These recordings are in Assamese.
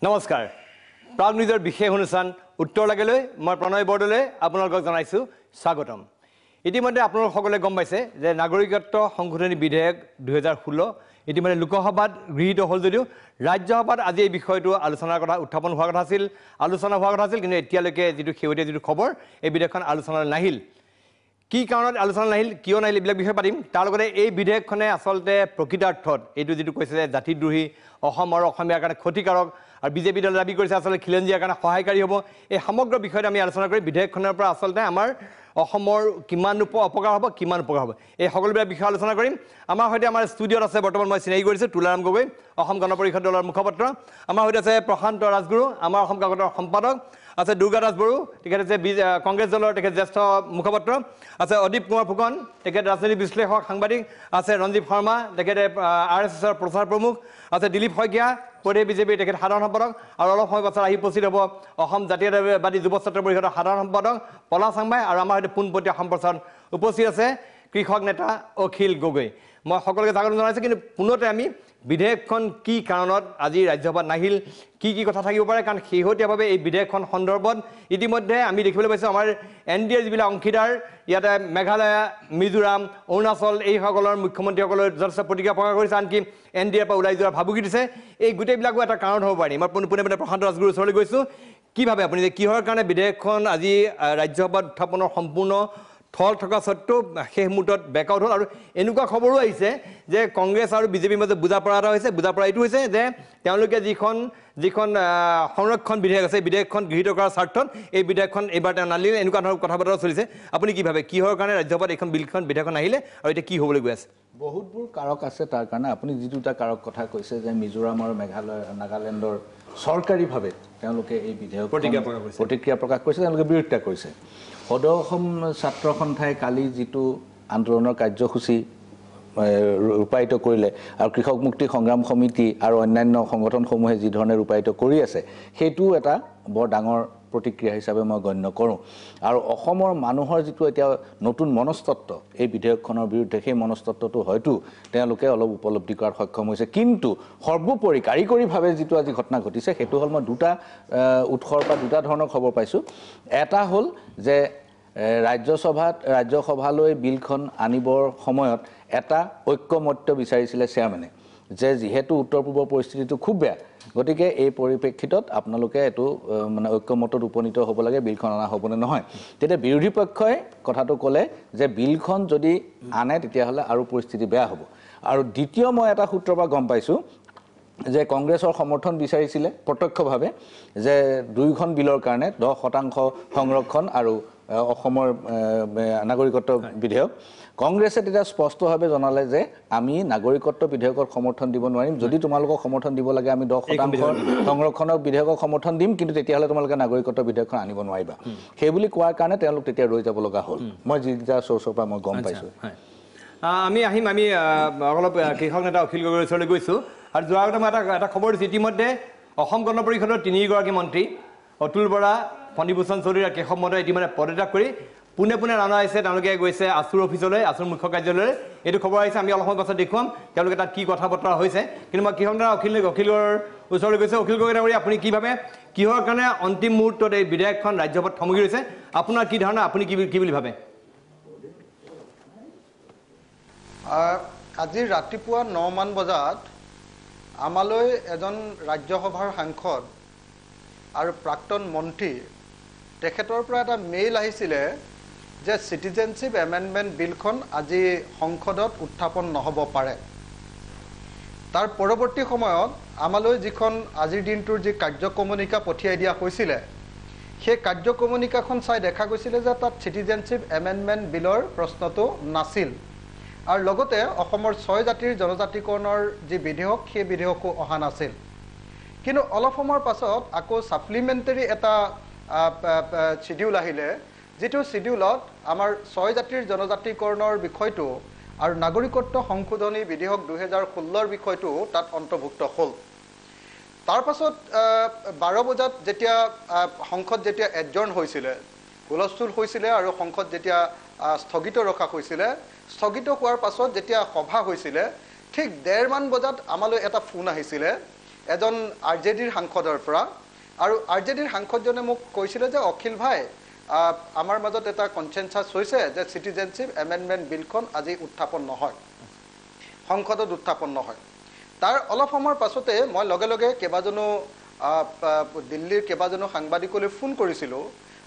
নমস্কাৰ প্ৰাগ নিউজৰ বিশেষ অনুষ্ঠান উত্তৰ লাগেলৈ মই প্ৰণয় বৰদলৈ আপোনালোকক জনাইছোঁ স্বাগতম ইতিমধ্যে আপোনালোক সকলোৱে গম পাইছে যে নাগৰিকত্ব সংশোধনী বিধেয়ক 2016 ইতিমধ্যে লোকসভাত গৃহীত হ'ল যদিও ৰাজ্যসভাত আজি এই বিষয়টো আলোচনাৰ কথা উত্থাপন হোৱাৰ কথা আছিল কিন্তু এতিয়ালৈকে যিটো শেহতীয়া যিটো খবৰ এই বিধেয়কখন আলোচনালৈ নাহিল কি কাৰণত আলোচনা নাহিল কিয় নাহিল এইবিলাক বিষয়ে পাতিম তাৰ লগতে এই বিধেয়কখনে আচলতে প্ৰকৃতাৰ্থত এইটো যিটো কৈছে যে জাতিদ্ৰোহী অসম আৰু অসমীয়াৰ কাৰণে ক্ষতিকাৰক আৰু বিজেপি দলে দাবী কৰিছে আচলতে খিলঞ্জীয়াৰ কাৰণে সহায়কাৰী হ'ব এই সমগ্ৰ বিষয়টো আমি আলোচনা কৰি বিধেয়কখনৰ পৰা আচলতে আমাৰ অসমৰ কিমান অপকাৰ হ'ব কিমান উপকাৰ হ'ব এই সকলোবিলাক বিষয়ে আলোচনা কৰিম আমাৰ সৈতে আমাৰ ষ্টুডিঅ'ত আছে বৰ্তমান মই চিনাকি কৰিছোঁ তুলাৰাম গগৈ অসম গণ পৰিষদ দলৰ মুখপাত্ৰ আমাৰ সৈতে আছে প্ৰশান্ত ৰাজগুৰু আমাৰ অসম কাকতৰ সম্পাদক আছে দুৰ্গা দাস বড়ো তেখেত আছে কংগ্ৰেছ দলৰ তেখেত জ্যেষ্ঠ মুখপাত্ৰ আছে অদীপ কুমাৰ ফুকন তেখেত ৰাজনীতি বিশ্লেষক সাংবাদিক আছে ৰঞ্জীৱ শৰ্মা তেখেতে RSSৰ প্ৰচাৰ প্ৰমুখ আছে দিলীপ শইকীয়া পৰিৱেশ বিজেপিৰ তেখেত সাধাৰণ সম্পাদক আৰু অলপ সময় পাছত আহি উপস্থিত হ'ব অসম জাতীয়তাবাদী যুৱ ছাত্ৰ পৰিষদৰ সাধাৰণ সম্পাদক পলাশ চাংমাই আৰু আমাৰ সৈতে পোনপটীয়া সম্প্ৰচাৰত উপস্থিত আছে কৃষক নেতা অখিল গগৈ মই সকলোকে স্বাগতম জনাইছোঁ কিন্তু পুনতে আমি বিধেয়কখন কি কাৰণত আজি ৰাজ্যসভাত নাহিল কি কথা থাকিব পাৰে কাৰণ শেহতীয়াভাৱে এই বিধেয়কখন সন্দৰ্ভত ইতিমধ্যে আমি দেখিবলৈ পাইছোঁ আমাৰ NDAৰ যিবিলাক অংশীদাৰ ইয়াতে মেঘালয় মিজোৰাম অৰুণাচল এইসকলৰ মুখ্যমন্ত্ৰীসকলৰ যথেষ্ট প্ৰতিক্ৰিয়া প্ৰকাশ কৰিছে আনকি NDAৰ পৰা ওলাই যোৱাৰ ভাবুকি দিছে এই গোটেইবিলাকো এটা কাৰণ হ'ব পাৰে মই পোনে প্ৰশান্ত ৰাজগুৰুৰ ওচৰলৈ গৈছোঁ কি ভাবে আপুনি যে কিহৰ কাৰণে বিধেয়কখন আজি ৰাজ্যসভাত উত্থাপনৰ সম্পূৰ্ণ থল থকা সত্ত্বেও শেষ মুহূৰ্তত বেকআউট হ'ল আৰু এনেকুৱা খবৰো আহিছে যে কংগ্ৰেছ আৰু বিজেপিৰ মাজত বুজাপৰা এটা হৈছে বুজাপৰা এইটো হৈছে যে তেওঁলোকে যিখন সংৰক্ষণ বিধেয়ক আছে বিধেয়কখন গৃহীত কৰাৰ স্বাৰ্থত এই বিধেয়কখন এইবাৰ তেওঁ নানিলে এনেকুৱা ধৰণৰ কথা বতৰা চলিছে আপুনি কি ভাবে কিহৰ কাৰণে ৰাজ্যসভাত এইখন বিধেয়কখন নাহিলে আৰু এতিয়া কি হ'বলৈ গৈ আছে বহুতবোৰ কাৰক আছে তাৰ কাৰণে আপুনি যি দুটা কাৰক কথা কৈছে যে মিজোৰাম আৰু মেঘালয় নাগালেণ্ডৰ চৰকাৰীভাৱে তেওঁলোকে এই বিধেয়ক প্ৰতিক্ৰিয়া প্ৰকাশ কৰিছে তেওঁলোকে বিৰোধিতা কৰিছে সদৌ অসম ছাত্ৰ সন্থাই কালি যিটো আন্দোলনৰ কাৰ্যসূচী ৰূপায়িত কৰিলে আৰু কৃষক মুক্তি সংগ্ৰাম সমিতি আৰু অন্যান্য সংগঠনসমূহে যি ধৰণে ৰূপায়িত কৰি আছে সেইটো এটা বৰ ডাঙৰ প্ৰতিক্ৰিয়া হিচাপে মই গণ্য কৰোঁ আৰু অসমৰ মানুহৰ যিটো এতিয়া নতুন মনস্তত্ব এই বিধেয়কখনৰ বিৰুদ্ধে সেই মনস্তত্বটো হয়তো তেওঁলোকে অলপ উপলব্ধি কৰাত সক্ষম হৈছে কিন্তু সৰ্বোপৰি কাৰিকৰীভাৱে যিটো আজি ঘটনা ঘটিছে সেইটো হ'ল মই দুটা উৎসৰ পৰা দুটা ধৰণৰ খবৰ পাইছোঁ এটা হ'ল যে ৰাজ্যসভালৈ বিলখন আনিবৰ সময়ত এটা ঐক্যমত্য বিচাৰিছিলে চেয়াৰমেনে যে যিহেতু উত্তৰ পূবৰ পৰিস্থিতিটো খুব বেয়া গতিকে এই পৰিপ্ৰেক্ষিতত আপোনালোকে এইটো মানে ঐক্যমতত উপনীত হ'ব লাগে বিলখন অনা হ'বনে নহয় তেতিয়া বিৰোধী পক্ষই কথাটো ক'লে যে বিলখন যদি আনে তেতিয়াহ'লে আৰু পৰিস্থিতি বেয়া হ'ব আৰু দ্বিতীয় মই এটা সূত্ৰৰ পৰা গম পাইছোঁ যে কংগ্ৰেছৰ সমৰ্থন বিচাৰিছিলে প্ৰত্যক্ষভাৱে যে দুয়োখন বিলৰ কাৰণে 10% সংৰক্ষণ আৰু অসমৰ নাগৰিকত্ব বিধেয়ক কংগ্ৰেছে তেতিয়া স্পষ্টভাৱে জনালে যে আমি নাগৰিকত্ব বিধেয়কৰ সমৰ্থন দিব নোৱাৰিম যদি তোমালোকক সমৰ্থন দিব লাগে আমি 10% সংৰক্ষণৰ বিধেয়কক সমৰ্থন দিম কিন্তু তেতিয়াহ'লে তোমালোকে নাগৰিকত্ব বিধেয়কখন আনিব নোৱাৰিবা সেই বুলি কোৱাৰ কাৰণে তেওঁলোক তেতিয়া ৰৈ যাব লগা হ'ল মই যিটা চ'ৰ্চৰ পৰা মই গম পাইছোঁ আমি অলপ কৃষক নেতা অখিল গগৈৰ ওচৰলৈ গৈছোঁ আৰু যোৱাৰ আগতে মই এটা খবৰ দিছোঁ ইতিমধ্যে অসম গণ পৰিষদৰ 3গৰাকী মন্ত্ৰী অতুল বৰা ফণীভূষণ চৌধুৰী আৰু কেশৱ মহন্তই ইতিমধ্যে পদত্যাগ কৰি পোনে ৰাওনা হৈছে তেওঁলোকে গৈছে আছুৰ অফিচলৈ আছুৰ মুখ্য কাৰ্যালয়লৈ এইটো খবৰ আহিছে আমি অলপ সময় পাছত দেখুৱাম তেওঁলোকে তাত কি কথা বতৰা হৈছে কিন্তু মই কৃষক নেতা অখিলৰ ওচৰলৈ গৈছোঁ অখিল গগৈ ডাঙৰীয়া আপুনি কি ভাবে কিহৰ কাৰণে অন্তিম মুহূৰ্তত এই বিধেয়কখন ৰাজ্যসভাত থমকি ৰৈছে আপোনাৰ কি ধাৰণা আপুনি কি বুলি ভাবে আজি ৰাতিপুৱা 9 মান বজাত আমালৈ এজন ৰাজ্যসভাৰ সাংসদ আৰু প্ৰাক্তন মন্ত্ৰী তেখেতৰ পৰা এটা মেইল আহিছিলে যে চিটিজেনশ্বিপ এমেণ্ডমেণ্ট বিলখন আজি সংসদত উত্থাপন নহ'ব পাৰে তাৰ পৰৱৰ্তী সময়ত আমালৈ যিখন আজিৰ দিনটোৰ যি কাৰ্যকমনিকা পঠিয়াই দিয়া হৈছিলে সেই কাৰ্যকমনিকাখন চাই দেখা গৈছিলে যে তাত চিটিজেনশ্বিপ এমেণ্ডমেণ্ট বিলৰ প্ৰশ্নটো নাছিল আৰু লগতে অসমৰ 6 জাতিৰ জনজাতিকৰণৰ যি বিধেয়ক সেই বিধেয়কো অহা নাছিল কিন্তু অলপ সময়ৰ পাছত আকৌ সাপ্লিমেণ্টাৰী এটা শিডিউল আহিলে যেটো শিডিউলত আমাৰ 6 জাতিৰ জনজাতিকৰণৰ বিষয়টো আৰু নাগৰিকত্ব সংশোধনী বিধেয়ক 2016ৰ বিষয়টো তাত অন্তৰ্ভুক্ত হ'ল তাৰ পাছত 12 বজাত যেতিয়া সংসদ যেতিয়া এডজৰ্ণ হৈছিলে হুলস্থুল হৈছিলে আৰু সংসদ যেতিয়া স্থগিত ৰখা হৈছিলে স্থগিত হোৱাৰ পাছত যেতিয়া সভা হৈছিলে ঠিক 1:30 মান বজাত আমালৈ এটা ফোন আহিছিলে এজন RJDৰ সাংসদৰ পৰা আৰু RJDৰ সাংসদজনে মোক কৈছিলে যে অখিল ভাই আমাৰ মাজত এটা কনসেনসাস হৈছে যে সিটিজেনশিপ এমেন্ডমেন্ট বিলখন আজি উত্থাপন নহয় সংসদত উত্থাপন নহয় তাৰ অলপ সময়ৰ পাছতে মই লগে লগে কেবাজনো দিল্লীৰ কেবাজনো সাংবাদিকলৈ ফোন কৰিছিলোঁ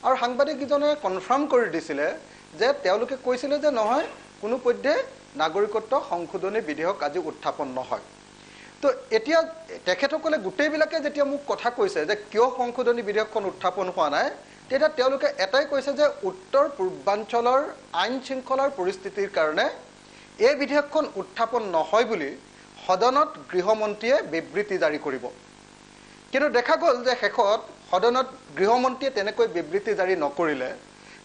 আৰু সাংবাদিকজনে কনফাৰ্ম কৰি দিছিলে যে তেওঁলোকে কৈছিলে যে নহয় কোনো পধ্যে নাগৰিকত্ব সংশোধনী বিধেয়ক আজি উত্থাপন নহয় তো এতিয়া তেখেতসকলে গোটেইবিলাকে যেতিয়া মোক কথা কৈছে যে কিয় সংশোধনী বিধেয়কখন উত্থাপন হোৱা নাই তেতিয়া তেওঁলোকে এটাই কৈছে যে উত্তৰ পূৰ্বাঞ্চলৰ আইন শৃংখলাৰ পৰিস্থিতিৰ কাৰণে এই বিধেয়কখন উত্থাপন নহয় বুলি সদনত গৃহমন্ত্ৰীয়ে বিবৃতি জাৰি কৰিব কিন্তু দেখা গ'ল যে শেষত সদনত গৃহমন্ত্ৰীয়ে তেনেকৈ বিবৃতি জাৰি নকৰিলে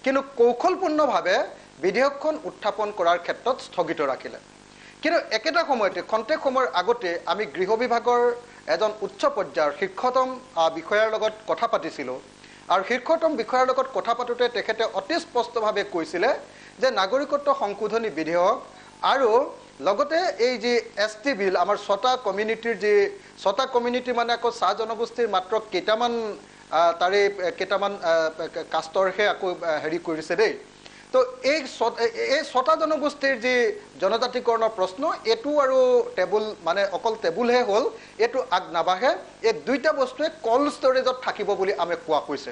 কিন্তু কৌশলপূৰ্ণভাৱে বিধেয়কখন উত্থাপন কৰাৰ ক্ষেত্ৰত স্থগিত ৰাখিলে কিন্তু একেটা সময়তে খন্তেক সময়ৰ আগতে আমি গৃহ বিভাগৰ এজন উচ্চ পৰ্যায়ৰ শীৰ্ষতম বিষয়াৰ লগত কথা পাতিছিলোঁ আৰু শীৰ্ষতম বিষয়াৰ লগত কথা পাতোতে তেখেতে অতি স্পষ্টভাৱে কৈছিলে যে নাগৰিকত্ব সংশোধনী বিধেয়ক আৰু লগতে এই যে ST বিল আমাৰ ছটা কমিউনিটিৰ যে ছটা কমিউনিটি মানে আকৌ চাহ জনগোষ্ঠীৰ মাত্ৰ কেইটামান তাৰে কেইটামান কাষ্টৰহে আকৌ হেৰি কৰিছে দেই তো এই ছটা জনগোষ্ঠীৰ যে জনজাতিকৰণৰ প্ৰশ্ন এটো আৰু টেবুল মানে অকল টেবুলহে হ'ল এটো আগ নাবাহে এই দুইটা বস্তুৱে কল ষ্টৰেজত থাকিব বুলি আমি কোৱা কৈছে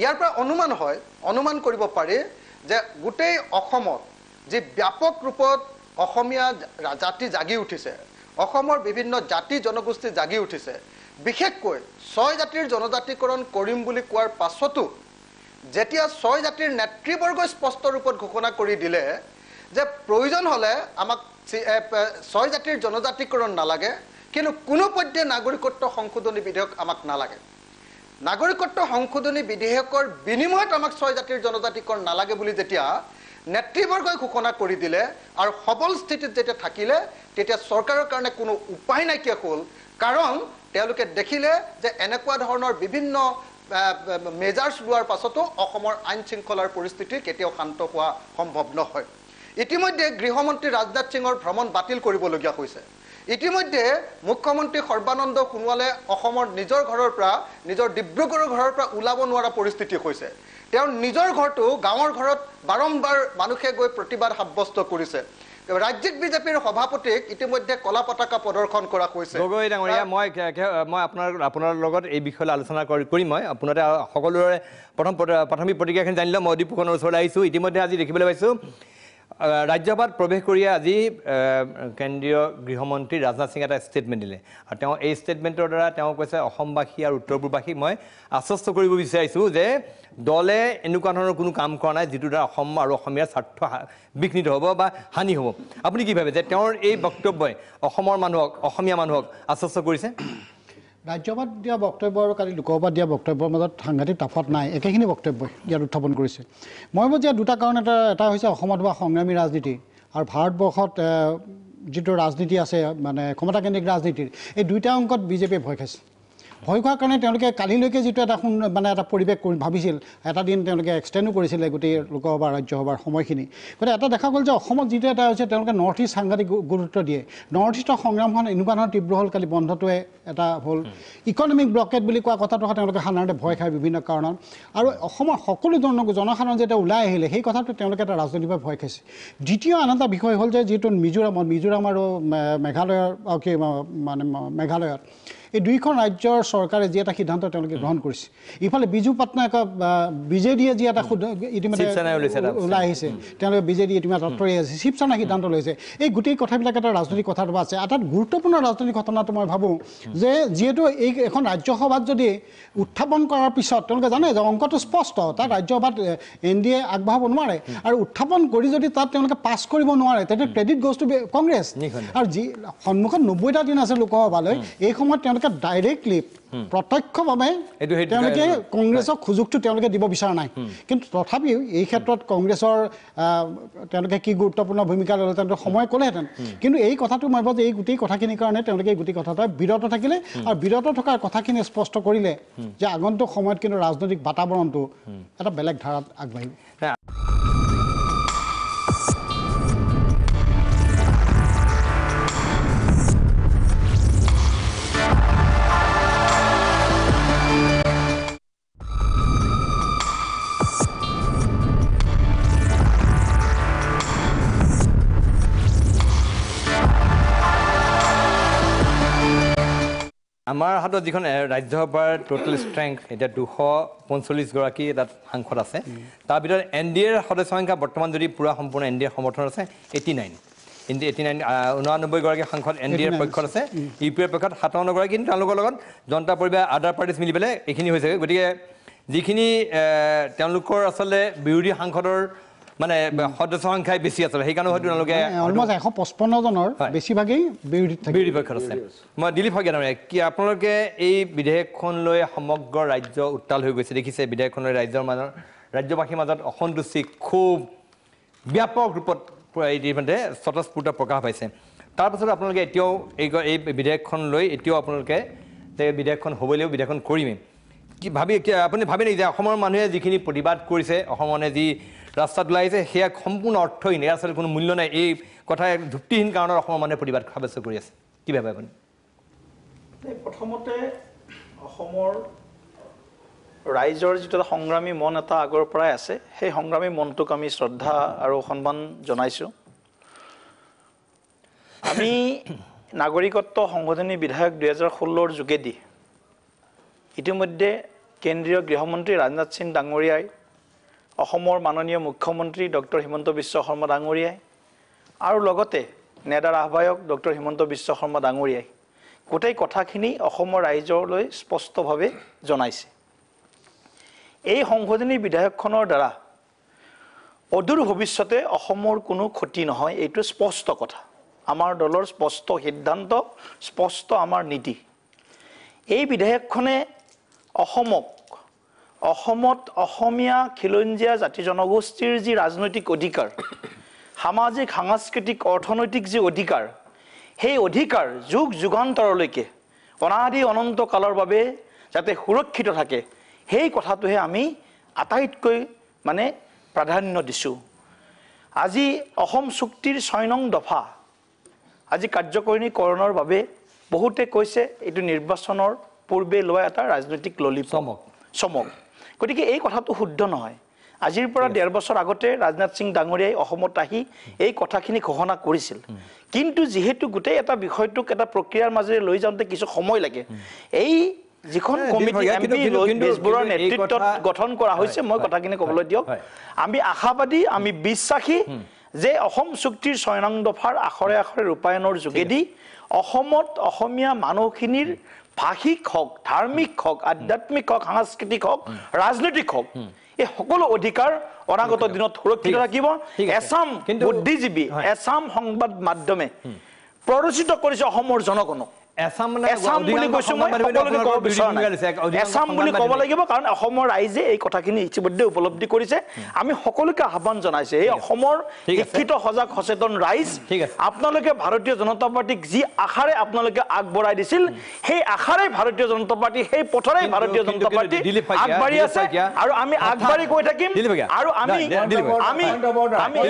ইয়াৰ পৰা অনুমান কৰিব পাৰি যে গোটেই অসমত যে ব্যাপক ৰূপত অসমীয়া জাতি জাগি উঠিছে অসমৰ বিভিন্ন জাতি জনগোষ্ঠী জাগি উঠিছে বিশেষকৈ 6 জাতিৰ জনজাতিকৰণ কৰিম বুলি কোৱাৰ পাছতো যেতিয়া 6 জাতিৰ নেতৃবৰ্গই স্পষ্ট ৰূপত ঘোষণা কৰি দিলে যে প্ৰয়োজন হলে আমাক 6 জাতিৰ জনজাতিকৰণ নালাগে কিন্তু কোনো পধ্যে নাগৰিকত্ব সংশোধনী বিধেয়ক আমাক নালাগে নাগৰিকত্ব সংশোধনী বিধেয়কৰ বিনিময়ত আমাক 6 জাতিৰ জনজাতিকৰণ নালাগে বুলি যেতিয়া নেতৃবৰ্গই ঘোষণা কৰি দিলে আৰু সবল স্থিতিত যেতিয়া থাকিলে তেতিয়া চৰকাৰৰ কাৰণে কোনো উপায় নাইকিয়া হ'ল কাৰণ তেওঁলোকে দেখিলে যে এনেকুৱা ধৰণৰ বিভিন্ন মেজাৰ্ছ লোৱাৰ পাছতো অসমৰ আইন শৃংখলাৰ পৰিস্থিতি কেতিয়াও শান্ত হোৱা সম্ভৱ নহয় ইতিমধ্যে গৃহমন্ত্ৰী ৰাজনাথ সিঙৰ ভ্ৰমণ বাতিল কৰিবলগীয়া হৈছে ইতিমধ্যে মুখ্যমন্ত্ৰী সৰ্বানন্দ সোণোৱালে অসমৰ নিজৰ ঘৰৰ পৰা নিজৰ ডিব্ৰুগড়ৰ ঘৰৰ পৰা ওলাব নোৱাৰা পৰিস্থিতি হৈছে তেওঁৰ নিজৰ ঘৰটো গাঁৱৰ ঘৰত বাৰম্বাৰ মানুহে গৈ প্ৰতিবাদ সাব্যস্ত কৰিছে ৰাজ্যিক বিজেপিৰ সভাপতিক ইতিমধ্যে কলা পতাকা প্ৰদৰ্শন কৰা হৈছে গগৈ ডাঙৰীয়া মই আপোনাৰ লগত এই বিষয়ে আলোচনা কৰি মই আপোনাতে সকলোৰে প্ৰাথমিক প্ৰতিক্ৰিয়াখিনি জানিলোঁ মই অদীপ ফুকনৰ ওচৰলৈ আহিছোঁ ইতিমধ্যে আজি দেখিবলৈ পাইছোঁ ৰাজ্যসভাত প্ৰৱেশ কৰি আজি কেন্দ্ৰীয় গৃহমন্ত্ৰী ৰাজনাথ সিঙে এটা ষ্টেটমেণ্ট দিলে আৰু তেওঁ এই ষ্টেটমেণ্টৰ দ্বাৰা তেওঁ কৈছে অসমবাসী আৰু উত্তৰ পূৰ্ববাসীক মই আশ্বস্ত কৰিব বিচাৰিছোঁ যে দলে এনেকুৱা ধৰণৰ কোনো কাম কৰা নাই যিটো দ্বাৰা অসম আৰু অসমীয়াৰ স্বাৰ্থ বিঘ্নিত হ'ব বা হানি হ'ব আপুনি কি ভাবে যে তেওঁৰ এই বক্তব্যই অসমৰ মানুহক অসমীয়া মানুহক আশ্বস্ত কৰিছে ৰাজ্যসভাত দিয়া বক্তব্য আৰু কালি লোকসভাত দিয়া বক্তব্যৰ মাজত সাংঘাতিক তাফত নাই একেখিনি বক্তব্যই ইয়াত উত্থাপন কৰিছে মই ভাবোঁ যে দুটা কাৰণ এটা হৈছে অসমত হোৱা সংগ্ৰামী ৰাজনীতি আৰু ভাৰতবৰ্ষত যিটো ৰাজনীতি আছে মানে ক্ষমতাকেন্দ্ৰিক ৰাজনীতিৰ এই দুইটা অংকত বিজেপিয়ে ভয় খাইছে ভয় খোৱাৰ কাৰণে তেওঁলোকে কালিলৈকে যিটো এটা মানে এটা পৰিৱেশ ভাবিছিল এটা দিন তেওঁলোকে এক্সটেণ্ডো কৰিছিলে গোটেই লোকসভা ৰাজ্যসভাৰ সময়খিনি গতিকে এটা দেখা গ'ল যে অসমত যিটো এটা হৈছে তেওঁলোকে নৰ্থ ইষ্ট সাংঘাতিক গুৰুত্ব দিয়ে নৰ্থ ইষ্টৰ সংগ্ৰামখন এনেকুৱা ধৰণৰ তীব্ৰ হ'ল কালি বন্ধটোৱে এটা হ'ল ইকনমিক ব্লকেট বুলি কোৱা কথাটো তেওঁলোকে সাধাৰণতে ভয় খায় বিভিন্ন কাৰণত আৰু অসমৰ সকলো জনসাধাৰণ যেতিয়া ওলাই আহিলে সেই কথাটো তেওঁলোকে এটা ৰাজনৈতিকভাৱে ভয় খাইছে দ্বিতীয় আন এটা বিষয় হ'ল যে যিটো মিজোৰাম আৰু মেঘালয়ত এই দুইখন ৰাজ্যৰ চৰকাৰে যি এটা সিদ্ধান্ত তেওঁলোকে গ্ৰহণ কৰিছে ইফালে বিজু পাটনায়ক বিজেডিয়ে যি এটা ইতিমধ্যে ওলাই আহিছে তেওঁলোকে বিজেডি ইতিমধ্যে আঁতৰি আছে শিৱসেনা সিদ্ধান্ত লৈছে এই গোটেই কথাবিলাক এটা ৰাজনৈতিক কথাটো আছে আটাইতকৈ গুৰুত্বপূৰ্ণ ৰাজনৈতিক ঘটনাটো মই ভাবোঁ যে যিহেতু এখন ৰাজ্যসভাত যদি উত্থাপন কৰাৰ পিছত তেওঁলোকে জানে যে অংকটো স্পষ্ট তাত ৰাজ্যসভাত NDA আগবঢ়াব নোৱাৰে আৰু উত্থাপন কৰি যদি তাত তেওঁলোকে পাছ কৰিব নোৱাৰে তেতিয়া ক্ৰেডিট গ'জ টু কংগ্ৰেছ আৰু যি সন্মুখত 90টা দিন আছে লোকসভালৈ এই সময়ত তেওঁলোকে ডাইৰেক্টলি প্ৰত্যক্ষভাৱে তেওঁলোকে কংগ্ৰেছক সুযোগটো তেওঁলোকে দিব বিচৰা নাই কিন্তু তথাপিও এই ক্ষেত্ৰত কংগ্ৰেছৰ তেওঁলোকে কি গুৰুত্বপূৰ্ণ ভূমিকা ল'লে তেওঁলোকে সময় ক'লেহেঁতেন কিন্তু এই কথাটো মই ভাবোঁ যে এই গোটেই কথাখিনিৰ কাৰণে তেওঁলোকে এই গোটেই কথাটো বিৰত থাকিলে আৰু বিৰত থকাৰ কথাখিনি স্পষ্ট কৰিলে যে আগন্তুক সময়ত কিন্তু ৰাজনৈতিক বাতাবৰণটো এটা বেলেগ ধাৰাত আগবাঢ়িব আমাৰ হাতত যিখন ৰাজ্যসভাৰ টোটেল ষ্ট্ৰেংথ এতিয়া 245 গৰাকী তাত সাংসদ আছে তাৰ ভিতৰত NDAৰ সদস্য সংখ্যা বৰ্তমান যদি পুৰা সম্পূৰ্ণ NDAৰ সমৰ্থন আছে 89 99 গৰাকী সাংসদ NDAৰ পক্ষত আছে UPৰ পক্ষত 57 গৰাকী কিন্তু তেওঁলোকৰ লগত জনতা পৰিবাৰ আদাৰ পাৰ্টিজ মিলি পেলাই এইখিনি হৈছে গতিকে যিখিনি তেওঁলোকৰ আচলতে বিৰোধী সাংসদৰ মানে সদস্য সংখ্যাই বেছি আছিলে সেইকাৰণে হয়তো তেওঁলোকে অলমষ্ট 155 জনৰ বেছিভাগেই বিৰোধী পক্ষত আছে মই দিলীপ শইকীয়া কি আপোনালোকে এই বিধেয়কখন লৈ সমগ্ৰ ৰাজ্য উত্তাল হৈ গৈছে দেখিছে বিধেয়কখন লৈ ৰাজ্যবাসীৰ মাজত অসন্তুষ্টি খুব ব্যাপক ৰূপত ইতিমধ্যে স্বতঃস্ফূৰ্ত প্ৰকাশ পাইছে তাৰপাছত আপোনালোকে এতিয়াও এই বিধেয়কখন লৈ এতিয়াও আপোনালোকে বিধেয়কখন হ'ব লাগিব বিধেয়কখন কৰিমেই কি আপুনি ভাবে নেকি যে অসমৰ মানুহে যিখিনি প্ৰতিবাদ কৰিছে অসমৰ মানুহে যি ৰাস্তাত ওলাই আহিছে সেয়া সম্পূৰ্ণ অৰ্থহীন ইয়াৰ আচলতে কোনো মূল্য নাই এই কথাই যুক্তিহীন কাৰণত অসমৰ মানুহে প্ৰতিবাদ সাব্যস্ত কৰি আছে কি ভাবে আপুনি প্ৰথমতে অসমৰ ৰাইজৰ যিটো এটা সংগ্ৰামী মন এটা আগৰ পৰাই আছে সেই সংগ্ৰামী মনটোক আমি শ্ৰদ্ধা আৰু সন্মান জনাইছোঁ আমি নাগৰিকত্ব সংশোধনী বিধেয়ক 2016ৰ যোগেদি ইতিমধ্যে কেন্দ্ৰীয় গৃহমন্ত্ৰী ৰাজনাথ সিং ডাঙৰীয়াই অসমৰ মাননীয় মুখ্যমন্ত্ৰী ডক্টৰ হিমন্ত বিশ্ব শৰ্মা ডাঙৰীয়াই আৰু লগতে নেডাৰ আহ্বায়ক ডক্টৰ হিমন্ত বিশ্ব শৰ্মা ডাঙৰীয়াই গোটেই কথাখিনি অসমৰ ৰাইজলৈ স্পষ্টভাৱে জনাইছে এই সংশোধনী বিধেয়কখনৰ দ্বাৰা অদূৰ ভৱিষ্যতে অসমৰ কোনো ক্ষতি নহয় এইটো স্পষ্ট কথা আমাৰ দলৰ স্পষ্ট সিদ্ধান্ত স্পষ্ট আমাৰ নীতি এই বিধেয়কখনে অসমত অসমীয়া খিলঞ্জীয়া জাতি জনগোষ্ঠীৰ যি ৰাজনৈতিক অধিকাৰ সামাজিক সাংস্কৃতিক অৰ্থনৈতিক যি অধিকাৰ সেই অধিকাৰ যুগ যুগান্তৰলৈকে অনাদি অনন্ত কালৰ বাবে যাতে সুৰক্ষিত থাকে সেই কথাটোহে আমি আটাইতকৈ মানে প্ৰাধান্য দিছোঁ আজি অসম চুক্তিৰ 6 নং দফা আজি কাৰ্যকৰীকৰণৰ বাবে বহুতে কৈছে এইটো নিৰ্বাচনৰ পূৰ্বে লোৱা এটা ৰাজনৈতিক চমক গতিকে এই কথাটো শুদ্ধ নহয় আজিৰ পৰা 1.5 বছৰ আগতে ৰাজনাথ সিং ডাঙৰীয়াই অসমত আহি এই কথাখিনি ঘোষণা কৰিছিল কিন্তু যেহেতু গোটেই এটা বিষয়টোক এটা প্ৰক্ৰিয়াৰ মাজেৰে লৈ যাওঁতে কিছু সময় লাগে এই যিখন কমিটি এমপি বেজবৰুৱাৰ নেতৃত্বত গঠন কৰা হৈছে মই কথাখিনি ক'বলৈ দিয়ক আমি আশাবাদী আমি বিশ্বাসী যে অসম চুক্তিৰ 6 নং দফাৰ আখৰে আখৰে ৰূপায়ণৰ যোগেদি অসমত অসমীয়া মানুহখিনিৰ ভাষিক হওক ধাৰ্মিক হওক আধ্যাত্মিক হওক সাংস্কৃতিক হওক ৰাজনৈতিক হওক এই সকলো অধিকাৰ অনাগত দিনত সুৰক্ষিত থাকিব এছাম বুদ্ধিজীৱী এছাম সংবাদ মাধ্যমে প্ৰৰোচিত কৰিছে অসমৰ জনগণক এছাম বুলি ক'ব লাগিব কাৰণ অসমৰ ৰাইজে এই কথাখিনি ইতিমধ্যে উপলব্ধি কৰিছে আমি সকলোকে আহ্বান জনাইছে এই অসমৰ শিক্ষিত সজাগ সচেতন ৰাইজ আপোনালোকে ভাৰতীয় জনতা পাৰ্টিক যি আশাৰে আপোনালোকে আগবঢ়াই দিছিল সেই আশাৰে ভাৰতীয় জনতা পাৰ্টি সেই পথৰে ভাৰতীয় জনতা পাৰ্টি আগবাঢ়ি আছে আৰু আমি আগবাঢ়ি গৈ থাকিম আৰু আমি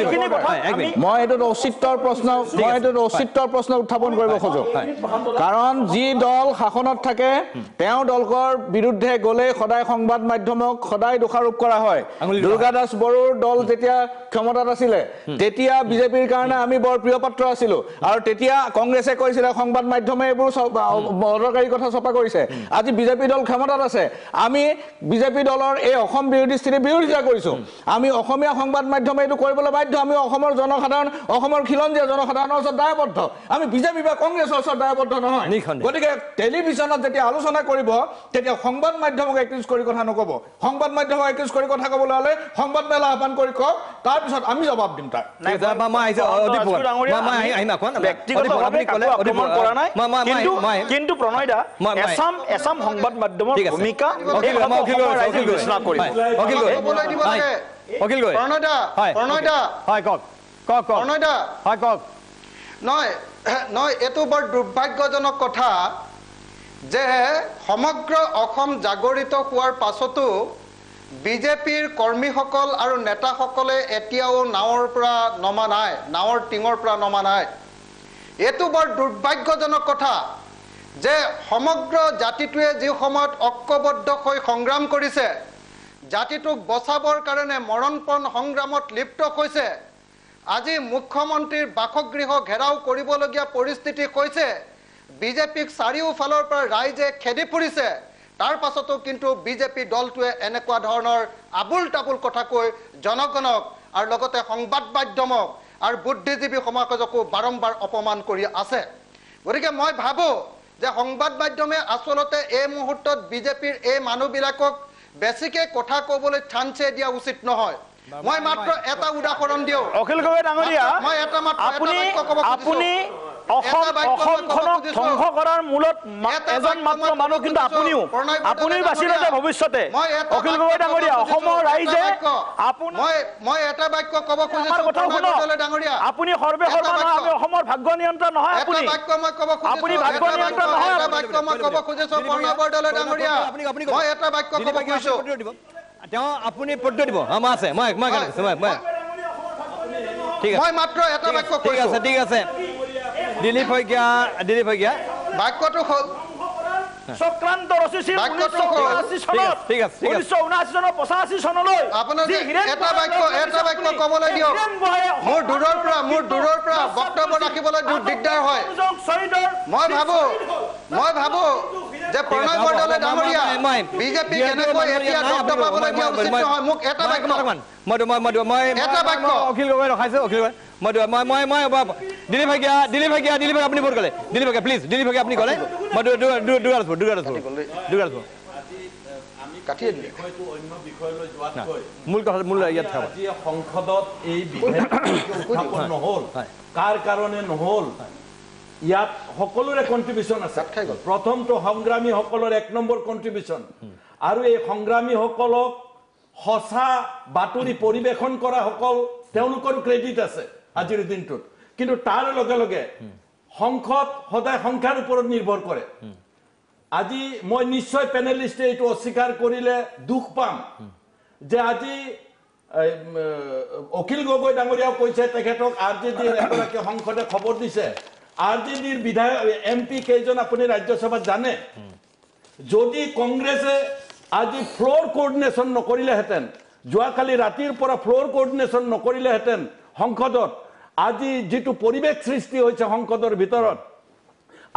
এইখিনি কথা মই এইটো ঔচিত্যৰ প্ৰশ্ন উত্থাপন কৰিব খোজো কাৰণ যি দল শাসনত থাকে তেওঁ দলকৰ বিৰুদ্ধে গলে সদায় সংবাদ মাধ্যমক সদায় দোষাৰোপ কৰা হয় দুৰ্গা দাস বড়োৰ দল যেতিয়া ক্ষমতাত আছিলে তেতিয়া বিজেপিৰ কাৰণে আমি বৰ প্ৰিয় পাত্ৰ আছিলো আৰু তেতিয়া কংগ্ৰেছে কৈছিল সংবাদ মাধ্যমে এইবোৰ অদৰকাৰী কথা ছপা কৰিছে আজি বিজেপি দল ক্ষমতাত আছে আমি বিজেপি দলৰ এই অসম বিৰোধী স্থিতিৰ বিৰোধিতা কৰিছো আমি অসমীয়া সংবাদ মাধ্যমে এইটো কৰিবলৈ বাধ্য আমি অসমৰ জনসাধাৰণ অসমৰ খিলঞ্জীয়া জনসাধাৰণৰ ওচৰত দায়বদ্ধ আমি বিজেপি বা কংগ্ৰেছৰ ওচৰত দায়বদ্ধ নহয় গতিকে টেলিভিছনত যেতিয়া আলোচনা কৰিব তেতিয়া সংবাদ মাধ্যমক একিউজ কৰি কথা নক'ব সংবাদ মাধ্যমক একিউজ কৰি কথা ক'বলৈ হ'লে সংবাদ মেলা আহ্বান কৰি কওক তাৰপিছত আমি জবাব দিম তাৰ কিন্তু প্ৰণয় দা এছাম সংবাদ মাধ্যমৰ ভূমিকা নহয় এইটো বৰ দুৰ্ভাগ্যজনক কথা যে সমগ্ৰ অসম জাগৰিত হোৱাৰ পাছতো বিজেপিৰ কৰ্মীসকল আৰু নেতাসকলে এতিয়াও নাৱৰ পৰা নমা নাই নাৱৰ টিঙৰ পৰা নমা নাই এইটো বৰ দুৰ্ভাগ্যজনক কথা যে সমগ্ৰ জাতিটোৱে যি সময়ত ঐক্যবদ্ধ হৈ সংগ্ৰাম কৰিছে জাতিটোক বচাবৰ কাৰণে মৰণপণ সংগ্ৰামত লিপ্ত হৈছে আজি মুখ্যমন্ত্ৰীৰ বাসগৃহ ঘেৰাও কৰিবলগীয়া পৰিস্থিতি হৈছে বিজেপিক চাৰিওফালৰ পৰা ৰাইজে খেদি ফুৰিছে তাৰ পাছতো কিন্তু বিজেপি দলটোৱে এনেকুৱা ধৰণৰ আবুল তাবুল কথা কৈ জনগণক আৰু লগতে সংবাদ মাধ্যমক আৰু বুদ্ধিজীৱী সমাজকো বাৰম্বাৰ অপমান কৰি আছে গতিকে মই ভাবো যে সংবাদ মাধ্যমে আচলতে এই মুহূৰ্তত বিজেপিৰ এই মানুহবিলাকক বেছিকে কথা ক'বলৈ চান্সে দিয়া উচিত নহয় মই মাত্ৰ এটা উদাহৰণ দিওঁ অখিল গগৈ ডাঙৰীয়া মই এটা মাত্ৰ আপুনি অসমখনক ধ্বংস কৰাৰ মূলত এজন মাত্ৰ মানুহ কিন্তু আপুনিও বাচিলে যে ভৱিষ্যতে অখিল গগৈ ডাঙৰীয়া অসমৰ ৰাইজে মই এটা বাক্য ক'ব খুজিছো আপুনি সৰ্বে সৰ্বা নহয় অসমৰ ভাগ্য নিয়ন্ত্ৰণ নহয় আপুনি আপুনি ভাগ্য নিয়ন্ত্ৰণ নহয় এটা বাক্য মই ক'ব খুজিছো প্ৰণয় বৰদলৈ ডাঙৰীয়া মই এটা বাক্য ক'ব খুজিছো তেওঁ আপুনি পদ্ধতি দিব আমাৰ আছে মই মই মাত্ৰ এটা বাক্য কৈছো ঠিক আছে দিলীপ শইকীয়া বাক্যটো হ'ল চক্ৰান্ত ৰচিছিল 1982 চনত ঠিক আছে 1979 চনৰ 85 চনলৈ আপোনাক এটা বাক্য ক'বলৈ দিয়ক মোৰ দূৰৰ পৰা বক্তব্য ৰাখিবলৈ দিগদাৰ হয় মই ভাবো যে প্ৰণয় বৰদলৈ ডাঙৰীয়া বিজেপি কেনেকৈ এতিয়া দপ্তৰ পাবলৈ দিয়া উচিত নহয় মোক এটা বাক্য অখিল গগৈ ৰখাইছো অখিল গগৈ মই দিলীপ শইকীয়া আপুনি ভোট ক'লে দিলীপ শইকীয়া প্লিজ দিলীপ শইকীয়া আপুনি ক'লে মই মূল ইয়াত সংসদত এই বিধেয়ক নহ'ল কাৰ কাৰণে নহ'ল ইয়াত সকলোৰে কন্ট্ৰিবিউশন আছে প্ৰথমটো সংগ্ৰামীসকলৰ 1 নম্বৰ কন্ট্ৰিবিউশন আৰু এই সংগ্ৰামীসকলক সঁচা বাতৰি পৰিবেশন কৰা সকল তেওঁলোকৰ ক্ৰেডিট আছে আজিৰ দিনটোত কিন্তু তাৰ লগে লগে সংসদ সদায় সংখ্যাৰ ওপৰত নিৰ্ভৰ কৰে আজি মই নিশ্চয় পেনেলিষ্টে এইটো অস্বীকাৰ কৰিলে দুখ পাম যে আজি অখিল গগৈ ডাঙৰীয়াও কৈছে তেখেতক আৰজেডিৰ এগৰাকী সংসদে খবৰ দিছে আৰজেডিৰ বিধায়ক এমপি কেইজন আপুনি ৰাজ্যসভাত জানে যদি কংগ্ৰেছে আজি ফ্লোৰ কোঅৰ্ডিনেশ্যন নকৰিলেহেঁতেন যোৱাকালি ৰাতিৰ পৰা ফ্লোৰ কোঅৰ্ডিনেশ্যন নকৰিলেহেঁতেন সংসদত আজি যিটো পৰিৱেশ সৃষ্টি হৈছে সংসদৰ ভিতৰত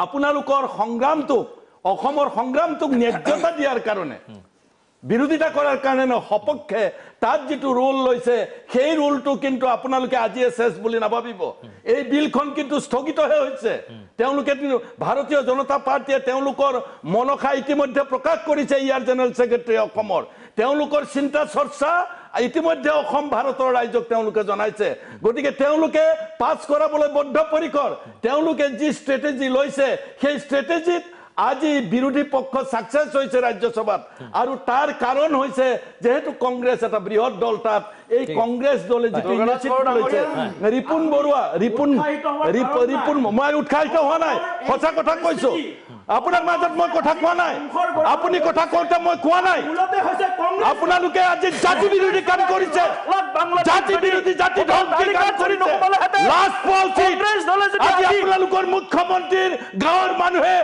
আপোনালোকৰ সংগ্ৰামটোক অসমৰ সংগ্ৰামটোক ন্যায্যতা দিয়াৰ কাৰণে বিৰোধিতা কৰাৰ কাৰণে সপক্ষে তাত যিটো ৰোল লৈছে সেই ৰোলটো কিন্তু আপোনালোকে আজিয়ে শেষ বুলি নাভাবিব এই বিলখন কিন্তু স্থগিতহে হৈছে তেওঁলোকে ভাৰতীয় জনতা পাৰ্টিয়ে তেওঁলোকৰ মনসা ইতিমধ্যে প্ৰকাশ কৰিছে ইয়াৰ জেনেৰেল ছেক্ৰেটাৰী অসমৰ তেওঁলোকৰ চিন্তা চৰ্চা ইতিমধ্যে অসম ভাৰতৰ ৰাজ্যক তেওঁলোকে জনাইছে গতিকে তেওঁলোকে পাছ কৰাবলৈ বদ্ধপৰিকৰ তেওঁলোকে যি ষ্ট্ৰেটেজি লৈছে সেই ষ্ট্ৰেটেজিত আজি বিৰোধী পক্ষ সাকসেস হৈছে ৰাজ্যসভাত আৰু তাৰ কাৰণ হৈছে যেহেতু কংগ্ৰেছ এটা বৃহৎ দল তাত এই কংগ্ৰেছ দলে যিটো ইনিচিয়েটিভ লৈছে ৰিপুন বৰুৱা ৰিপুন মই উৎসাহিত হোৱা নাই সঁচা কথা কৈছো আপোনাৰ মাজত মই কথা কোৱা নাই আপুনি কথা কওঁতে মই কোৱা নাই আপোনালোকে আজি জাতি বিৰোধী কাম কৰিছে জাতি বিৰোধী জাতি ধ্বংসী কাম কৰিছে লাষ্ট পলিটিক আজি আপোনালোকৰ মুখ্যমন্ত্ৰীৰ গাঁৱৰ মানুহে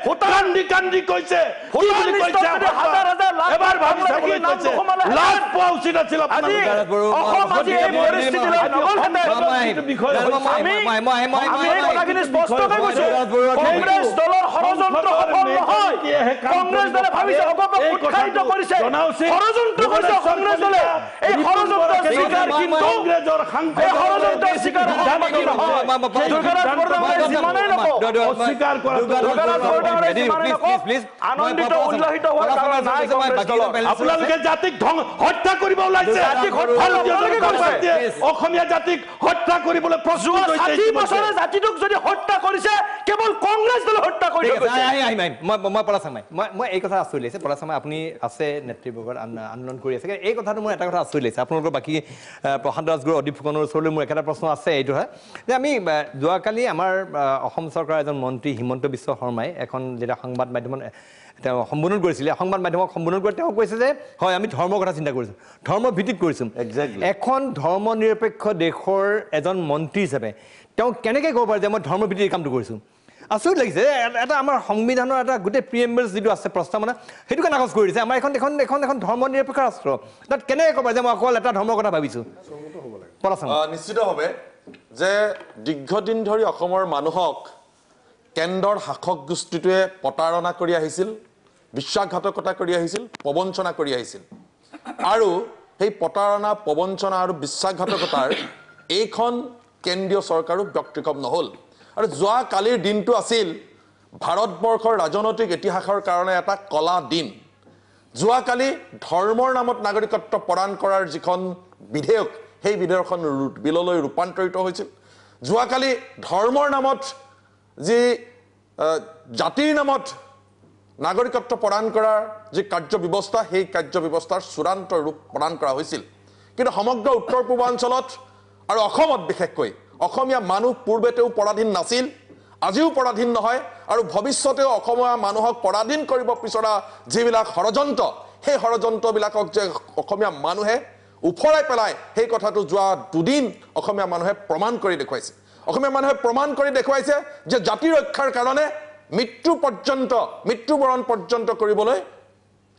কান্দি কৈছে কি বুলি কৈছে এবাৰ ভাবি চাবলৈ কৈছে লাষ্ট পলিটিক আছিল আপোনালোকৰ অসম আজি এই পৰিস্থিতিলৈ কংগ্ৰেছ দলৰ ষড়যন্ত্ৰ সফল নহয় কংগ্ৰেছ দলে ভাবিছে অগপক উৎসাহিত কৰিছে ষড়যন্ত্ৰ কৰিছে কংগ্ৰেছ দলে এই ষড়যন্ত্ৰৰ শিকাৰ কিন্তু কংগ্ৰেছৰ এই ষড়যন্ত্ৰৰ শিকাৰ দুৰ্গাৰাজ বৰদলৈ যিমানেই নকওঁ অস্বীকাৰ কৰা দুৰ্গাৰাজ বৰদলৈ যিমানেই নকওঁ আনন্দিত উল্লাসিত হোৱাৰ কাৰণ নাই কংগ্ৰেছ দলৰ আপোনালোকে জাতিক হত্যা কৰিব ওলাইছে অসমীয়া জাতিক হত্যা কৰিবলৈ প্ৰস্তুত হৈছে 60 বছৰৰ জাতিটোক যদি হত্যা কৰিছে কেৱল কংগ্ৰেছ দলে হত্যা কৰি মই পলাচামাই মই এই কথা আচৰিত লাগিছে পলাচামাই আপুনি আছে নেতৃবৰ্গত আন্দোলন কৰি আছে এই কথাটো মোৰ এটা কথা আচৰিত লাগিছে আপোনালোকৰ বাকী প্ৰশান্ত ৰাজগুৰু অদীপ ফুকনৰ ওচৰলৈ মোৰ এটা প্ৰশ্ন আছে এইটো হয় যে আমি যোৱাকালি আমাৰ অসম চৰকাৰৰ এজন মন্ত্ৰী হিমন্ত বিশ্ব শৰ্মাই এখন যেটা সংবাদ মাধ্যমত তেওঁ সম্বোধন কৰিছিলে সংবাদ মাধ্যমক সম্বোধন কৰি তেওঁ কৈছে যে হয় আমি ধৰ্মৰ কথা চিন্তা কৰিছোঁ ধৰ্ম ভিত্তিত কৰিছোঁ এখন ধৰ্ম নিৰপেক্ষ দেশৰ এজন মন্ত্ৰী হিচাপে তেওঁ কেনেকৈ ক'ব পাৰে যে মই ধৰ্ম ভিত্তিত কামটো কৰিছোঁ আচৰিত লাগিছে এটা আমাৰ সংবিধানৰ এটা গোটেই প্ৰিএম্বলছ যিটো আছে প্ৰস্তাৱনা সেইটোকে নাকচ কৰি দিছে আমাৰ এখন ধৰ্ম নিৰপেক্ষ ৰাষ্ট্ৰ তাত কেনেকৈ ক'ব পাৰে যে মই অকল এটা ধৰ্মৰ কথা ভাবিছোঁ নিশ্চিতভাৱে যে দীৰ্ঘদিন ধৰি অসমৰ মানুহক কেন্দ্ৰৰ শাসক গোষ্ঠীটোৱে প্ৰতাৰণা কৰি আহিছিল, বিশ্বাসঘাতকতা কৰি আহিছিল, প্ৰবঞ্চনা কৰি আহিছিল। আৰু সেই প্ৰতাৰণা, প্ৰবঞ্চনা আৰু বিশ্বাসঘাতকতাৰ এইখন কেন্দ্ৰীয় চৰকাৰো ব্যক্তিক্ৰম নহ'ল। আৰু যোৱা কালিৰ দিনটো আছিল ভাৰতবৰ্ষৰ ৰাজনৈতিক ইতিহাসৰ কাৰণে এটা কলা দিন। যোৱাকালি ধৰ্মৰ নামত নাগৰিকত্ব প্ৰদান কৰাৰ যিখন বিধেয়ক, সেই বিধেয়কখন বিললৈ ৰূপান্তৰিত হৈছিল। যোৱাকালি ধৰ্মৰ নামত যি জাতিৰ নামত নাগৰিকত্ব প্ৰদান কৰাৰ যি কাৰ্যব্যৱস্থা, সেই কাৰ্যব্যৱস্থাৰ চূড়ান্ত ৰূপ প্ৰদান কৰা হৈছিল। কিন্তু সমগ্ৰ উত্তৰ পূৰ্বাঞ্চলত আৰু অসমত বিশেষকৈ অসমীয়া মানুহ পূৰ্বেতেও পৰাধীন নাছিল, আজিও পৰাধীন নহয়, আৰু ভৱিষ্যতেও অসমীয়া মানুহক পৰাধীন কৰিব বিচৰা যিবিলাক ষড়যন্ত্ৰ, সেই ষড়যন্ত্ৰবিলাকক যে অসমীয়া মানুহে উফৰাই পেলাই, সেই কথাটো যোৱা দুদিন অসমীয়া মানুহে প্ৰমাণ কৰি দেখুৱাইছে। অসমীয়া মানুহে প্ৰমাণ কৰি দেখুৱাইছে যে জাতি ৰক্ষাৰ কাৰণে মৃত্যুবৰণ পৰ্যন্ত কৰিবলৈ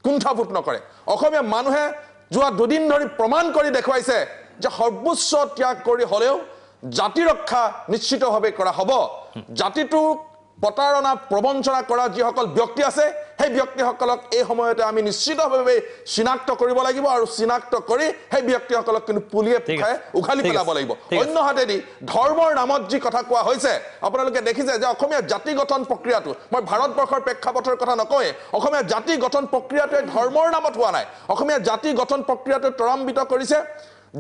কুণ্ঠাবোধ নকৰে। অসমীয়া মানুহে যোৱা দুদিন ধৰি প্ৰমাণ কৰি দেখুৱাইছে যে সৰ্বোচ্চ ত্যাগ কৰি হ'লেও জাতি ৰক্ষা নিশ্চিতভাৱে কৰা হ'ব। জাতিটোক প্ৰতাৰণা, প্ৰবঞ্চনা কৰা যিসকল ব্যক্তি আছে, সেই ব্যক্তিসকলক এই সময়তে আমি নিশ্চিতভাৱে চিনাক্ত কৰিব লাগিব, আৰু চিনাক্ত কৰি সেই ব্যক্তিসকলক কিন্তু পুলিয়ে পুখাই উঘালি পেলাব লাগিব। অন্য হাতেদি ধৰ্মৰ নামত যি কথা কোৱা হৈছে, আপোনালোকে দেখিছে যে অসমীয়া জাতি গঠন প্ৰক্ৰিয়াটো, মই ভাৰতবৰ্ষৰ প্ৰেক্ষাপটৰ কথা নকওঁৱে, অসমীয়া জাতি গঠন প্ৰক্ৰিয়াটোৱে ধৰ্মৰ নামত হোৱা নাই। অসমীয়া জাতি গঠন প্ৰক্ৰিয়াটো ত্বৰান্বিত কৰিছে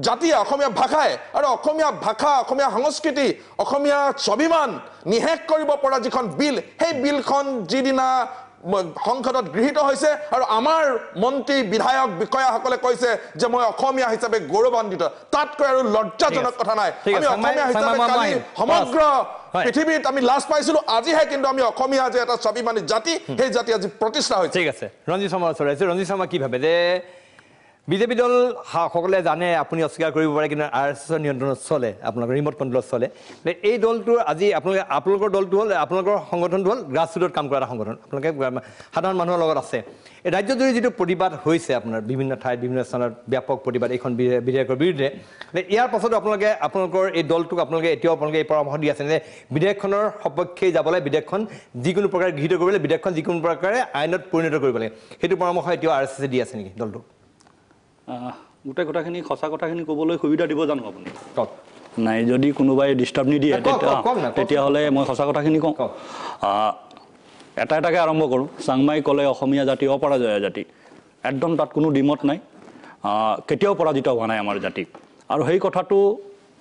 জাতিয়ে, অসমীয়া ভাষাই। আৰু অসমীয়া ভাষা, অসমীয়া সংস্কৃতি, অসমীয়া স্বাভিমান নিশেষ কৰিব পৰা যিখন বিল, সেই বিলখন যিদিনা সংসদত গৃহীত হৈছে, আৰু আমাৰ মন্ত্ৰী, বিধায়ক, বিষয়াসকলে কৈছে যে মই অসমীয়া হিচাপে গৌৰৱান্বিত, তাতকৈ আৰু লজ্জাজনক কথা নাই। আমি অসমীয়া হিচাপে কালি সমগ্ৰ পৃথিৱীত আমি লাজ পাইছিলো, আজিহে কিন্তু আমি অসমীয়া যে এটা স্বাভিমানী জাতি, সেই জাতি আজি প্ৰতিষ্ঠা হৈছে। ঠিক আছে, ৰঞ্জিত শৰ্মা ওচৰত আছে। ৰঞ্জিত শৰ্মা কি ভাবে যে বিজেপি দল সকলে জানে, আপুনি অস্বীকাৰ কৰিব পাৰে, কিন্তু RSSৰ নিয়ন্ত্ৰণত চলে, আপোনালোকৰ ৰিমট কণ্ট্ৰলত চলে। এই দলটোৰ আজি আপোনালোকৰ দলটো হ'ল, আপোনালোকৰ সংগঠনটো হ'ল গ্ৰাছৰুটত কাম কৰা এটা সংগঠন, আপোনালোকে সাধাৰণ মানুহৰ লগত আছে। এই ৰাজ্যজুৰি যিটো প্ৰতিবাদ হৈছে আপোনাৰ বিভিন্ন ঠাইত, বিভিন্ন স্থানত ব্যাপক প্ৰতিবাদ এইখন বিধেয়কৰ বিৰুদ্ধে, ইয়াৰ পাছতো আপোনালোকৰ এই দলটোক এতিয়াও আপোনালোকে এই পৰামৰ্শ দি আছে যে বিধেয়কখনৰ সপক্ষে যাবলৈ, বিধেয়কখন যিকোনো প্ৰকাৰে গৃহীত কৰিবলৈ, বিধেয়কখন যিকোনো প্ৰকাৰে আইনত পৰিণত কৰিব লাগে, সেইটো পৰামৰ্শ এতিয়াও RSSে দি আছে নেকি দলটো? গোটেই কথাখিনি সঁচা কথাখিনি ক'বলৈ সুবিধা দিব জানো আপুনি? নাই, যদি কোনোবাই ডিষ্টাৰ্ব নিদিয়ে তেতিয়াহ'লে মই সঁচা কথাখিনি কওঁ। এটাকে আৰম্ভ কৰোঁ। চাংমাই ক'লে অসমীয়া জাতি অপৰাজয় জাতি, একদম তাত কোনো দ্বিমত নাই। কেতিয়াও পৰাজিত হোৱা নাই আমাৰ জাতি, আৰু সেই কথাটো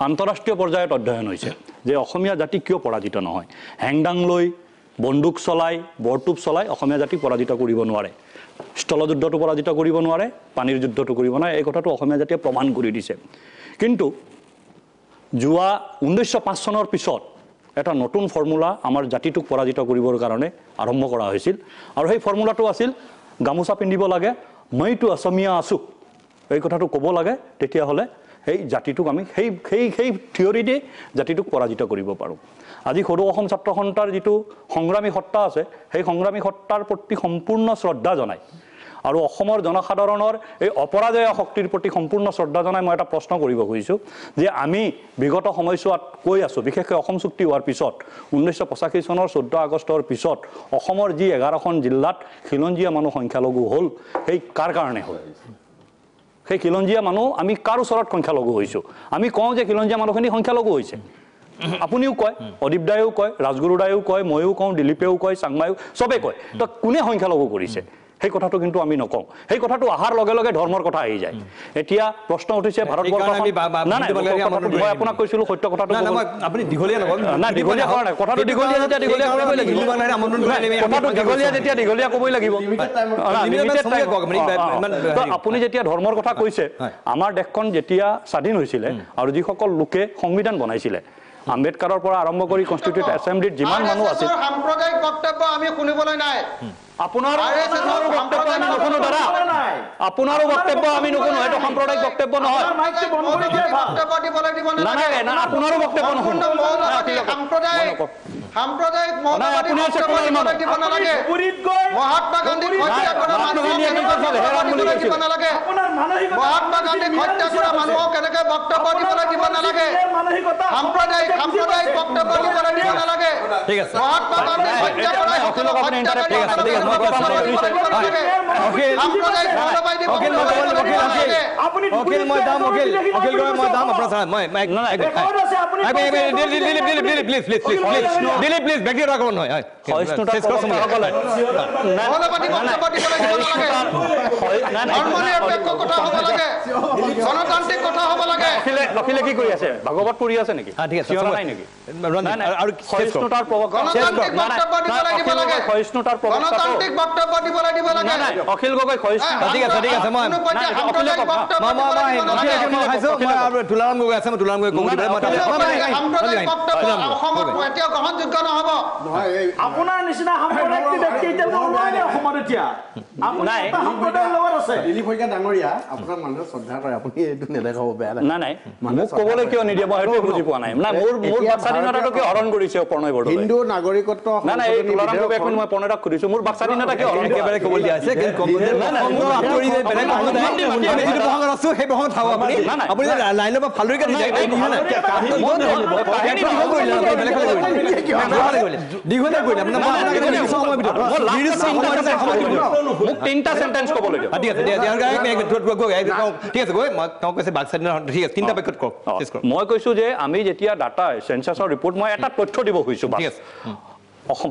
আন্তঃৰাষ্ট্ৰীয় পৰ্যায়ত অধ্যয়ন হৈছে যে অসমীয়া জাতি কিয় পৰাজিত নহয়। হেংদাং লৈ, বন্দুক চলাই, বৰটোপ চলাই অসমীয়া জাতি পৰাজিত কৰিব নোৱাৰে। স্থলযুদ্ধটো পৰাজিত কৰিব নোৱাৰে, পানীৰ যুদ্ধটো কৰিব নোৱাৰে, এই কথাটো অসমীয়া জাতিয়ে প্ৰমাণ কৰি দিছে। কিন্তু যোৱা 1905 চনৰ পিছত এটা নতুন ফৰ্মুলা আমাৰ জাতিটোক পৰাজিত কৰিবৰ কাৰণে আৰম্ভ কৰা হৈছিল, আৰু সেই ফৰ্মুলাটো আছিল গামোচা পিন্ধিব লাগে, মইতো অসমীয়া আছোঁ, এই কথাটো ক'ব লাগে, তেতিয়াহ'লে সেই জাতিটোক আমি সেই থিয়ৰিতে জাতিটোক পৰাজিত কৰিব পাৰোঁ। আজি সৰু অসম ছাত্ৰ সন্থাৰ যিটো সংগ্ৰামী সত্তা আছে, সেই সংগ্ৰামী সত্তাৰ প্ৰতি সম্পূৰ্ণ শ্ৰদ্ধা জনাই, আৰু অসমৰ জনসাধাৰণৰ এই অপৰাজয় শক্তিৰ প্ৰতি সম্পূৰ্ণ শ্ৰদ্ধা জনাই মই এটা প্ৰশ্ন কৰিব খুজিছোঁ যে আমি বিগত সময়ছোৱাত কৈ আছোঁ, বিশেষকৈ অসম চুক্তি হোৱাৰ পিছত 1985 চনৰ 14 আগষ্টৰ পিছত অসমৰ যি 11খন জিলাত খিলঞ্জীয়া মানুহ সংখ্যালঘু হ'ল, সেই কাৰ কাৰণে হ'ল? সেই খিলঞ্জীয়া মানুহ আমি কাৰ ওচৰত সংখ্যালঘু হৈছোঁ? আমি কওঁ যে খিলঞ্জীয়া মানুহখিনি সংখ্যালঘু হৈছে, আপুনিও কয়, অদীপ দায়েও কয়, ৰাজগুৰু দায়েও কয়, ময়ো কওঁ, দিলীপেও কয়, চাংমায়ো চবে কয়, তো কোনে সংখ্যালঘু কৰিছে? সেই কথাটো কিন্তু আমি নকওঁ। সেই কথাটো অহাৰ লগে লগে ধৰ্মৰ কথা আহি যায়। এতিয়া প্ৰশ্ন উঠিছে ভাৰতবৰ্ষখন, মই আপোনাক কৈছিলোঁ সত্য কথাটো, আপুনি দীঘলীয়া নকওক, নাই দীঘলীয়া কৰা নাই, কথাটো দীঘলীয়া যেতিয়া দীঘলীয়া ক'বই লাগিব, কথাটো দীঘলীয়া যেতিয়া দীঘলীয়া ক'বই লাগিব। আপুনি যেতিয়া ধৰ্মৰ কথা কৈছে, আমাৰ দেশখন যেতিয়া স্বাধীন হৈছিলে আৰু যিসকল লোকে সংবিধান বনাইছিলে, আম্বেদকাৰৰ পৰা আৰম্ভ কৰি কনষ্টিটিউটেড এছেম্বলিত যিমান মানুহ আছিল, সাম্প্ৰদায়িক বক্তব্য আমি শুনিবলৈ নাই। আপোনাৰো বক্তব্য আমি নুশুনো দাদা আপোনাৰো বক্তব্য আমি নুশুনো এইটো সাম্প্ৰদায়িক বক্তব্য নহয় নালাগে না আপোনাৰো বক্তব্য নুশুনো সাম্প্ৰদায়িক মহাত্মা গান্ধীক হত্যা কৰা মহাত্মা গান্ধীক হত্যা কৰা মানুহক কেনেকে বক্তব্য দিবলৈ দিব নালাগে সাম্প্ৰদায়িক বক্তব্য দিবলৈ দিব নালাগে মহাত্মা গান্ধীক হত্যা কৰা গণতান্ত্ৰিক কথা হ'ব লাগে লখিলে কি কৰি আছে ভাগৱত পঢ়ি আছে নেকি অখিল গগৈ তুলাৰাম গগৈ আছে তুলাৰাম গগৈ গ্ৰহণযোগ্য নহ'ব আপোনাৰ নিচিনা সাম্প্ৰদায়িক ব্যক্তি এতিয়া অসমত এতিয়া নাই মোক ক'বলৈ কিয় নিদিয়ে মই সেইটো বুজি পোৱা নাই মোৰ বাক স্বাধীনতাটো কিয় হৰণ কৰিছে প্ৰণয় বৰদলৈ হিন্দু নাগৰিকত্ব নাই এই তুলাৰাম গগৈ এখন মই প্ৰণয়ক সুধিছো মোৰ বাক স্বাধীনতা কিয় হৰণ একেবাৰে ক'ব দিয়া আছে সেই প্ৰসংগত চাব আপুনি লাইনৰ পৰা ফালৰি কাটি দীঘলীয়া কৰিলে মোক তিনিটা চেণ্টেন্স ক'বলৈ দিয়ক ঠিক আছে ঠিক আছে গৈ মই তেওঁ কৈছে বাক স্বাধীনতা ঠিক আছে তিনিটা বাক্যত কওক মই কৈছো যে আমি যেতিয়া ডাটা চেঞ্চাছৰ ৰিপৰ্ট মই এটা তথ্য দিব খুজিছো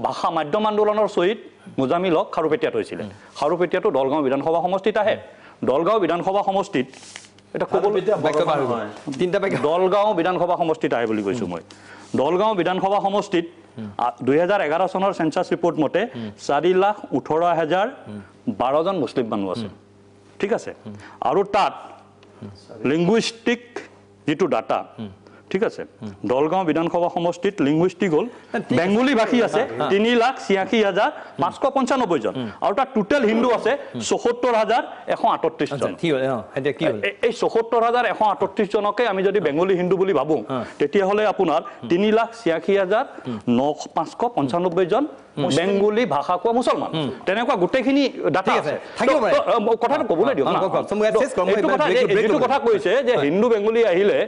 ভাষা মাধ্যম আন্দোলনৰ শ্বহীদ মুজামিলক খাৰুপেটীয়াত হৈছিলে খাৰুপেটীয়াটো দলগাঁও বিধানসভা সমষ্টিত আহে দলগাঁও বিধানসভা সমষ্টিত এটা ক'বলৈ দলগাঁও বিধানসভা সমষ্টিত আহে বুলি কৈছো মই দলগাঁও বিধানসভা সমষ্টিত 2011 চনৰ চেঞ্চাছ ৰিপৰ্ট মতে 4,18,012জন মুছলিম মানুহ আছে ঠিক আছে আৰু তাত লিংগুইষ্টিক যিটো ডাটা ঠিক আছে দলগাঁও বিধানসভা সমষ্টিত লিংগুইষ্টিক হ'ল বেংগলী ভাষী আছে 3,86,595 জন আৰু তাত টোটেল হিন্দু আছে 74,138 জন এই 74,138 জনকে আমি যদি বেংগলী হিন্দু বুলি ভাবো তেতিয়াহ'লে আপোনাৰ 3,86,595 জন বেংগলী ভাষা কোৱা মুছলমান তেনেকুৱা গোটেইখিনি ডাটা আছে কথাটো ক'বলৈ দিয়ক এইটো কথা কৈছে যে হিন্দু বেংগলী আহিলে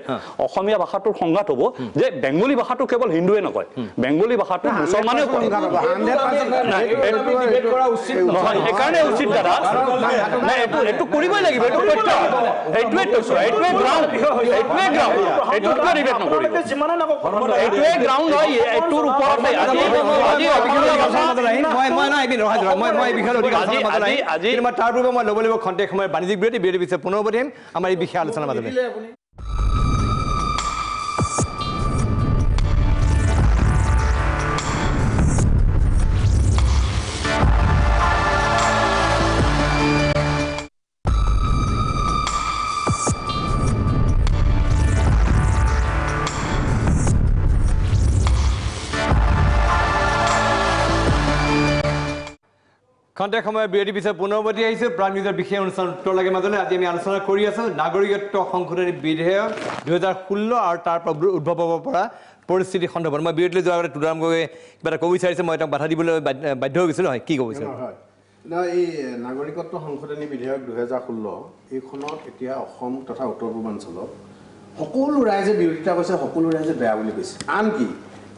অসমীয়া ভাষাটোৰ সংঘাত হ'ব যে বেংগলী ভাষাটো কেৱল হিন্দুৱে নকয় বেংগলী ভাষাটো মুছলমানেও কয় সেইকাৰণে উচিত দাদা এইটো কৰিবই লাগিব এইটো তথ্য এইটোৱে তথ্য এইটোৱে গ্ৰাউণ্ড এইটোতকৈ ডিবেট নকৰিব এইটোৱে গ্ৰাউণ্ড হয় এইটোৰ ওপৰত তাৰ পূৰ্বে মই ল'ব লাগিব খন্তেক সময়ৰ বাণিজ্যিক বিৰতিৰ পিছত পুনৰ উভতিম আমাৰ এই বিশেষ আলোচনাৰ মাজলৈ খন্তেক সময়ৰ বিৰতিৰ পিছত পুনৰ উভতি আহিছোঁ প্ৰাণ নিউজৰ বিশেষ অনুষ্ঠান উত্তৰ লাগে মাজলৈ আজি আমি আলোচনা কৰি আছোঁ নাগৰিকত্ব সংশোধনী বিধেয়ক 2016 আৰু তাৰ পৰা উদ্ভৱ হ'ব পৰা পৰিস্থিতি সন্দৰ্ভত মই বিৰতিলৈ যোৱাৰ আগতে তুলাৰাম গগৈ কিবা এটা ক'ব বিচাৰিছে মই তেওঁক বাধা দিবলৈ বাধ্য হৈ গৈছিলোঁ হয় কি ক'ব বিচাৰিছে এই নাগৰিকত্ব সংশোধনী বিধেয়ক 2016 এইখনত এতিয়া অসম তথা উত্তৰ পূৰ্বাঞ্চলত সকলো ৰাইজে বিৰোধিতা কৰিছে সকলো ৰাইজে বেয়া বুলি কৈছে আনকি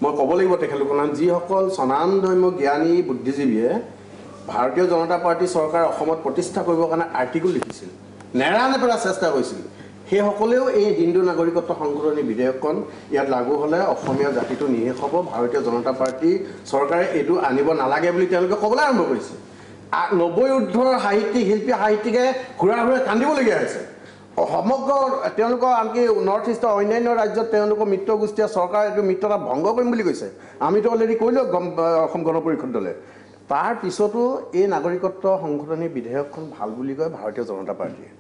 মই ক'ব লাগিব তেখেতলোকৰ নাম যিসকল স্বনামধন্য জ্ঞানী বুদ্ধিজীৱীয়ে ভাৰতীয় জনতা পাৰ্টি চৰকাৰ অসমত প্ৰতিষ্ঠা কৰিবৰ কাৰণে আৰ্টিকল লিখিছিল নেৰানেপেৰা চেষ্টা কৰিছিল সেইসকলেও এই হিন্দু নাগৰিকত্ব সংশোধনী বিধেয়কখন ইয়াত লাগু হ'লে অসমীয়া জাতিটো নিশেষ হ'ব ভাৰতীয় জনতা পাৰ্টি চৰকাৰে এইটো আনিব নালাগে বুলি তেওঁলোকে ক'বলৈ আৰম্ভ কৰিছে 90 ঊৰ্ধৰ সাহিত্যিক শিল্পী সাহিত্যিকে ঘূৰা কান্দিবলগীয়া হৈছে সমগ্ৰ তেওঁলোকৰ আনকি নৰ্থ ইষ্টৰ অন্যান্য ৰাজ্যত তেওঁলোকৰ মিত্ৰ গোষ্ঠীয়ে চৰকাৰে এইটো মিত্ৰতা ভংগ কৰিম বুলি কৈছে আমিতো অলৰেডি কৰিলোঁ অসম গণ পৰিষদ দলে তাৰ পিছতো এই নাগৰিকত্ব সংশোধনী বিধেয়কখন ভাল বুলি কয় ভাৰতীয় জনতা পাৰ্টিয়ে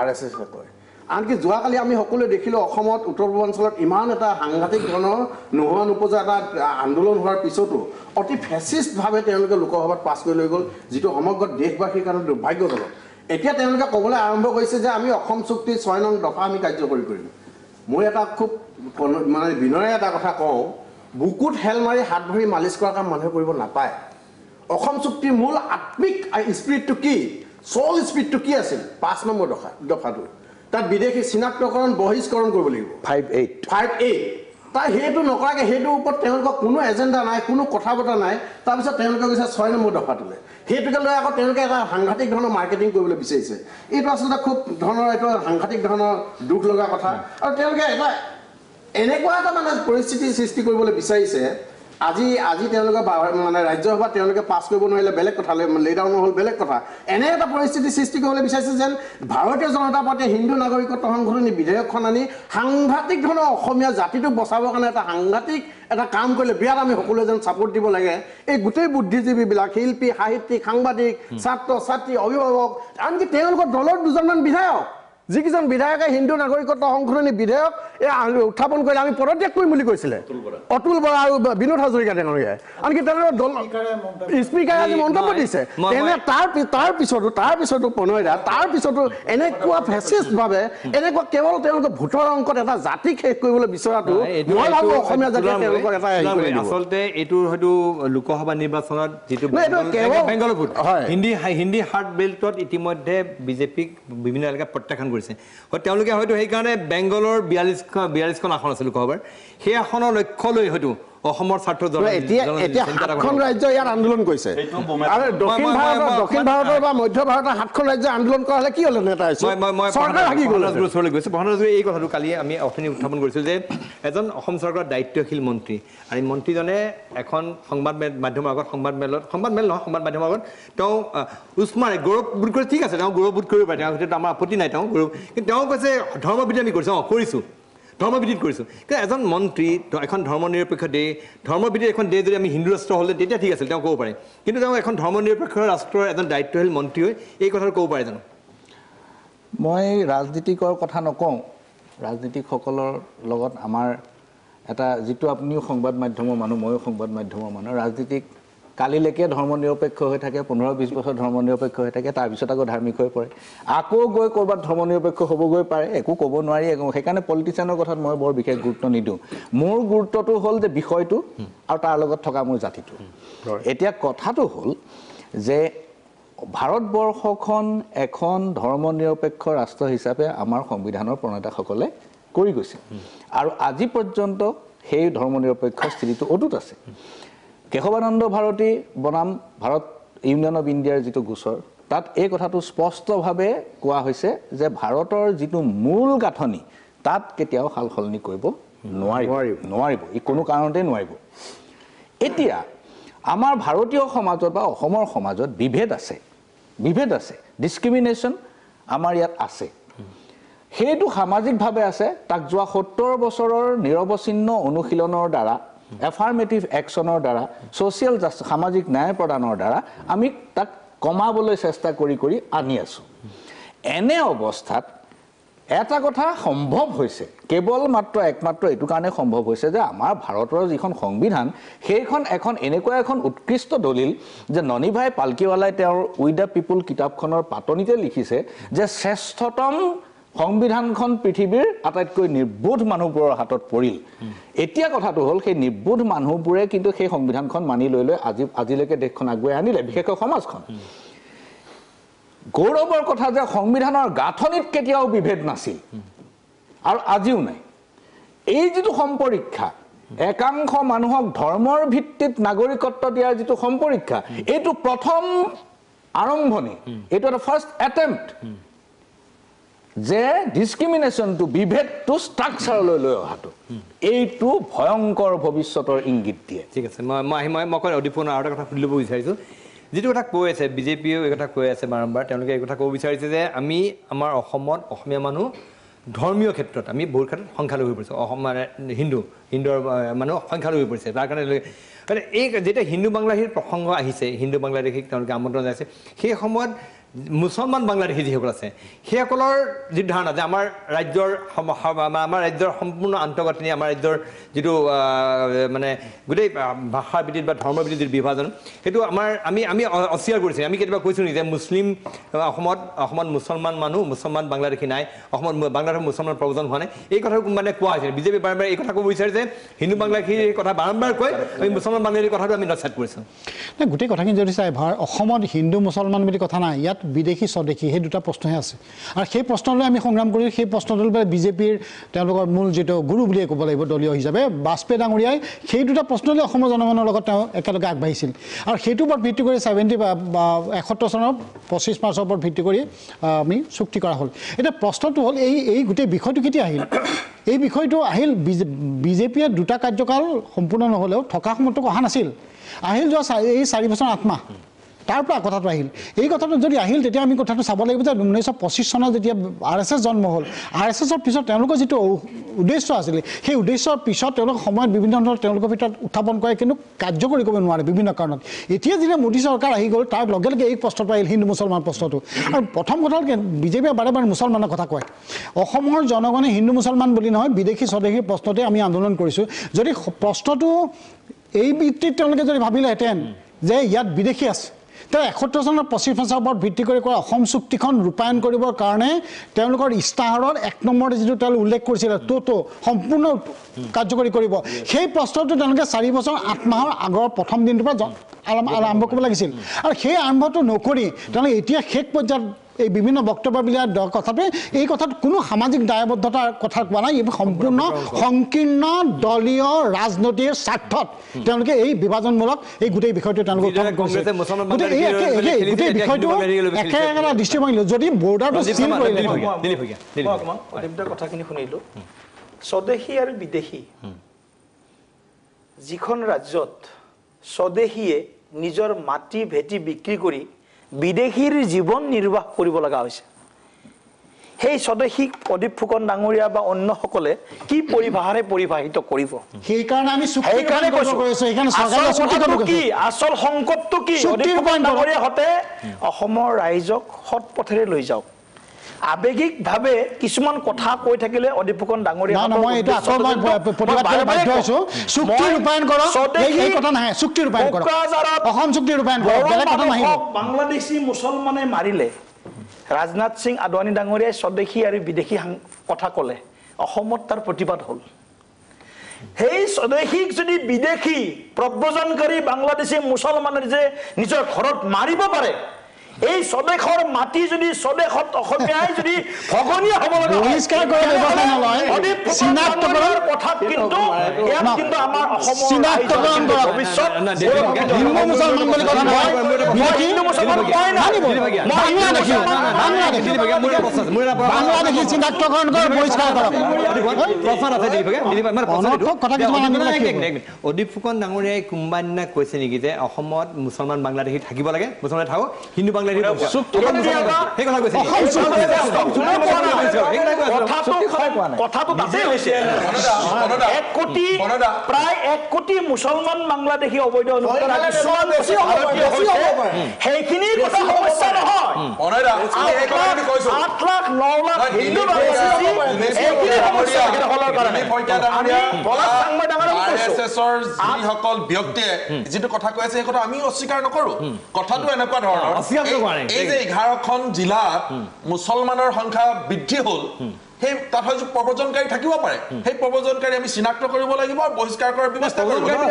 RSS কয় আনকি যোৱাকালি আমি সকলোৱে দেখিলোঁ অসমত উত্তৰ পূৰ্বাঞ্চলত ইমান এটা সাংঘাতিক ধৰণৰ নোহোৱা নোপোজা এটা আন্দোলন হোৱাৰ পিছতো অতি ফেচিষ্টভাৱে তেওঁলোকে লোকসভাত পাছ কৰি লৈ গ'ল, যিটো সমগ্ৰ দেশবাসীৰ কাৰণে দুৰ্ভাগ্যজনক। এতিয়া তেওঁলোকে ক'বলৈ আৰম্ভ কৰিছে যে আমি অসম চুক্তিৰ 6 নং দফা আমি কাৰ্যকৰী কৰিম। মই এটা খুব মানে বিনয়েৰে এটা কথা কওঁ, বুকুত হেল মাৰি হাত ভৰি মালিচ কৰা কাম মানুহে কৰিব নাপায়। অসম চুক্তিৰ মূল আত্মিক স্পিৰিটটো কি, চল স্পিৰিটটো কি আছিল? 5 নম্বৰ দফাটো তাত বিদেশী চিনাক্তকৰণ বহিষ্কৰণ কৰিব লাগিব 5A। তাই সেইটো নকৰাকৈ সেইটোৰ ওপৰত তেওঁলোকৰ কোনো এজেণ্ডা নাই, কোনো কথা বতৰা নাই। তাৰপিছত তেওঁলোকে কৈছে 6 নম্বৰ দফাটোলৈ, সেইটোকে লৈ আকৌ তেওঁলোকে এটা সাংঘাতিক ধৰণৰ মাৰ্কেটিং কৰিবলৈ বিচাৰিছে। এইটো আচলতে খুব ধৰণৰ এইটো সাংঘাতিক ধৰণৰ দুখ লগা কথা। আৰু তেওঁলোকে এটা এনেকুৱা এটা মানে পৰিস্থিতিৰ সৃষ্টি কৰিবলৈ বিচাৰিছে। আজি তেওঁলোকে মানে ৰাজ্যসভাত তেওঁলোকে পাছ কৰিব নোৱাৰিলে বেলেগ কথা, লেডাউন হ'ল বেলেগ কথা। এনে এটা পৰিস্থিতি সৃষ্টি কৰিবলৈ বিচাৰিছে যেন ভাৰতীয় জনতা পাৰ্টীয়ে হিন্দু নাগৰিকত্ব সংশোধনী বিধেয়কখন আনি সাংঘাতিক ধৰণৰ অসমীয়া জাতিটোক বচাবৰ কাৰণে এটা সাংঘাতিক এটা কাম কৰিলে, বিয়াত আমি সকলোৱে যেন ছাপোৰ্ট দিব লাগে। এই গোটেই বুদ্ধিজীৱীবিলাক, শিল্পী, সাহিত্যিক, সাংবাদিক, ছাত্ৰ ছাত্ৰী, অভিভাৱক, আনকি তেওঁলোকৰ দলৰ 2জনমান বিধায়ক, যিকেইজন বিধায়কে হিন্দু নাগৰিকত্ব সংশোধনী বিধেয়ক উত্থাপন কৰিলে আমি পদত্যাগ কৰিম বুলি কৈছিলে, অতুল বৰা আৰু বিনোদ হাজৰিকা তেওঁলোকে। আনকি তেওঁলোকৰ স্পীকাৰে আজি মন্তব্য দিছে। তেনে তাৰ পিছতো প্ৰণয় দা, তাৰ পিছতো এনেকুৱা ফেচিষ্টভাৱে এনেকুৱা কেৱল তেওঁলোকে ভোটৰ অংকত এটা জাতিক শেষ কৰিবলৈ বিচৰাটো মই ভাবোঁ অসমীয়া জাতিয়ে তেওঁলোকক এটা আচলতে এইটো হয়তো লোকসভা নিৰ্বাচনত যিটো বেংগলৰ ভোট হিন্দী হাৰ্ট বেল্টত ইতিমধ্যে বিজেপিক বিভিন্ন এলেকাত প্ৰত্যাখ্যান কৰিছে। তেওঁলোকে হয়তো সেইকাৰণে বেংগলৰ 42খন আসন আছে লোকসভাৰ, সেই আসনৰ লক্ষ্য লৈ হয়তো অসমৰ স্বাৰ্থ এতিয়া 7খন ৰাজ্য ইয়াত আন্দোলন কৰিছে। আৰু দক্ষিণ ভাৰতৰ বা মধ্য ভাৰতৰ 7খন ৰাজ্য আন্দোলন কৰা হ'লে কি হ'ল নেতা ওচৰলৈ গৈছে। প্ৰধানমন্ত্ৰী এই কথাটো কালি আমি অথনি উত্থাপন কৰিছোঁ যে এজন অসম চৰকাৰৰ দায়িত্বশীল মন্ত্ৰী, আৰু এই মন্ত্ৰীজনে এখন সংবাদ মাধ্যমৰ আগত সংবাদ মাধ্যমৰ আগত তেওঁ উষ্মাৰে গৌৰৱবোধ কৰি, ঠিক আছে তেওঁ গৌৰৱবোধ কৰিব পাৰে, তেওঁৰ ভিতৰত আমাৰ আপত্তি নাই, তেওঁ গৌৰৱ, কিন্তু তেওঁ কৈছে ধৰ্মবিধি আমি কৰিছোঁ, কৰিছোঁ ধৰ্মবিধিত কৰিছোঁ। কিন্তু এজন মন্ত্ৰী এখন ধৰ্ম নিৰপেক্ষ দেশ, ধৰ্মবিধিৰ এখন দেশ যদি আমি হিন্দু ৰাষ্ট্ৰ হ'লে তেতিয়া ঠিক আছিল, তেওঁ ক'ব পাৰে। কিন্তু তেওঁ এখন ধৰ্ম নিৰপেক্ষ ৰাষ্ট্ৰৰ এজন দায়িত্বশীল মন্ত্ৰী হৈ এই কথাটো ক'ব পাৰে জানো? মই ৰাজনীতিকৰ কথা নকওঁ, ৰাজনীতিকসকলৰ লগত আমাৰ এটা যিটো আপুনিও সংবাদ মাধ্যমৰ মানুহ, ময়ো সংবাদ মাধ্যমৰ মানুহ, ৰাজনীতিক কালিলৈকে ধৰ্ম নিৰপেক্ষ হৈ থাকে, 15-20 বছৰ ধৰ্ম নিৰপেক্ষ হৈ থাকে, তাৰপিছত আকৌ ধাৰ্মিক হৈ পৰে, আকৌ গৈ ক'ৰবাত ধৰ্ম নিৰপেক্ষ হ'বগৈ পাৰে, একো ক'ব নোৱাৰি। সেইকাৰণে পলিটিচিয়ানৰ কথাত মই বৰ বিশেষ গুৰুত্ব নিদিওঁ। মোৰ গুৰুত্বটো হ'ল যে বিষয়টো আৰু তাৰ লগত থকা মোৰ জাতিটো। এতিয়া কথাটো হ'ল যে ভাৰতবৰ্ষখন এখন ধৰ্ম নিৰপেক্ষ ৰাষ্ট্ৰ হিচাপে আমাৰ সংবিধানৰ প্ৰণেতাসকলে কৰি গৈছে, আৰু আজি পৰ্যন্ত সেই ধৰ্ম নিৰপেক্ষ স্থিতিটো অটুট আছে। কেশৱানন্দ ভাৰতী বনাম ভাৰত ইউনিয়ন অফ ইণ্ডিয়াৰ যিটো গোচৰ, তাত এই কথাটো স্পষ্টভাৱে কোৱা হৈছে যে ভাৰতৰ যিটো মূল গাঁথনি তাত কেতিয়াও সাল সলনি কৰিব নোৱাৰিব, ই কোনো কাৰণতে নোৱাৰিব। এতিয়া আমাৰ ভাৰতীয় সমাজত বা অসমৰ সমাজত বিভেদ আছে, ডিছক্ৰিমিনেশ্যন আমাৰ ইয়াত আছে। সেইটো সামাজিকভাৱে আছে, তাক যোৱা 70 বছৰৰ নিৰৱচ্ছিন্ন অনুশীলনৰ দ্বাৰা, এফাৰ্মেটিভ একশ্যনৰ দ্বাৰা, ছ'চিয়েল জাষ্টিছ সামাজিক ন্যায় প্ৰদানৰ দ্বাৰা আমি তাক কমাবলৈ চেষ্টা কৰি আনি আছোঁ। এনে অৱস্থাত এটা কথা সম্ভৱ হৈছে, কেৱল একমাত্ৰ এইটো কাৰণে সম্ভৱ হৈছে যে আমাৰ ভাৰতৰ যিখন সংবিধান সেইখন এনেকুৱা এখন উৎকৃষ্ট দলিল যে ননীভাই পালকিৱালাই তেওঁৰ উই দ্য পিপুল কিতাপখনৰ পাতনিতে লিখিছে যে শ্ৰেষ্ঠতম সংবিধানখন পৃথিৱীৰ আটাইতকৈ নিৰ্বোধ মানুহবোৰৰ হাতত পৰিল। এতিয়া কথাটো হ'ল সেই নিৰ্বোধ মানুহবোৰে কিন্তু সেই সংবিধানখন মানি লৈ আজিলৈকে দেশখন আগুৱাই আনিলে, বিশেষকৈ সমাজখন। গৌৰৱৰ কথা যে সংবিধানৰ গাঁথনিত কেতিয়াও বিভেদ নাছিল আৰু আজিও নাই। এই যিটো সম্পৰীক্ষা, একাংশ মানুহক ধৰ্মৰ ভিত্তিত নাগৰিকত্ব দিয়াৰ যিটো সম্পৰীক্ষা, এইটো প্ৰথম আৰম্ভণি, এইটো এটা ফাৰ্ষ্ট এটেম্প্ট যে ডিছক্ৰিমিনেশ্যনটো, বিভেদটো ষ্ট্ৰাকচাৰলৈ লৈ অহাটো, এইটো ভয়ংকৰ ভৱিষ্যতৰ ইংগিত দিয়ে। ঠিক আছে, মই অধিপূৰ্ণ আৰু এটা কথা সুধি ল'ব বিচাৰিছোঁ। যিটো কথা কৈ আছে বিজেপিয়েও এই কথা কৈ আছে বাৰম্বাৰ, তেওঁলোকে এই কথা ক'ব বিচাৰিছে যে আমি আমাৰ অসমত অসমীয়া মানুহ ধৰ্মীয় ক্ষেত্ৰত আমি বহুত ক্ষেত্ৰত সংখ্যালঘু হৈ পৰিছোঁ, মানে হিন্দুৰ মানুহ সংখ্যালঘু হৈ পৰিছে। তাৰ কাৰণে এই যেতিয়া হিন্দু বাংলাদেশীৰ প্ৰসংগ আহিছে, হিন্দু বাংলাদেশীক তেওঁলোকে আমন্ত্ৰণ জনাইছে, সেই সময়ত মুছলমান বাংলাদেশী যিসকল আছে সেইসকলৰ যি ধাৰণা যে আমাৰ ৰাজ্যৰ সম্পূৰ্ণ আন্তঃগাঁথনি আমাৰ ৰাজ্যৰ যিটো মানে গোটেই ভাষাভিত্তিক বা ধৰ্মভিত্তিক যিটো বিভাজন সেইটো আমি অস্বীকাৰ কৰিছোঁ আমি কেতিয়াবা কৈছোঁ নেকি যে মুছলিম অসমত মুছলমান বাংলাদেশী নাই অসমত বাংলাদেশৰ মুছলমান প্ৰব্ৰজন হোৱা নাই এই কথা মানে কোৱা হৈছে বিজেপি বাৰম্বাৰ এই কথা ক'ব বিচাৰে যে হিন্দু বাংলাদেশীৰ কথা বাৰম্বাৰ কৈ আমি মুছলমান বাংলাদেশীৰ কথাটো আমি নচাত কৰিছোঁ নাই গোটেই কথাখিনি যদি চাই অসমত হিন্দু মুছলমান বুলি কথা নাই ইয়াত বিদেশী স্বদেশী সেই দুটা প্ৰশ্নহে আছে আৰু সেই প্ৰশ্নলৈ আমি সংগ্ৰাম কৰি সেই প্ৰশ্নটোৰ পৰা বিজেপিৰ তেওঁলোকৰ মূল যিটো গুৰু বুলিয়ে ক'ব লাগিব দলীয় হিচাপে বাজপেয়ী ডাঙৰীয়াই সেই দুটা প্ৰশ্নলৈ অসমৰ জনগণৰ লগত তেওঁ একেলগে আগবাঢ়িছিল আৰু সেইটোৰ ওপৰত ভিত্তি কৰি 71 চনৰ 25 মাৰ্চৰ ওপৰত ভিত্তি কৰি আমি চুক্তি কৰা হ'ল এতিয়া প্ৰশ্নটো হ'ল এই গোটেই বিষয়টো কেতিয়া আহিল এই বিষয়টো আহিল বিজেপিয়ে দুটা কাৰ্যকাল সম্পূৰ্ণ নহ'লেও থকা সময়তো অহা নাছিল আহিল যোৱা এই 4 বছৰ 8 মাহ তাৰ পৰা কথাটো আহিল এই কথাটো যদি আহিল তেতিয়া আমি কথাটো চাব লাগিব যে 1925 চনত যেতিয়া RSS জন্ম হ'ল RSSৰ পিছত তেওঁলোকৰ যিটো উদ্দেশ্য আছিলে সেই উদ্দেশ্যৰ পিছত তেওঁলোক সময়ত বিভিন্ন ধৰণৰ তেওঁলোকৰ ভিতৰত উত্থাপন কৰে কিন্তু কাৰ্যকৰী কৰিব নোৱাৰে বিভিন্ন কাৰণত এতিয়া যেতিয়া মোদী চৰকাৰ আহি গ'ল তাৰ লগে লগে এই প্ৰশ্নটো আহিল হিন্দু মুছলমান প্ৰশ্নটো আৰু প্ৰথম কথা হ'ল বিজেপিয়ে বাৰে বাৰে মুছলমানৰ কথা কয় অসমৰ জনগণে হিন্দু মুছলমান বুলি নহয় বিদেশী স্বদেশী প্ৰশ্নতে আমি আন্দোলন কৰিছোঁ যদি প্ৰশ্নটো এই ভিত্তিত তেওঁলোকে যদি ভাবিলেহেঁতেন যে ইয়াত বিদেশী আছে তেওঁ 71 চনৰ 25 মাৰ্চৰ ওপৰত ভিত্তি কৰি কৰা অসম চুক্তিখন ৰূপায়ণ কৰিবৰ কাৰণে তেওঁলোকৰ ইস্তাহাৰৰ 1 নম্বৰতে যিটো তেওঁলোকে উল্লেখ কৰিছিলে সম্পূৰ্ণ কাৰ্যকৰী কৰিব সেই প্ৰশ্নটো তেওঁলোকে 4 বছৰ 8 মাহৰ আগৰ প্ৰথম দিনটোৰ পৰা আৰম্ভ কৰিব লাগিছিল আৰু সেই আৰম্ভটো নকৰি তেওঁলোকে এতিয়া শেষ পৰ্যায়ত এই বিভিন্ন বক্তব্যবিলাক কথাটোৱে এই কথাত কোনো সামাজিক দায়বদ্ধতাৰ কথা কোৱা নাই এই সম্পূৰ্ণ সংকীৰ্ণ দলীয় ৰাজনৈতিক স্বাৰ্থত তেওঁলোকে এই বিভাজনমূলক এই গোটেই বিষয়টো তেওঁলোকে গোটেই বিষয়টো একেটা দৃষ্টিভংগী যদি বৰ্ডাৰটো চিল কৰিলে কথাখিনি শুনিলোঁ স্বদেশী আৰু বিদেশী যিখন ৰাজ্যত স্বদেশীয়ে নিজৰ মাটি ভেটি বিক্ৰী কৰি বিদেশীৰ জীৱন নিৰ্বাহ কৰিব লগা হৈছে সেই স্বদেশীক প্ৰদীপ ফুকন ডাঙৰীয়া বা অন্যসকলে কি পৰিভাষাৰে পৰিভাষিত কৰিব সেইকাৰণে আমি আচল সংকটটো কি প্ৰদীপ ফুকন ডাঙৰীয়াহঁতে অসমৰ ৰাইজক সৎ পথেৰে লৈ যাওক আবেগিকভাৱে কিছুমান কথা কৈ থাকিলে অদীপ ফুকন ডাঙৰীয়া বাংলাদেশী মুছলমানে মাৰিলে ৰাজনাথ সিং আদৱানী ডাঙৰীয়াই স্বদেশী আৰু বিদেশী কথা ক'লে অসমত তাৰ প্ৰতিবাদ হ'ল সেই স্বদেশীক যদি বিদেশী প্ৰব্ৰজনকাৰী বাংলাদেশী মুছলমানে যে নিজৰ ঘৰত মাৰিব পাৰে এই স্বদেশৰ মাটি যদি স্বদেশত অসমীয়াই যদি ভগনীয়া হ'ব লাগে বহিষ্কাৰ কৰা ব্যৱস্থা নলয় চিনাক্তকৰণৰ কথাত কিন্তু ইয়াত কিন্তু আমাৰ অসমৰ চিনাক্তকৰণ কৰা ভৱিষ্যত হিন্দু মুছলমান বুলি কথা নহয় হিন্দু মুছলমান কয় না বাংলাদেশী চিনাক্তকৰণ কৰা বহিষ্কাৰ কৰক অদীপ ফুকন ডাঙৰীয়াই কোনোবা দিনা কৈছে নেকি যে অসমত মুছলমান বাংলাদেশী থাকিব লাগে মুছলমান থাকক হিন্দু বাংলাদেশী প্ৰায় 1 কোটি মুছলমান বাংলাদেশী অবৈধ সেইখিনি কথা সমস্যা নহয় 8 লাখ 9 লাখ হিন্দু যিসকল ব্যক্তিয়ে যিটো কথা কৈ আছে সেই কথা আমি অস্বীকাৰ নকৰো কথাটো এনেকুৱা ধৰণৰ এই যে 11খন জিলাত মুছলমানৰ সংখ্যা বৃদ্ধি হ'ল সেই তাত হয়তো প্ৰব্ৰজনকাৰী থাকিব পাৰে সেই প্ৰব্ৰজনকাৰী আমি চিনাক্ত কৰিব লাগিব আৰু বহিষ্কাৰ কৰাৰ ব্যৱস্থা কৰিব লাগিব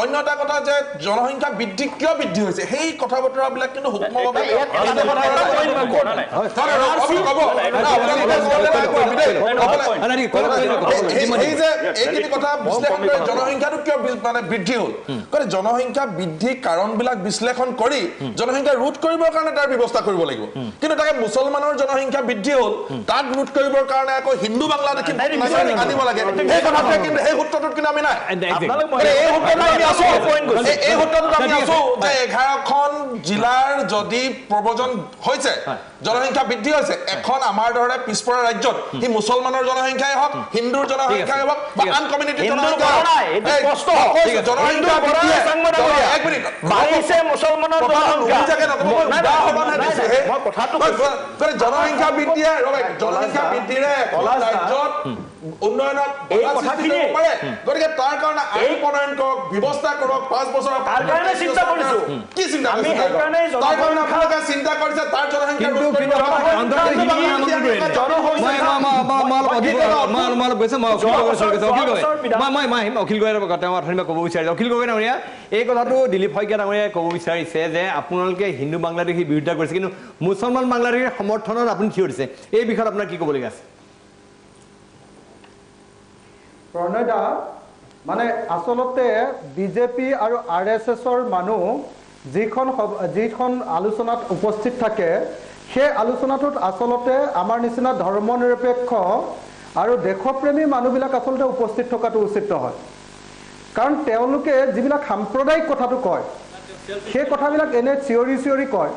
অন্য এটা কথা যে জনসংখ্যা বৃদ্ধি কিয় বৃদ্ধি হৈছে সেই কথা বতৰাবিলাক কিন্তু সূক্ষ্মভাৱে এইখিনি কথা বিশ্লেষণ কৰি জনসংখ্যাটো কিয় মানে বৃদ্ধি হ'ল কাৰণ জনসংখ্যা বৃদ্ধিৰ কাৰণবিলাক বিশ্লেষণ কৰি জনসংখ্যা ৰোধ কৰিবৰ কাৰণে তাৰ ব্যৱস্থা কৰিব লাগিব কিন্তু তাকে মুছলমানৰ জনসংখ্যা বৃদ্ধি হ'ল তাৰ তাক ৰোধ কৰিবৰ কাৰণে আকৌ হিন্দু বাংলাদেশী আনিব লাগে সেই কথাটোৱে কিন্তু সেই সূত্ৰটোত কিন্তু আমি নাই এই সূত্ৰটোত আমি আছো যে 11খন জিলাৰ যদি প্ৰব্ৰজন হৈছে জনসংখ্যা বৃদ্ধি হৈছে এখন আমাৰ দৰে পিছপৰা ৰাজ্যত সি মুছলমানৰ জনসংখ্যাই হওক হিন্দুৰ জনসংখ্যাই হওক বা আন কমিউনিটিৰ জনসংখ্যা জনসংখ্যা বৃদ্ধিয়ে ৰাজ্যত উন্নয়নত গতিকে তাৰ কাৰণে আইন প্ৰণয়ন কৰক ব্যৱস্থা কৰক 5 বছৰৰ কি চিন্তা আপোনালোকে চিন্তা কৰিছে তাৰ জনসংখ্যা অখিল গগৈ ক'ব বিচাৰিছে অখিল গগৈ ডাঙৰীয়া এই কথাটো দিলীপ শইকীয়া ডাঙৰীয়াই ক'ব বিচাৰিছে যে আপোনালোকে হিন্দু বাংলাদেশী বিৰোধিতা কৰিছে কিন্তু মুছলমান বাংলাদেশীৰ সমৰ্থনত আপুনি থিয় দিছে এই বিষয়ত আপোনাৰ কি ক'বলগীয়া আছে প্ৰণয় দা মানে আচলতে বিজেপি আৰু RSSৰ মানুহ যিখন আলোচনাত উপস্থিত থাকে সেই আলোচনাটোত আচলতে আমাৰ নিচিনা ধৰ্ম নিৰপেক্ষ আৰু দেশপ্ৰেমী মানুহবিলাক আচলতে উপস্থিত থকাটো উচিত নহয় কাৰণ তেওঁলোকে যিবিলাক সাম্প্ৰদায়িক কথাটো কয় সেই কথাবিলাক এনে চিঞৰি কয়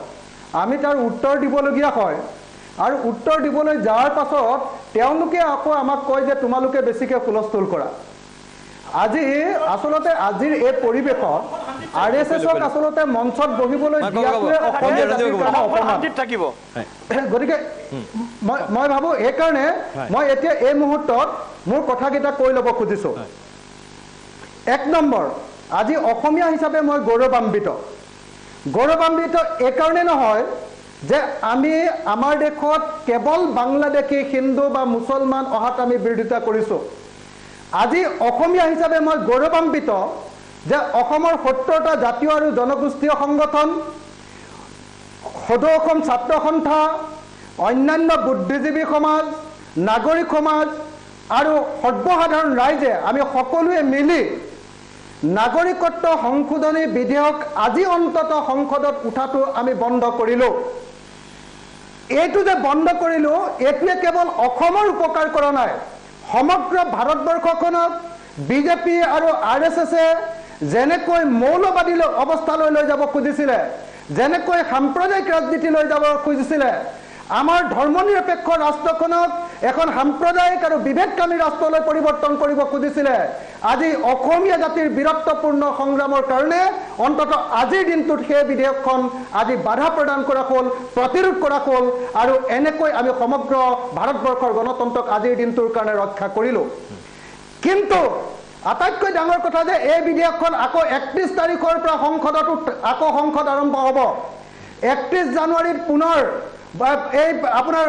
আমি তাৰ উত্তৰ দিবলগীয়া হয় আৰু উত্তৰ দিবলৈ যাৰ পাছত তেওঁলোকে আকৌ আমাক কয় যে তোমালোকে বেছিকৈ হুলস্থুল কৰা আজি আচলতে আজিৰ এই পৰিৱেশত RSSক আচলতে মঞ্চত বহিবলৈ দিয়াটোৱে অসমীয়া জাতিৰ কাৰণে অপমান থাকিব গতিকে মই ভাবোঁ এইকাৰণে মই এতিয়া এই মুহূৰ্তত মোৰ কথাকেইটা কৈ ল'ব খুজিছোঁ 1 নম্বৰ আজি অসমীয়া হিচাপে মই গৌৰৱান্বিত এইকাৰণে নহয় যে আমি আমাৰ দেশত কেৱল বাংলাদেশী হিন্দু বা মুছলমান অহাত আমি বিৰোধিতা কৰিছোঁ আজি অসমীয়া হিচাপে মই গৌৰৱান্বিত যে অসমৰ 70টা জাতীয় আৰু জনগোষ্ঠীয় সংগঠন সদৌ অসম ছাত্ৰ সন্থা অন্যান্য বুদ্ধিজীৱী সমাজ নাগৰিক সমাজ আৰু সৰ্বসাধাৰণ ৰাইজে আমি সকলোৱে মিলি নাগৰিকত্ব সংশোধনী বিধেয়ক আজি অন্তত সংসদত উঠাটো আমি বন্ধ কৰিলোঁ এইটো যে বন্ধ কৰিলোঁ এইটোৱে কেৱল অসমৰ উপকাৰ কৰা নাই সমগ্ৰ ভাৰতবৰ্ষখনক বিজেপি আৰু RSSে যেনেকৈ মৌলবাদী অৱস্থালৈ লৈ যাব খুজিছিলে যেনেকৈ সাম্প্ৰদায়িক ৰাজনীতি লৈ যাব খুজিছিলে আমাৰ ধৰ্মনিৰপেক্ষ ৰাষ্ট্ৰখনক এখন সাম্প্ৰদায়িক আৰু বিভেদকামী ৰাষ্ট্ৰলৈ পৰিৱৰ্তন কৰিব খুজিছিলে আজি অসমীয়া জাতিৰ বীৰত্বপূৰ্ণ সংগ্ৰামৰ কাৰণে অন্তত আজিৰ দিনটোত সেই বিধেয়কখন আজি বাধা প্ৰদান কৰা হ'ল প্ৰতিৰোধ কৰা হ'ল আৰু এনেকৈ আমি সমগ্ৰ ভাৰতবৰ্ষৰ গণতন্ত্ৰক আজিৰ দিনটোৰ কাৰণে ৰক্ষা কৰিলোঁ কিন্তু আটাইতকৈ ডাঙৰ কথা যে এই বিধেয়কখন আকৌ 31 তাৰিখৰ পৰা সংসদ আৰম্ভ হ'ব 31 জানুৱাৰীত পুনৰ এই আপোনাৰ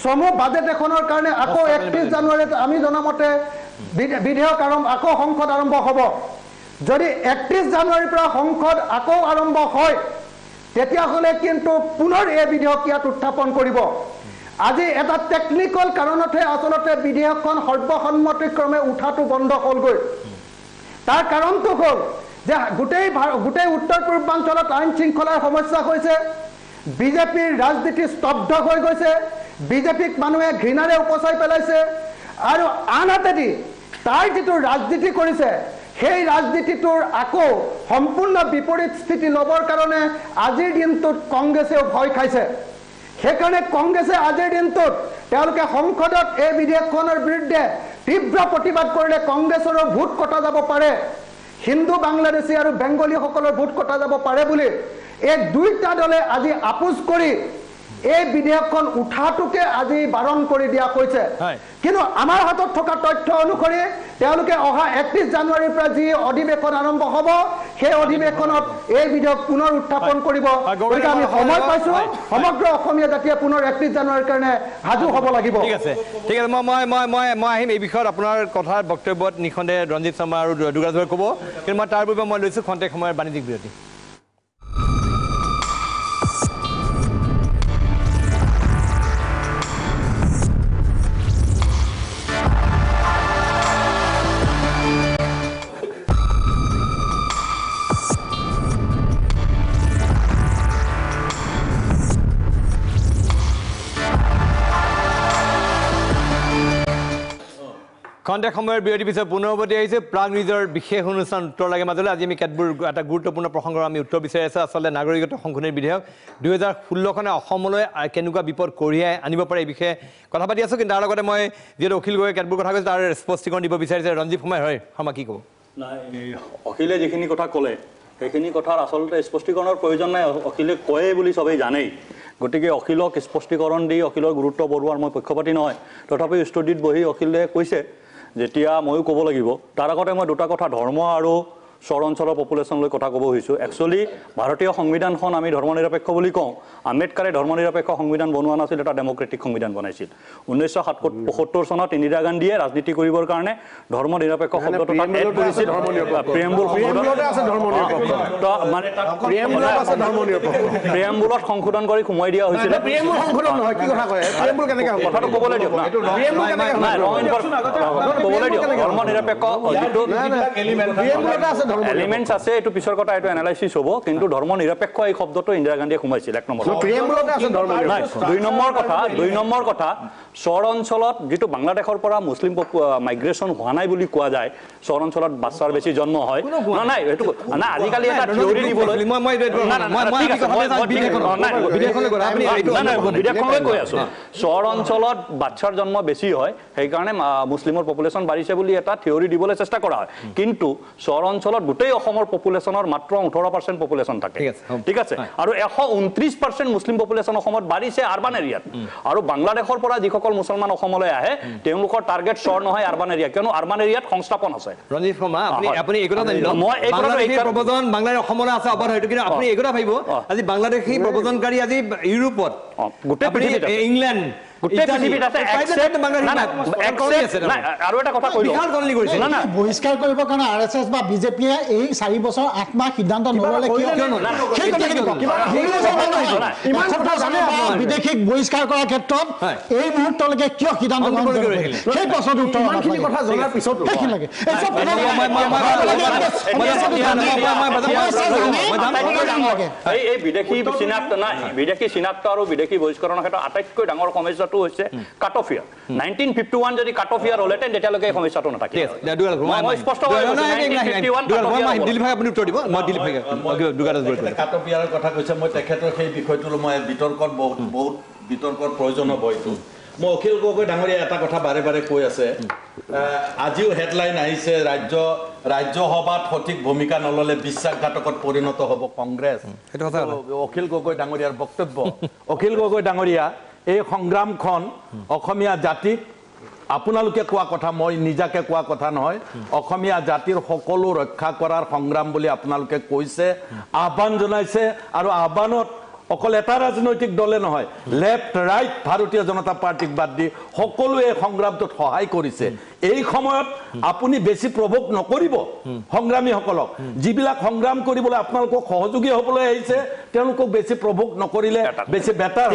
সমূহ বাজেট এখনৰ কাৰণে আকৌ 31 জানুৱাৰীত আমি জনামতে বিধেয়ক আকৌ সংসদ আৰম্ভ হ'ব যদি 31 জানুৱাৰীৰ পৰা সংসদ আকৌ আৰম্ভ হয় তেতিয়াহ'লে কিন্তু পুনৰ এই বিধেয়ক ইয়াত উত্থাপন কৰিব আজি এটা টেকনিক্যাল কাৰণতহে আচলতে বিধেয়কখন সৰ্বসন্মতিক্ৰমে উঠাটো বন্ধ হ'লগৈ তাৰ কাৰণটো হ'ল যে গোটেই উত্তৰ পূৰ্বাঞ্চলত আইন শৃংখলাৰ সমস্যা হৈছে বিজেপিৰ ৰাজনীতি স্তব্ধ হৈ গৈছে বিজেপিক মানুহে ঘৃণাৰে উপচাই পেলাইছে আৰু আনহাতেদি তাৰ যিটো ৰাজনীতি কৰিছে সেই ৰাজনীতিটোৰ আকৌ সম্পূৰ্ণ বিপৰীত স্থিতি ল'বৰ কাৰণে আজিৰ দিনটোত কংগ্ৰেছেও ভয় খাইছে সেইকাৰণে কংগ্ৰেছে আজিৰ দিনটোত তেওঁলোকে সংসদত এই বিধেয়কখনৰ বিৰুদ্ধে তীব্ৰ প্ৰতিবাদ কৰিলে কংগ্ৰেছৰো ভোট কটা যাব পাৰে হিন্দু বাংলাদেশী আৰু বেংগলীসকলৰ ভোট কটা যাব পাৰে বুলি এই দুইটা দলে আজি আপোচ কৰি এই বিধেয়কখন উঠাটোকে আজি বাৰণ কৰি দিয়া হৈছে কিন্তু আমাৰ হাতত থকা তথ্য অনুসৰি তেওঁলোকে অহা 31 জানুৱাৰীৰ পৰা যি অধিৱেশন আৰম্ভ হ'ব সেই অধিৱেশনত এই বিধেয়ক পুনৰ উত্থাপন কৰিব গতিকে আমি সময় পাইছোঁ সমগ্ৰ অসমীয়া জাতিয়ে পুনৰ 31 জানুৱাৰীৰ কাৰণে সাজু হ'ব লাগিব ঠিক আছে মই আহিম এই বিষয়ত আপোনাৰ কথাৰ বক্তব্যত নিখণ্ডে ৰঞ্জিত শৰ্মা আৰু দুগৰাজীয়ে ক'ব কিন্তু মই তাৰ পূৰ্বে মই লৈছোঁ খন্তেক সময়ৰ বাণিজ্যিক বিৰতি খন্তেক সময়ৰ বিৰতি পিছত পুনৰবৰ্তী আহিছে প্ৰাগ নিউজৰ বিশেষ অনুষ্ঠান উত্তৰ লাগে মাজলৈ আজি আমি কেতবোৰ এটা গুৰুত্বপূৰ্ণ প্ৰসংগৰ আমি উত্তৰ বিচাৰি আছোঁ আচলতে নাগৰিকত্ব সংশোধনী বিধেয়ক 2016খনে অসমলৈ কেনেকুৱা বিপদ কঢ়িয়াই আনিব পাৰে এই বিষয়ে কথা পাতি আছোঁ কিন্তু তাৰ লগতে মই যিহেতু অখিল গগৈ কেতবোৰ কথা কৈছোঁ তাৰ স্পষ্টীকৰণ দিব বিচাৰিছে ৰঞ্জিত কুমাৰ হয় শৰ্মা কি ক'ব নাই অখিলে যিখিনি কথা ক'লে সেইখিনি কথাৰ আচলতে স্পষ্টীকৰণৰ প্ৰয়োজন নাই অখিলে কয়ে বুলি চবেই জানেই গতিকে অখিলক স্পষ্টীকৰণ দি অখিলৰ গুৰুত্ব বঢ়োৱাৰ মই পক্ষপাতি নহয় তথাপিও ষ্টুডিঅ'ত বহি অখিলে কৈছে যেতিয়া ময়ো ক'ব লাগিব তাৰ আগতে মই দুটা কথা ধৰ্ম আৰু চহৰ অঞ্চলৰ পপুলেশ্যনলৈ কথা ক'ব খুজিছোঁ একচুৱেলি ভাৰতীয় সংবিধানখন আমি ধৰ্ম নিৰপেক্ষ বুলি কওঁ আম্বেদকাৰে ধৰ্ম নিৰপেক্ষ সংবিধান বনোৱা নাছিল এটা ডেমক্ৰেটিক সংবিধান বনাইছিল 1975 চনত ইন্দিৰা গান্ধীয়ে ৰাজনীতি কৰিবৰ কাৰণে ধৰ্ম নিৰপেক্ষ শব্দটো তাত এড কৰিছিল প্ৰিএম্বুলত সংশোধন কৰি সোমাই দিয়া হৈছিল কথাটো ক'বলৈ দিয়ক ক'বলৈ দিয়ক ধৰ্ম নিৰপেক্ষ এলিমেন্টস আছে এটো পিছৰ কথা এটো এনালাইসিস হ'ব কিন্তু ধৰ্ম নিৰপেক্ষ এই শব্দটো ইন্দিৰা গান্ধীয়ে সোমাইছিল এক নম্বৰ প্ৰিএম্বুলতে আছে ধৰ্ম নিৰপেক্ষ দুই নম্বৰ কথা চহৰ অঞ্চলত যেটো বাংলাদেশৰ পৰা মুছলিম মাইগ্ৰেচন হোৱা নাই বুলি কোৱা যায় চহৰ অঞ্চলত বাচ্চাৰ বেছি জন্ম হয় না এটো না আজিকালি এটা থিওৰি দিবলৈ মই বিদেশলৈ কৈ আছো চহৰ অঞ্চলত বাচ্চাৰ জন্ম বেছি হয় সেই কাৰণে মুছলিমৰ পপুলেশ্যন বাঢ়িছে বুলি এটা থিওৰি দিবলৈ চেষ্টা কৰা হয় কিন্তু চহৰ অঞ্চলত গোটেই অসমৰ পপুলেশ্যনৰ মাত্ৰ 18% পপুলেশ্যন থাকে ঠিক আছে আৰু 129% মুছলিম পপুলেশ্যন অসমত বাঢ়িছে আৰবান এৰিয়াত আৰু বাংলাদেশৰ পৰা যিসকল মুছলমান অসমলৈ আহে তেওঁলোকৰ টাৰ্গেট চহৰ নহয় আৰবান এৰিয়া কিয়নো আৰবান এৰিয়াত সংস্থাপন আছে ৰঞ্জিত শৰ্মা আপুনি এইকথা জানিব মই বাংলাদেশী প্ৰব্ৰজন বাংলাদেশ অসমলৈ আছে অবাধ হয়তো কিন্তু আপুনি এইকথা ভাবিব আজি বাংলাদেশী প্ৰব্ৰজনকাৰী আজি ইউৰোপত গোটেই পৃথিৱীত ইংলেণ্ড গোটেই পৃথিৱীত আছে আৰু এটা কথা কৈ দিওঁ না বহিষ্কাৰ কৰিবৰ কাৰণে আৰএছএছ বা বিজেপিয়ে এই 4 বছৰ 8 মাহ সিদ্ধান্ত নললে বিদেশীক বহিষ্কাৰ কৰাৰ ক্ষেত্ৰত এই মুহূৰ্তলৈকে কিয় সিদ্ধান্ত গ্ৰহণ কৰিলে সেই প্ৰশ্নটোৰ উত্তৰ ইমানখিনি কথা জনাৰ পিছত কি লাগে এই বিদেশী চিনাক্ত নাই বিদেশী চিনাক্ত আৰু বিদেশী বহিষ্কৰণৰ ক্ষেত্ৰত আটাইতকৈ ডাঙৰ সমস্যা হৈছে কাট অফ ইয়াৰ 1951 যদি কাট অফ ইয়াৰ হলেতেন তেতিয়ালৈকে এই সমস্যাটো নাথাকে মই স্পষ্ট দিলীপ ভাই আপুনি উত্তৰ দিব মই দিলীপ ভাই কাট অফ ইয়াৰৰ কথা কৈছে মই তেখেতৰ সেই বিষয়টো মই বিতৰ্কত বহুত বিতৰ্কৰ প্ৰয়োজন হ'ব এইটো মই অখিল গগৈ ডাঙৰীয়া এটা কথা বাৰে বাৰে কৈ আছে আজিও হেডলাইন আহিছে ৰাজ্যসভাত সঠিক ভূমিকা নললে বিশ্বাসঘাতকত পৰিণত হ'ব কংগ্ৰেছ অখিল গগৈ ডাঙৰীয়াৰ বক্তব্য অখিল গগৈ ডাঙৰীয়া এই সংগ্ৰামখন অসমীয়া জাতিক আপোনালোকে কোৱা কথা মই নিজাকে কোৱা কথা নহয় অসমীয়া জাতিৰ সকলো ৰক্ষা কৰাৰ সংগ্ৰাম বুলি আপোনালোকে কৈছে আহ্বান জনাইছে আৰু আহ্বানত অকল এটা ৰাজনৈতিক দলে নহয় লেফট ৰাইট ভাৰতীয় জনতা পাৰ্টিক বাদ দি সকলোৱে সংগ্ৰামটোত সহায় কৰিছে এই সময়ত আপুনি বেছি প্ৰভোগ নকৰিব সংগ্ৰামীসকলক যিবিলাক সংগ্ৰাম কৰিবলৈ আপোনালোকক সহযোগী হ'বলৈ আহিছে তেওঁলোকক বেছি প্ৰভোগ নকৰিলে বেছি বেটাৰ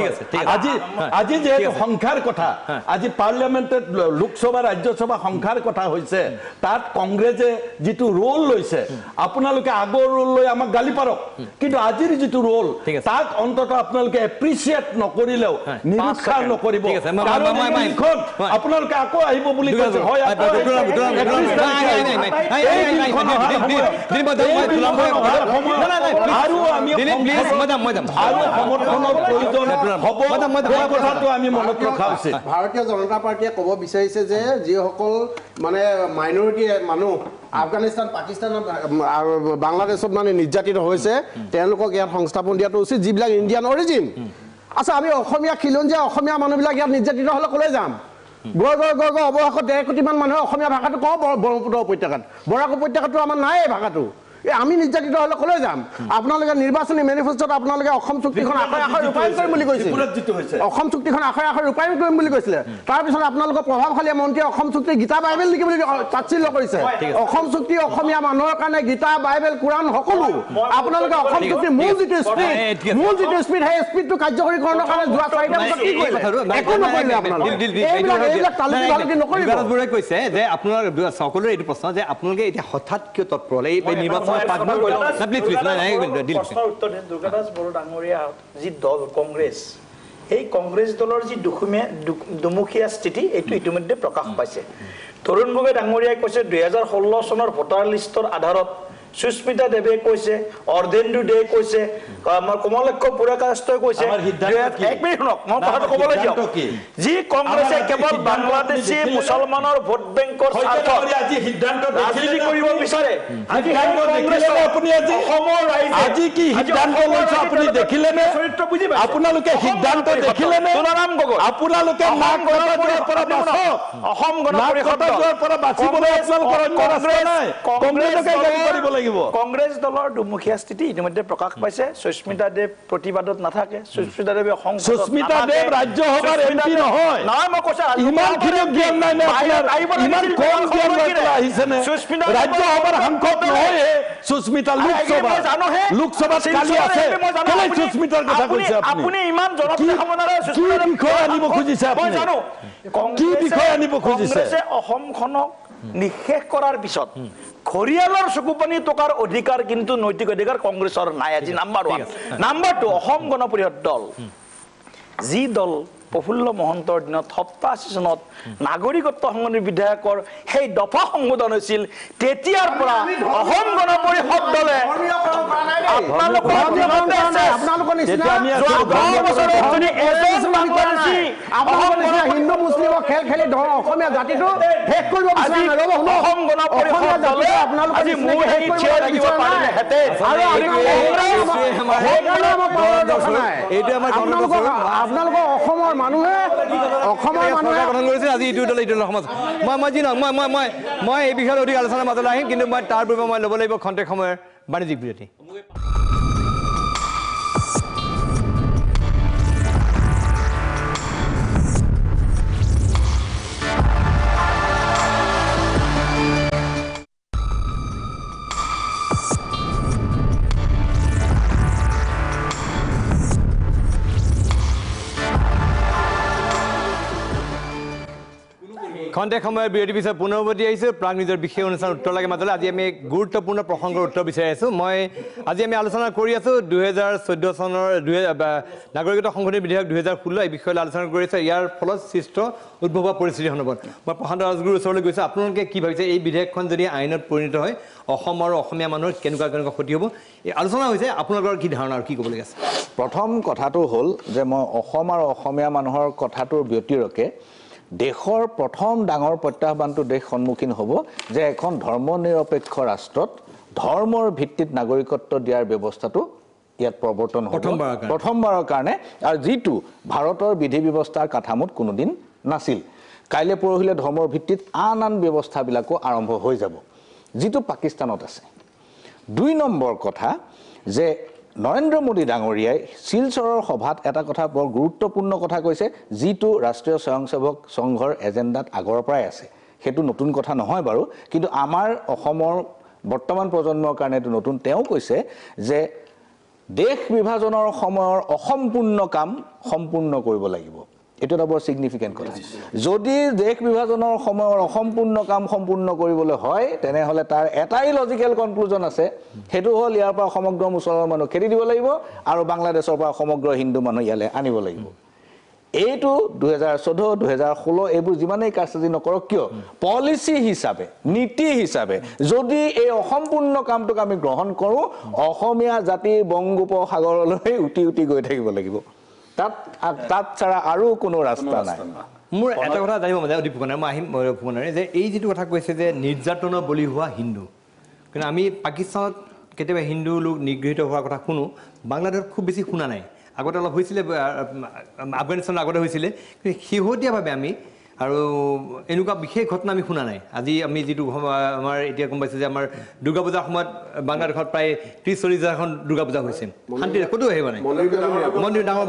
আজি যে সংখ্যাৰ কথা আজি পাৰ্লিয়ামেণ্টত লোকসভা ৰাজ্যসভা সংখ্যাৰ কথা হৈছে তাত কংগ্ৰেছে যিটো ৰোল লৈছে আপোনালোকে আগৰ ৰোল লৈ আমাক গালি পাৰক কিন্তু আজিৰ যিটো ৰোল তাক অন্তত আপোনালোকে এপ্ৰিচিয়েট নকৰিলেও নিৰীক্ষা নকৰিব আপোনালোকে আকৌ আহিব বুলি কৈছে হয় আৰু আমি ভাৰতীয় জনতা পাৰ্টিয়ে ক'ব বিচাৰিছে যে যিসকল মানে মাইনৰিটি মানুহ আফগানিস্তান পাকিস্তান বাংলাদেশত মানে নিৰ্যাতিত হৈছে তেওঁলোকক ইয়াত সংস্থাপন দিয়াটো উচিত যিবিলাক ইণ্ডিয়ান অৰিজিন আচ্ছা আমি অসমীয়া খিলঞ্জীয়া অসমীয়া মানুহবিলাক ইয়াত নিৰ্যাতিত হ'লে ক'লৈ যাম গৈ অৱশেষত 1.5 কোটি মান মানুহে অসমীয়া ভাষাটো কওঁ ব্ৰহ্মপুত্ৰ উপত্যকাত বৰাক উপত্যকাটো আমাৰ নাই এই ভাষাটো আমি নিৰ্যাতিত হ'লে ক'লৈ যাম আপোনালোকে নিৰ্বাচনী মেনিফেষ্টোত আপোনালোকে অসম চুক্তিখন আখৰে আখৰে ৰূপায়ণ কৰিম বুলি কৈছিল অসম চুক্তিখন আখৰে আখৰে ৰূপায়ণ কৰিম বুলি কৈছিলে তাৰপিছত আপোনালোকৰ প্ৰভাৱশালী মন্ত্ৰীয়ে অসম চুক্তি গীতা বাইবেল নেকি বুলি তাচ্ছিল্য কৰিছে অসম চুক্তি অসমীয়া মানুহৰ কাৰণে গীতা বাইবেল কোৰাণ সকলো আপোনালোকে অসম চুক্তিৰ মূল যিটো স্পীড সেই স্পীডটো কাৰ্যকৰীকৰণৰ কাৰণে যোৱা 4টা বছৰত কি কৰিলে একো নকৰিলে আপোনালোকে এইবিলাক তালুকি নকৰিব কৈছে যে আপোনাৰ সকলোৰে এইটো প্ৰশ্ন যে আপোনালোকে এতিয়া হঠাৎ কিয় তৎপৰ হ'লে এই নিৰ্বাচন প্ৰশ্নৰ উত্তৰ দিন দুৰ্গাদাস বড়ো ডাঙৰীয়া যি দল কংগ্ৰেছ এই কংগ্ৰেছ দলৰ যি দুমুখীয়া স্থিতি এইটো ইতিমধ্যে প্ৰকাশ পাইছে তৰুণ গগৈ ডাঙৰীয়াই কৈছে 2016 চনৰ ভোটাৰ লিষ্টৰ আধাৰত সুস্মিতা দেৱে কৈছে অৰ্ধেন্দু দে কৈছে আমাৰ কমলক্ষ পুৰকাষ্টই কৈছে এক মিনিট শুনক মই কথাটো ক'বলৈ যাওঁ যি কংগ্ৰেছে কেৱল বাংলাদেশী মুছলমানৰ ভোট বেংকৰ স্বাৰ্থত আজি সিদ্ধান্ত ৰাজনীতি কৰিব বিচাৰে আজি আপুনি আজি কি সিদ্ধান্ত লৈছে আপুনি দেখিলেনে চৰিত্ৰ বুজি পাইছে আপোনালোকে সিদ্ধান্ত দেখিলেনে তুলাৰাম গগৈ আপোনালোকে নাক গণপৰিষদৰ পৰা বাচক অসম গণপৰিষদৰ পৰা বাচিবলৈ আপোনালোকৰ অন্য ৰাস্তা নাই কংগ্ৰেছকে গাড়ী কৰিব লাগিব কংগ্ৰেছ দলৰ দুমুখীয়া স্থিতি ইতিমধ্যে প্ৰকাশ পাইছে সুস্মিতা দেৱ প্ৰতিবাদত নাথাকে সুস্মিতা দেৱে সুস্মিতা দেৱ ৰাজ্যসভাৰ এমপি নহয় নহয় মই কৈছো ইমানখিনি জ্ঞান নাই নে আপোনাৰ ইমান কম জ্ঞান লৈ পেলাই আহিছেনে ৰাজ্যসভাৰ সাংসদ নহয় সুস্মিতা লোকসভাত কালি আছে কেলে সুস্মিতাৰ কথা কৈছে আপুনি ইমান জনপ্ৰিয় সমনাৰে কি বিষয় আনিব খুজিছে আপুনি জানো কি বিষয় আনিব খুজিছে কংগ্ৰেছে অসমখনক নিশেষ কৰাৰ পিছত খৰিয়ালৰ চকুপানী টকাৰ অধিকাৰ কিন্তু নৈতিক অধিকাৰ কংগ্ৰেছৰ নাই আজি নাম্বাৰ 1 নাম্বাৰ 2 অসম গণ পৰিষদ দল যি দল প্ৰফুল্ল মহন্তৰ দিনত 87 চনত নাগৰিকত্ব সংশোধনী বিধেয়কৰ সেই দফা সংশোধন হৈছিল তেতিয়াৰ পৰা অসম গণ পৰিষদ দলে হিন্দু মুছলিমৰ খেল খেলি অসমীয়া জাতিটো শেষ কৰিব অসম গণ পৰিষদ দলে আজি মোৰ সেই থিয় লাগিব পাৰিলেহেঁতে আপোনালোকৰ অসমৰ মানুহে গঠন কৰিছে আজি ইটো দল সমাজ মই যি নহওক মই এই বিষয়ত অধিক আলোচনাৰ মাজলৈ আহিম কিন্তু মই তাৰ পূৰ্বে মই ল'ব লাগিব খন্তেক সময়ৰ বাণিজ্যিক বিৰতি খন্তেক সময়ৰ বিৰতি পিছত পুনৰ উভতি আহিছোঁ প্ৰাক নিজৰ বিশেষ অনুষ্ঠান উত্তৰ লাগে মাজলৈ আজি আমি গুৰুত্বপূৰ্ণ প্ৰসংগৰ উত্তৰ বিচাৰি আছোঁ আজি আমি আলোচনা কৰি আছোঁ 2014 চনৰ নাগৰিকত্ব সংশোধনী বিধেয়ক 2016 এই বিষয়লৈ আলোচনা কৰি আছোঁ ইয়াৰ ফলত সৃষ্ট উদ্ভৱ হোৱা পৰিস্থিতি সন্দৰ্ভত মই প্ৰশান্ত ৰাজগুৰুৰ ওচৰলৈ গৈছোঁ আপোনালোকে কি ভাবিছে এই বিধেয়কখন যদি আইনত পৰিণত হয় অসম আৰু অসমীয়া মানুহৰ কেনেকুৱা ক্ষতি হ'ব এই আলোচনা হৈছে আপোনালোকৰ কি ধাৰণা আৰু কি ক'বলৈ আছে প্ৰথম কথাটো হ'ল যে মই অসম আৰু অসমীয়া মানুহৰ কথাটোৰ ব্যতিৰকে দেশৰ প্ৰথম ডাঙৰ প্ৰত্যাহ্বানটো দেশ সন্মুখীন হ'ব যে এখন ধৰ্মনিৰপেক্ষ ৰাষ্ট্ৰত ধৰ্মৰ ভিত্তিত নাগৰিকত্ব দিয়াৰ ব্যৱস্থাটো ইয়াত প্ৰৱৰ্তন হ'ব প্ৰথমবাৰৰ কাৰণে আৰু যিটো ভাৰতৰ বিধি ব্যৱস্থাৰ কাঠামোত কোনোদিন নাছিল কাইলৈ পৰহিলে ধৰ্মৰ ভিত্তিত আন ব্যৱস্থাবিলাকো আৰম্ভ হৈ যাব যিটো পাকিস্তানত আছে 2 নম্বৰ কথা যে নৰেন্দ্ৰ মোদী ডাঙৰীয়াই শিলচৰৰ সভাত এটা কথা বৰ গুৰুত্বপূৰ্ণ কথা কৈছে যিটো ৰাষ্ট্ৰীয় স্বয়ংসেৱক সংঘৰ এজেণ্ডাত আগৰ পৰাই আছে সেইটো নতুন কথা নহয় বাৰু কিন্তু আমাৰ অসমৰ বৰ্তমান প্ৰজন্মৰ কাৰণে এইটো নতুন তেওঁ কৈছে যে দেশ বিভাজনৰ সময়ৰ অসম্পূৰ্ণ কাম সম্পূৰ্ণ কৰিব লাগিব এইটো এটা বৰ সিগনিফিকেন্ট কথা যদি দেশ বিভাজনৰ সময়ৰ অসম্পূৰ্ণ কাম সম্পূৰ্ণ কৰিবলৈ হয় তেনেহলে তাৰ এটাই লজিক্যাল কনক্লুজন আছে হেতু হল ইয়াৰ পৰা সমগ্ৰ মুছলমান মানুহ খেদি দিব লাগিব আৰু বাংলাদেশৰ পৰা সমগ্ৰ হিন্দু মানুহ ইয়ালে আনিব লাগিব এইটো 2014 2016 এইবোৰ যিমানেই কাৰ্যসূচী নকৰক কিয় পলিসি হিচাপে নীতি হিচাপে যদি এই অসম্পূৰ্ণ কামটোক আমি গ্ৰহণ কৰো অসমীয়া জাতি বংগোপসাগৰলৈ উটি গৈ থাকিব লাগিব তাত ছাড়া আৰু কোনো ৰাস্তা নাই মোৰ এটা কথা জানিব মন যায় দীপকনাৰ মই আহিম দীপকনাৰে যে এই যিটো কথা কৈছে যে নিৰ্যাতনৰ বলি হোৱা হিন্দু কিন্তু আমি পাকিস্তানত কেতিয়াবা হিন্দু লোক নিগৃহীত হোৱাৰ কথা শুনো বাংলাদেশত খুব বেছি শুনা নাই আগতে অলপ হৈছিলে আফগানিস্তানৰ আগতে হৈছিলে কিন্তু শেহতীয়াভাৱে আমি আৰু এনেকুৱা বিশেষ ঘটনা আমি শুনা নাই আজি আমি যিটো আমাৰ এতিয়া গম পাইছোঁ যে আমাৰ দুৰ্গা পূজাৰ সময়ত বাংলাদেশত প্ৰায় 30-40,000খন দুৰ্গা পূজা হৈছে শান্তিৰে ক'তো আহিব নাই মন্দিৰ ডাঙৰ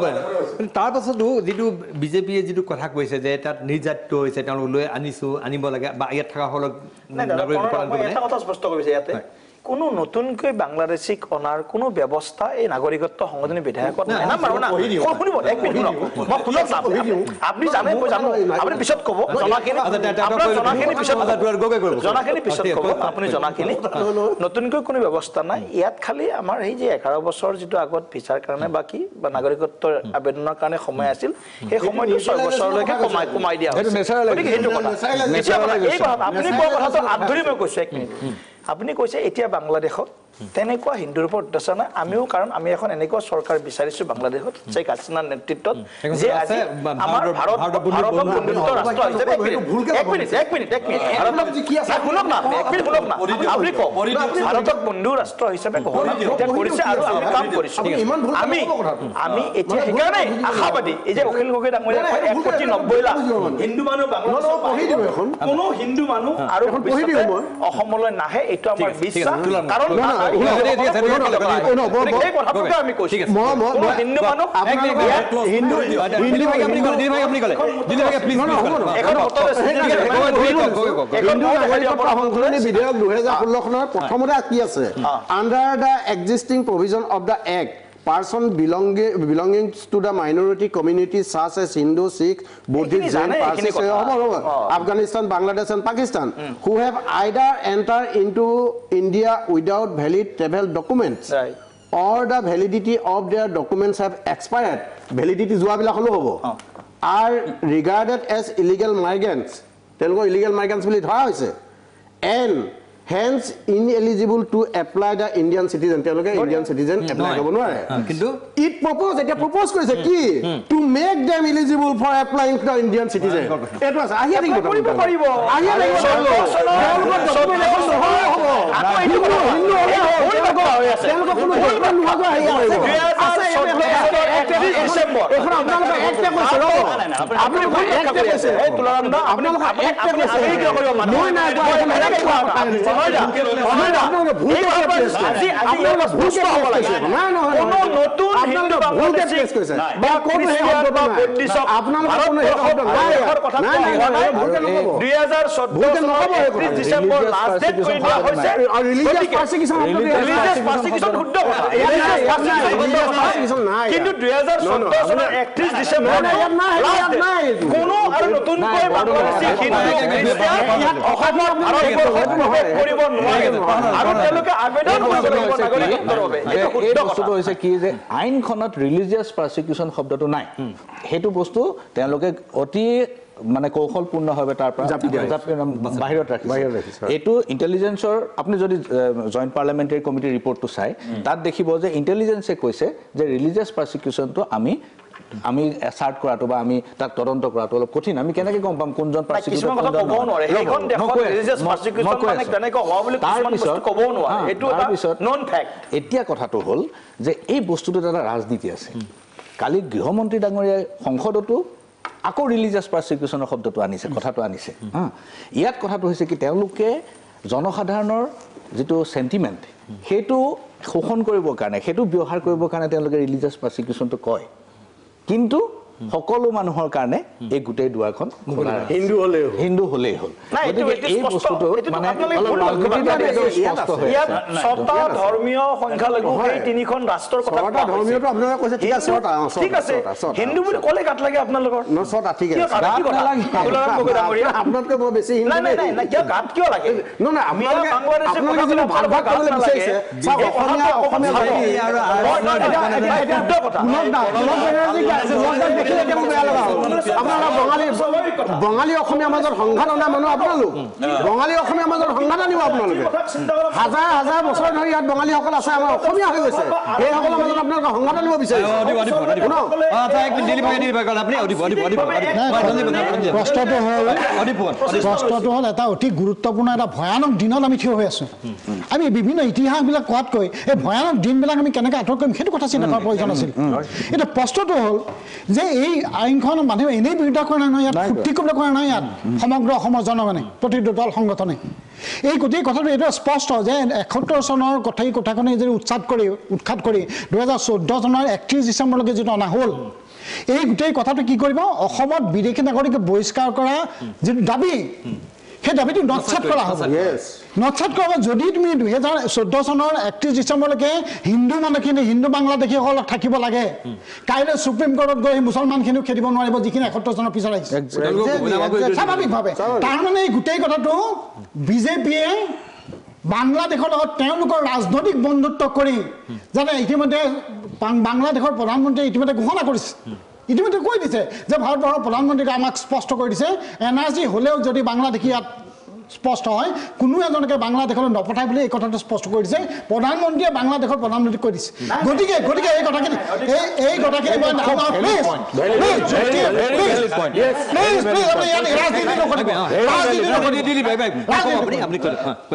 কিন্তু তাৰপাছতো যিটো বিজেপিয়ে যিটো কথা কৈছে যে তাত নিৰ্যাতিত হৈছে তেওঁলোক লৈ আনিব লাগে বা ইয়াত থকা সকলক স্পষ্ট কৰিছে ইয়াতে কোনো নতুনকৈ বাংলাদেশীক অনাৰ কোনো ব্যৱস্থা এই নাগৰিকত্ব সংশোধনী বিধেয়কত নাই না বাৰু না শুনিব এক মিনিট মই শুনক আপুনি জানে মই জানো আপুনি পিছত ক'ব জনাখিনি জনাখিনি পিছত ক'ব আপুনি জনাখিনি নতুনকৈ কোনো ব্যৱস্থা নাই ইয়াত খালি আমাৰ এই যে 11 বছৰ যিটো আগত ভিছাৰ কাৰণে বাকি বা নাগৰিকত্বৰ আবেদনৰ কাৰণে সময় আছিল সেই সময়টো 6 বছৰলৈকে কমাই দিয়া হৈছে সেইটো কথা এই কথা আপুনি কোৱা কথাটো আধুৰি মই কৈছো এক মিনিট আপুনি কৈছে এতিয়া বাংলাদেশত তেনেকুৱা হিন্দুৰ ওপৰত অত্যাচাৰ নাই আমিও কাৰণ আমি এখন এনেকুৱা চৰকাৰ বিচাৰিছো বাংলাদেশত শেখ হাছিনাৰ নেতৃত্বত যে আজি আমাৰ ভাৰতৰ বন্ধুত্ব ৰাষ্ট্ৰ হিচাপে এক মিনিট আপুনি কওক ভাৰতক বন্ধু ৰাষ্ট্ৰ হিচাপে ঘোষণা কৰিছে আৰু আমি কাম কৰিছো আমি এতিয়া সেইকাৰণে আশাবাদী এই যে অখিল গগৈ ডাঙৰীয়া 1,90,00,000 হিন্দু মানুহ বাংলাদেশত কোনো হিন্দু মানুহ আৰু অসমলৈ নাহে এইটো আমাৰ বিশ্বাস কাৰণ বিধেয়ক 2016 খনৰ প্ৰথমতে কি আছে under the existing provision of the act person belonging to the minority community such as Hindu, Sikh, Buddhist, Jain, Parsi, Afghanistan, Bangladesh and Pakistan who have either entered into India without valid travel documents or the validity of their documents have expired validity jua bila holo hobo are regarded as illegal migrants telgo illegal migrants boli dhara hoise and hence ineligible to apply the Indian citizen teloke Indian citizen apply kobo noare kintu it propose korise ki to make them eligible for applying to the Indian citizen eto asa ahia thik koribo ahia কিন্তু 2014 চনৰ 31 ডিসেম্বৰ কোনো আৰু নতুনকৈ বাংলাদেশী হিন্দু অসমত কৰিব নোৱাৰে আৰু তেওঁলোকে আবেদন কৰিব লাগিব নাগৰিকত্বৰ বাবে এইটো শুদ্ধ বস্তুটো হৈছে কি যে আইনখনত ৰিলিজিয়াছ প্ৰসিকিউশ্যন শব্দটো নাই সেইটো বস্তু তেওঁলোকে অতি মানে কৌশলপূৰ্ণভাৱে তাৰ পৰা বাহিৰত ৰাখিছে এইটো ইন্টেলিজেন্সৰ আপুনি যদি জয়েন্ট পাৰ্লামেন্টাৰী কমিটি ৰিপৰ্টটো চাই তাত দেখিব যে ইন্টেলিজেন্সে কৈছে যে ৰিলিজিয়াছ প্ৰসিকিউশ্যনটো আমি এসাৰ্ট কৰাটো বা আমি তাক তদন্ত কৰাটো অলপ কঠিন আমি কেনেকৈ গম পাম কোনজন প্ৰসিকিউটৰ কথা ক'ব নোৱাৰে এইখন দেখত ৰিলিজিয়াছ প্ৰসিকিউশ্যন মানে কেনেকৈ হোৱা বুলি কিছুমান বস্তু ক'ব নোৱাৰে এইটো এটা নন ফ্যাক্ট এতিয়া কথাটো হ'ল যে এই বস্তুটো এটা ৰাজনীতি আছে কালি গৃহমন্ত্ৰী ডাঙৰীয়াই সংসদতো আকৌ ৰিলিজিয়াছ প্ৰসিকিউশ্যনৰ শব্দটো আনিছে কথাটো আনিছে ইয়াত কথাটো হৈছে কি তেওঁলোকে জনসাধাৰণৰ যিটো সেন্টিমেন্ট সেইটো শোষণ কৰিবৰ কাৰণে সেইটো ব্যৱহাৰ কৰিবৰ কাৰণে তেওঁলোকে ৰিলিজিয়াছ প্ৰসিকিউশ্যনটো কয় কিন্তু সকলো মানুহৰ কাৰণে এই গুটেই দুৱাৰখন খোলা হিন্দু হলেই হ'ল এই বস্তুটো মানে ছটা ধৰ্মীয় সংখ্যালঘু এই তিনিখন ৰাষ্ট্ৰৰ কথা ছটা ধৰ্মীয়টো আপোনালোকে কৈছে ঠিক আছে হিন্দু বুলি ক'লে কাট লাগে আপোনালোকৰ ছটা ঠিক আছে আপোনালোকে বৰ বেছি হিন্দু নাই কিয় কাট কিয় লাগে না আপোনালোকে ভাগ ভাগ কৰিবলৈ বিচাৰিছে বঙালী অসমীয়া মাজত সংঘাত অনা মানুহ আপোনালোক বঙালী অসমীয়া মাজত সংঘাত আনিব আপোনালোকে হাজাৰ হাজাৰ বছৰ ধৰি ইয়াত বঙালীসকল আছে আমাৰ অসমীয়া হৈ গৈছে সেইসকলৰ মাজত আপোনালোকে সংঘাত আনিব বিচাৰিছে প্ৰশ্নটো হ'ল এটা অতি গুৰুত্বপূৰ্ণ এটা ভয়ানক দিনত আমি থিয় হৈ আছো আমি বিভিন্ন ইতিহাসবিলাক কোৱাতকৈ এই ভয়ানক দিনবিলাক আমি কেনেকৈ আঁতৰ কৰিম সেইটো কথা চিন্তা কৰাৰ প্ৰয়োজন আছিল এতিয়া প্ৰশ্নটো হ'ল যে এই আইনখন মানুহে এনেই বিৰোধিতা কৰা নাই ইয়াত ফুটি কৰিবলৈ কৰা নাই ইয়াত সমগ্ৰ অসমৰ জনগণে প্ৰতিটো দল সংগঠনে এই গোটেই কথাটো এইটো স্পষ্ট যে 71 চনৰ কথাখনি যদি উৎখাত কৰি 2014 চনৰ 31 ডিচেম্বৰলৈকে যিটো অনা হ'ল এই গোটেই কথাটো কি কৰিব অসমত বিদেশী নাগৰিক বহিষ্কাৰ কৰা যিটো দাবী সেই দাবীটো নটছাট কৰা হ'ব নটছাট কৰা হ'ব যদি তুমি 2014 চনৰ 31 ডিচেম্বৰলৈকে হিন্দু মানুহখিনি হিন্দু বাংলাদেশীসকলক থাকিব লাগে কাইলৈ সুপ্ৰিম কোৰ্টত গৈ মুছলমানখিনিও খেদিব নোৱাৰিব যিখিনি 71 চনৰ পিছত আহিছে স্বাভাৱিকভাৱে তাৰমানে এই গোটেই কথাটো বিজেপিয়ে বাংলাদেশৰ লগত তেওঁলোকৰ ৰাজনৈতিক বন্ধুত্ব কৰি যাতে ইতিমধ্যে বাংলাদেশৰ প্ৰধানমন্ত্ৰীয়ে ইতিমধ্যে ঘোষণা কৰিছে ইতিমধ্যে কৈ দিছে যে ভাৰতবৰ্ষৰ প্ৰধানমন্ত্ৰীকে আমাক স্পষ্ট কৰি দিছে এনাৰ্জি হ'লেও যদি বাংলাদেশী ইয়াত স্পষ্ট হয় কোনো এজনকে বাংলাদেশলৈ নপঠায় বুলি এই কথাটো স্পষ্ট কৰি দিছে প্ৰধানমন্ত্ৰীয়ে বাংলাদেশৰ প্ৰধানমন্ত্ৰীক কৈ দিছে গতিকে এই কথাখিনি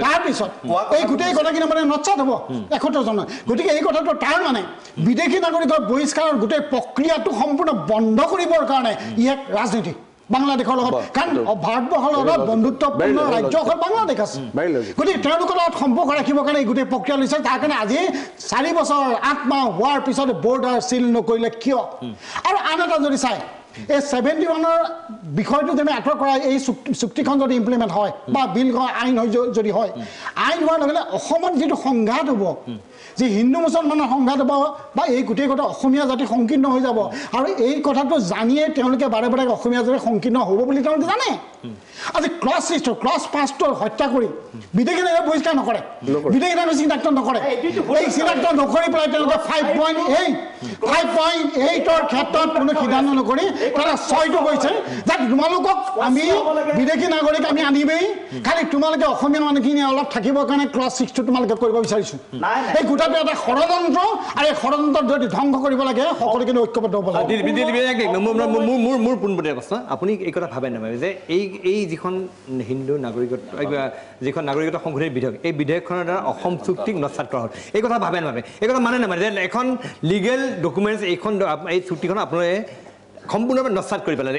তাৰপিছত এই গোটেই কথাখিনি মানে নটছাট হ'ব 71 চনত গতিকে এই কথাটো তাৰ মানে বিদেশী নাগৰিকৰ বহিষ্কাৰৰ গোটেই প্ৰক্ৰিয়াটো সম্পূৰ্ণ বন্ধ কৰিবৰ কাৰণে ই এক ৰাজনীতি বাংলাদেশৰ লগত কাৰণ ভাৰতবৰ্ষৰ লগত বন্ধুত্বপূৰ্ণ ৰাজ্য হ'ল বাংলাদেশ আছে গতিকে তেওঁলোকৰ লগত সম্পৰ্ক ৰাখিবৰ কাৰণে এই গোটেই প্ৰক্ৰিয়া লৈছে তাৰ কাৰণে আজি 4 বছৰ 8 মাহ হোৱাৰ পিছত বৰ্ডাৰ চিল নকৰিলে কিয় আৰু আন এটা যদি চাই এই 71ৰ বিষয়টো যদি আঁতৰ কৰা এই চুক্তিখন যদি ইমপ্লিমেণ্ট হয় বা বিল আইন যদি হয় আইন হোৱাৰ লগে লগে অসমত যিটো সংঘাত হ'ব যে হিন্দু মুছলমানৰ সংঘাত হ'ব বা এই গোটেই কথা অসমীয়া জাতি সংকীৰ্ণ হৈ যাব আৰু এই কথাটো জানিয়ে তেওঁলোকে বাৰে বাৰে অসমীয়া জাতি সংকীৰ্ণ হ'ব বুলি তেওঁলোকে জানে আজি ক্লছ 5টো হত্যা কৰি বিদেশী নাগৰিক বহিষ্কাৰ নকৰে বিদেশী নাগৰিক চিনাক্ত নকৰে এই চিনাক্ত নকৰি পেলাই তেওঁলোকে 5.8ৰ ক্ষেত্ৰত কোনো সিদ্ধান্ত নকৰি তাৰা 6টো কৈছে যে তোমালোকক আমি বিদেশী নাগৰিক আমি আনিমেই খালি তোমালোকে অসমীয়া মানুহখিনি অলপ থাকিবৰ কাৰণে ক্লছ 6টো তোমালোকে কৰিব বিচাৰিছো এই গোটাটো এটা ষড়যন্ত্ৰ আৰু এই ষড়যন্ত্ৰক যদি ধ্বংস কৰিব লাগে সকলোকে ঐক্যবদ্ধ হ'ব লাগে মোৰ পোনপটীয়া প্ৰশ্ন আপুনি এই কথা ভাবে নাভাবে যে এই যিখন হিন্দু নাগৰিকত্ব যিখন নাগৰিকত্ব সংশোধনী বিধেয়ক এই বিধেয়কখনৰ দ্বাৰা অসম চুক্তিক নস্যাৎ কৰা হ'ল এই কথা ভাবে নাভাবে এই কথা মানে নামানে যে এখন লিগেল ডকুমেণ্টছ এইখন এই চুক্তিখন আপোনালোকে সম্পূৰ্ণভাৱে নস্যাৎ কৰি পেলালে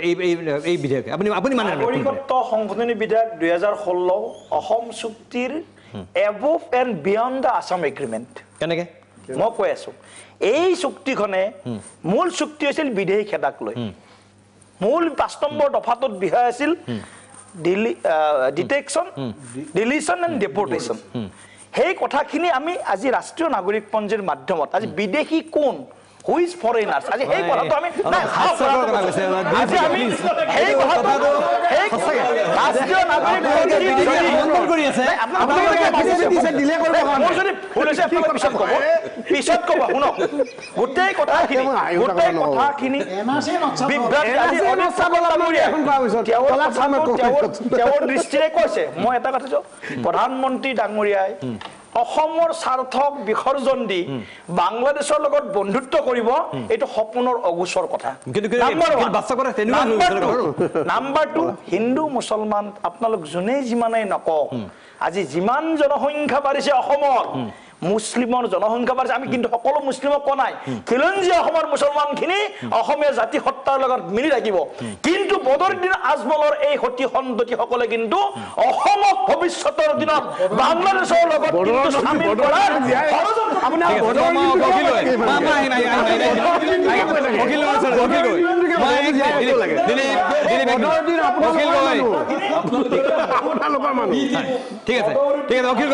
এই বিধেয়কে আপুনি মানে নাগৰিকত্ব সংশোধনী বিধেয়ক 2016 অসম চুক্তিৰ above and beyond the Assam agreement কেনেকৈ মই কৈ আছো এই চুক্তিখনে মূল চুক্তি হৈছিল বিদেশী খেদাক লৈ মূল 5 নম্বৰ দফাটোত বিষয় আছিল ডিটেকশ্যন ডিলিশ্যন এণ্ড ডেপৰ্টেশ্যন সেই কথাখিনি আমি আজি ৰাষ্ট্ৰীয় নাগৰিকপঞ্জীৰ মাধ্যমত আজি বিদেশী কোন who is foreigners আজি এই কথাটো আমি আজি আমি এই কথাটো ৰাষ্ট্ৰীয় নাগৰিক কৰি আছে আপোনালোকে ডিলে কৰিব মই যদি ভুল হৈছে আপোনালোকে পিছত ক'ব শুনক গোটেই কথাখিনি তেওঁৰ দৃষ্টিৰে কৈছে মই এটা কথা প্ৰধানমন্ত্ৰী ডাঙৰীয়াই অসমৰ স্বাৰ্থক বিসৰ্জন দি বাংলাদেশৰ লগত বন্ধুত্ব কৰিব এইটো সপোনৰ অগোচৰ কথা নাম্বাৰ 2 হিন্দু মুছলমান আপোনালোক যোনে যিমানেই নকওক আজি যিমান জনসংখ্যা বাঢ়িছে অসমত মুছলিমৰ জনসংখ্যা বাঢ়িছে আমি কিন্তু সকলো মুছলিমক কোৱা নাই খিলঞ্জীয়া অসমৰ মুছলমানখিনি অসমীয়া জাতি সত্তাৰ লগত মিলি থাকিব কিন্তু বদৰুদ্দিন আজমলৰ এই সতী সন্ততিসকলে কিন্তু অসমক ভৱিষ্যতৰ দিনত বাংলাদেশৰ লগত কিন্তু সামিল কৰাৰ ঠিক আছে অখিল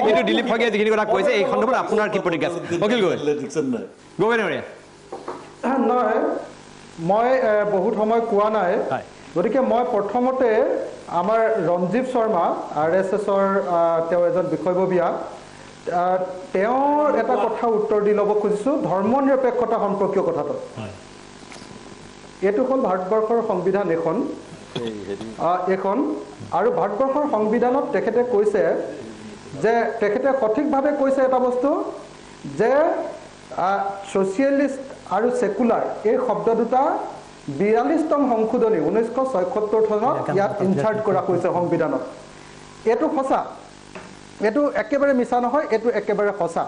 গগৈ দিলীপ শইকীয়াই যিখিনি কথা কৈছে এই সন্দৰ্ভত আপোনাৰ কি প্ৰতিক্ৰিয়া আছে অখিল গগৈ নহয় মই বহুত সময় কোৱা নাই গতিকে মই প্ৰথমতে আমাৰ ৰঞ্জীৱ শৰ্মা RSSৰ তেওঁ এজন বিষয়ববীয়া তেওঁৰ এটা কথা উত্তৰ দি ল'ব খুজিছোঁ ধৰ্ম নিৰপেক্ষতা সম্পৰ্কীয় কথাটো এইটো হ'ল ভাৰতবৰ্ষৰ সংবিধান এখন আৰু ভাৰতবৰ্ষৰ সংবিধানত তেখেতে কৈছে যে তেখেতে সঠিকভাৱে কৈছে এটা বস্তু যে ছ'চিয়েলিষ্ট আৰু সেকুলাৰ এই শব্দ দুটা 42তম সংশোধনী 1976 চনত ইয়াত ইনচাৰ্ট কৰা হৈছে সংবিধানত এইটো সঁচা এইটো একেবাৰে মিছা নহয় এইটো একেবাৰে সঁচা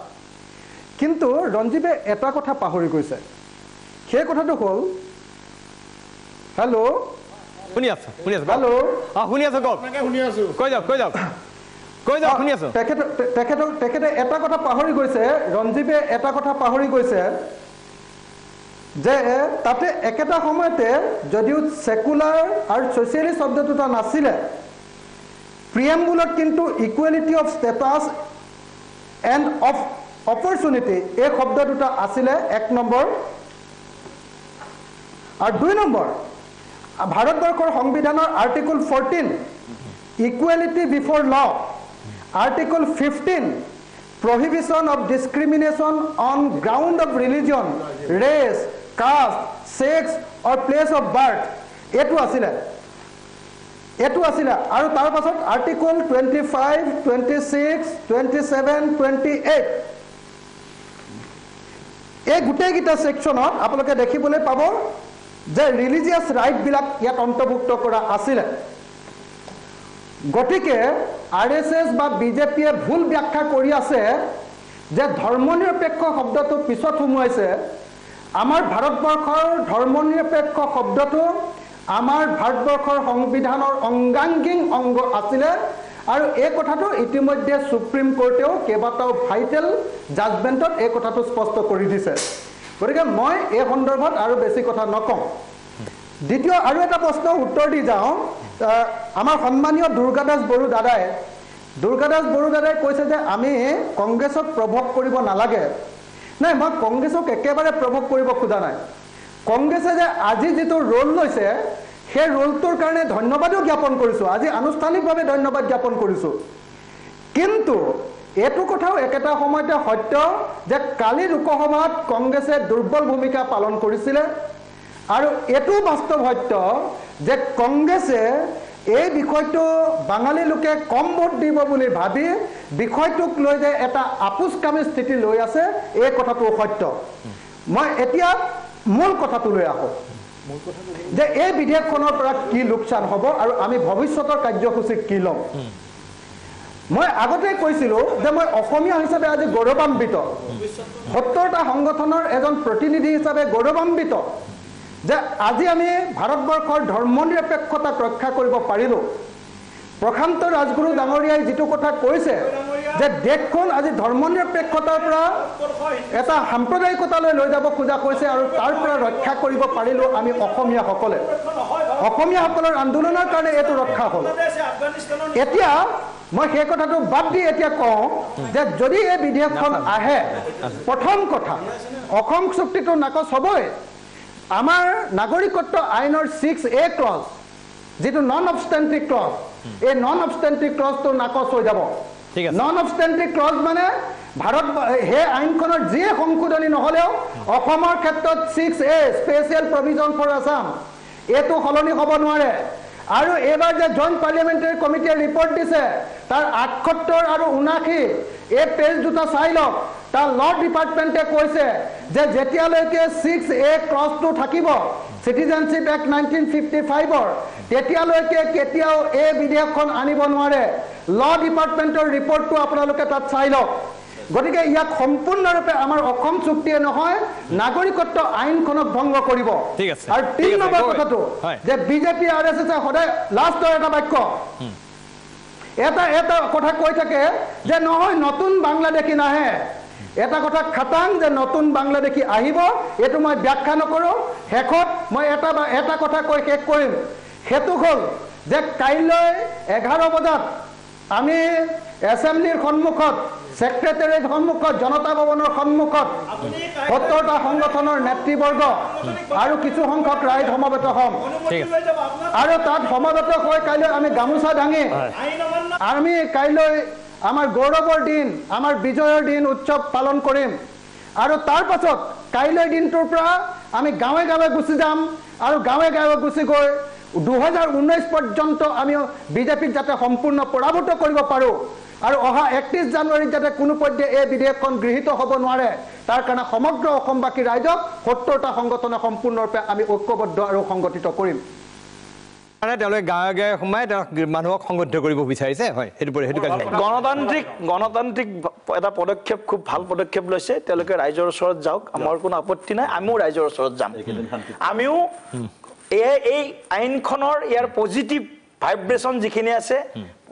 কিন্তু ৰঞ্জীৱে এটা কথা পাহৰি গৈছে সেই কথাটো হ'ল হেল্ল' শুনি আছো হেল্ল' শুনি আছো কৈ যাওক তেখেতে এটা কথা পাহৰি গৈছে ৰঞ্জীৱে এটা কথা পাহৰি গৈছে যে তাতে একেটা সময়তে যদিও সেকুলাৰ আৰু ছ'চিয়েলিষ্ট শব্দ দুটা নাছিলে প্ৰিএম্বুলত কিন্তু equality of status and of opportunity এই শব্দ দুটা আছিলে 1 নম্বৰ আৰু 2 নম্বৰ ভাৰতবৰ্ষৰ সংবিধানৰ আৰ্টিকল 14 ইকুৱেলিটি বিফৰ ল article 15 prohibition of discrimination on ground of religion race caste sex or place of birth etu asile aru tar pasot article 25 26 27 28 এই গুটে গিটা সেকশনত আপোনালোকে দেখিবলৈ পাব যে ৰিলিজিয়াছ ৰাইট বিলাক ইয়াত অন্তৰ্ভুক্ত কৰা আছিল গতিকে আৰএছএছ বা বিজেপিয়ে ভুল ব্যাখ্যা কৰি আছে যে ধৰ্মনিৰপেক্ষ শব্দটো পিছত সোমোৱাইছে আমাৰ ভাৰতবৰ্ষৰ ধৰ্মনিৰপেক্ষ শব্দটো আমাৰ ভাৰতবৰ্ষৰ সংবিধানৰ অংগাংগিং অংগ আছিলে আৰু এই কথাটো ইতিমধ্যে সুপ্ৰিম কোৰ্টেও কেইবাটাও ভাইটেল জাজমেণ্টত এই কথাটো স্পষ্ট কৰি দিছে গতিকে মই এই সন্দৰ্ভত আৰু বেছি কথা নকওঁ দ্বিতীয় আৰু এটা প্ৰশ্ন উত্তৰ দি যাওঁ আমাৰ সন্মানীয় দুৰ্গাদাস বড়ো দাদাই কৈছে যে আমি কংগ্ৰেছক প্ৰভোগ কৰিব নালাগে নাই মই কংগ্ৰেছক একেবাৰে প্ৰভোগ কৰিব খোজা নাই কংগ্ৰেছে যে আজি যিটো ৰোল লৈছে সেই ৰোলটোৰ কাৰণে ধন্যবাদো জ্ঞাপন কৰিছোঁ আজি আনুষ্ঠানিকভাৱে ধন্যবাদ জ্ঞাপন কৰিছোঁ কিন্তু এইটো কথাও একেটা সময়তে সত্য যে কালি লোকসভাত কংগ্ৰেছে দুৰ্বল ভূমিকা পালন কৰিছিলে আৰু এটো বাস্তৱ সত্য যে কংগ্ৰেছে এই বিষয়টো বাঙালী লোকে কম ভোট দিব বুলি ভাবি বিষয়টোক লৈ যে এটা আপোচকামী স্থিতি লৈ আছে এই কথাটো সত্য মই এতিয়া মূল কথাটো লৈ আহো যে এই বিধেয়কখনৰ পৰা কি লোকচান হ'ব আৰু আমি ভৱিষ্যতৰ কাৰ্যসূচী কি ল'ম মই আগতে কৈছিলোঁ যে মই অসমীয়া হিচাপে আজি গৌৰৱান্বিত ৭০টা সংগঠনৰ এজন প্ৰতিনিধি হিচাপে গৌৰৱান্বিত যে আজি আমি ভাৰতবৰ্ষৰ ধৰ্মনিৰপেক্ষতাক ৰক্ষা কৰিব পাৰিলোঁ প্ৰশান্ত ৰাজগুৰু ডাঙৰীয়াই যিটো কথা কৈছে যে দেশখন আজি ধৰ্মনিৰপেক্ষতাৰ পৰা এটা সাম্প্ৰদায়িকতালৈ লৈ যাব খোজা কৈছে আৰু তাৰ পৰা ৰক্ষা কৰিব পাৰিলোঁ আমি অসমীয়াসকলৰ আন্দোলনৰ কাৰণে এইটো ৰক্ষা হ'ল এতিয়া মই সেই কথাটো বাদ দি এতিয়া কওঁ যে যদি এই বিধেয়কখন আহে প্ৰথম কথা অসম চুক্তিটো নাকচ হ'বই আমাৰ নাগৰিকত্ব আইনৰ 6A ক্লজ যেটো নন অবষ্টেন্টিক ক্লজ এই নন অবষ্টেন্টিক ক্লজটো নাকচ হৈ যাব নন অবষ্টেন্টিক ক্লজ মানে ভাৰত হে আইনখনৰ যি সংশোধনী নহলেও অসমৰ ক্ষেত্ৰত 6A special provision for Assam এটো হলনি হ'ব নোৱাৰে আৰু এবাৰ যে জইন্ট পাৰ্লিয়ামেণ্টাৰী কমিটিয়ে ৰিপৰ্ট দিছে তাৰ ৭৮ আৰু ৭৯ এই পেজ দুটা চাই লওক তাৰ ল ডিপাৰ্টমেণ্টে কৈছে যে যেতিয়ালৈকে 6A ক্লজটো থাকিব সিটিজেনশিপ এক্ট 1955 তেতিয়ালৈকে কেতিয়াও এই বিধেয়কখন আনিব নোৱাৰে ল ডিপাৰ্টমেণ্টৰ ৰিপৰ্টটো আপোনালোকে তাত চাই লওক গতিকে ইয়াক সম্পূৰ্ণৰূপে আমাৰ অসম চুক্তিয়ে নহয় নাগৰিকত্ব আইনখনক ভংগ কৰিব আৰু ৩ নম্বৰ কথাটো যে বিজেপি আৰএছএছ সদায় লাষ্টৰ এটা বাক্য এটা কথা কৈ থাকে যে নহয় নতুন বাংলাদেশী নাহে এটা কথা খাটাং যে নতুন বাংলাদেশী আহিব এটো মই ব্যাখ্যা নকৰো শেষত মই এটা কথা কৈ শেষ কৰিম হেতু হ'ল যে কাইলৈ 11 বজাত আমি এছেম্বলিৰ সন্মুখত সেক্ৰেটাৰীৰ সন্মুখত জনতা ভৱনৰ সন্মুখত ৭০টা সংগঠনৰ নেতৃবৰ্গ আৰু কিছু সংখ্যক ৰাইজ সমবেত হ'ম আৰু তাত সমবেত হৈ কাইলৈ আমি গামোচা দাঙি আমি কাইলৈ আমাৰ গৌৰৱৰ দিন আমাৰ বিজয়ৰ দিন উৎসৱ পালন কৰিম আৰু তাৰ পাছত কাইলৈ দিনটোৰ পৰা আমি গাঁৱে গাঁৱে গুচি যাম আৰু গাঁৱে গাঁৱে গুচি গৈ 2019 পৰ্যন্ত আমি বিজেপিক যাতে সম্পূৰ্ণ পৰাভূত কৰিব পাৰোঁ আৰু অহা 31 জানুৱাৰীত যাতে কোনো পৰ্যায়ে এই বিধেয়কখন গৃহীত হ'ব নোৱাৰে তাৰ কাৰণে সমগ্ৰ অসমবাসী ৰাইজক ৭০টা সংগঠনে সম্পূৰ্ণৰূপে আমি ঐক্যবদ্ধ আৰু সংগঠিত কৰিম মানে তেওঁলোকে গাঁৱে গাঁৱে সোমাই মানুহক সংগঠিত কৰিব বিচাৰিছে হয় গণতান্ত্ৰিক এটা পদক্ষেপ খুব ভাল পদক্ষেপ লৈছে তেওঁলোকে ৰাইজৰ ওচৰত যাওক আমাৰ কোনো আপত্তি নাই আমিও ৰাইজৰ ওচৰত যাম আমিও এই আইনখনৰ ইয়াৰ পজিটিভ ভাইব্ৰেশন যিখিনি আছে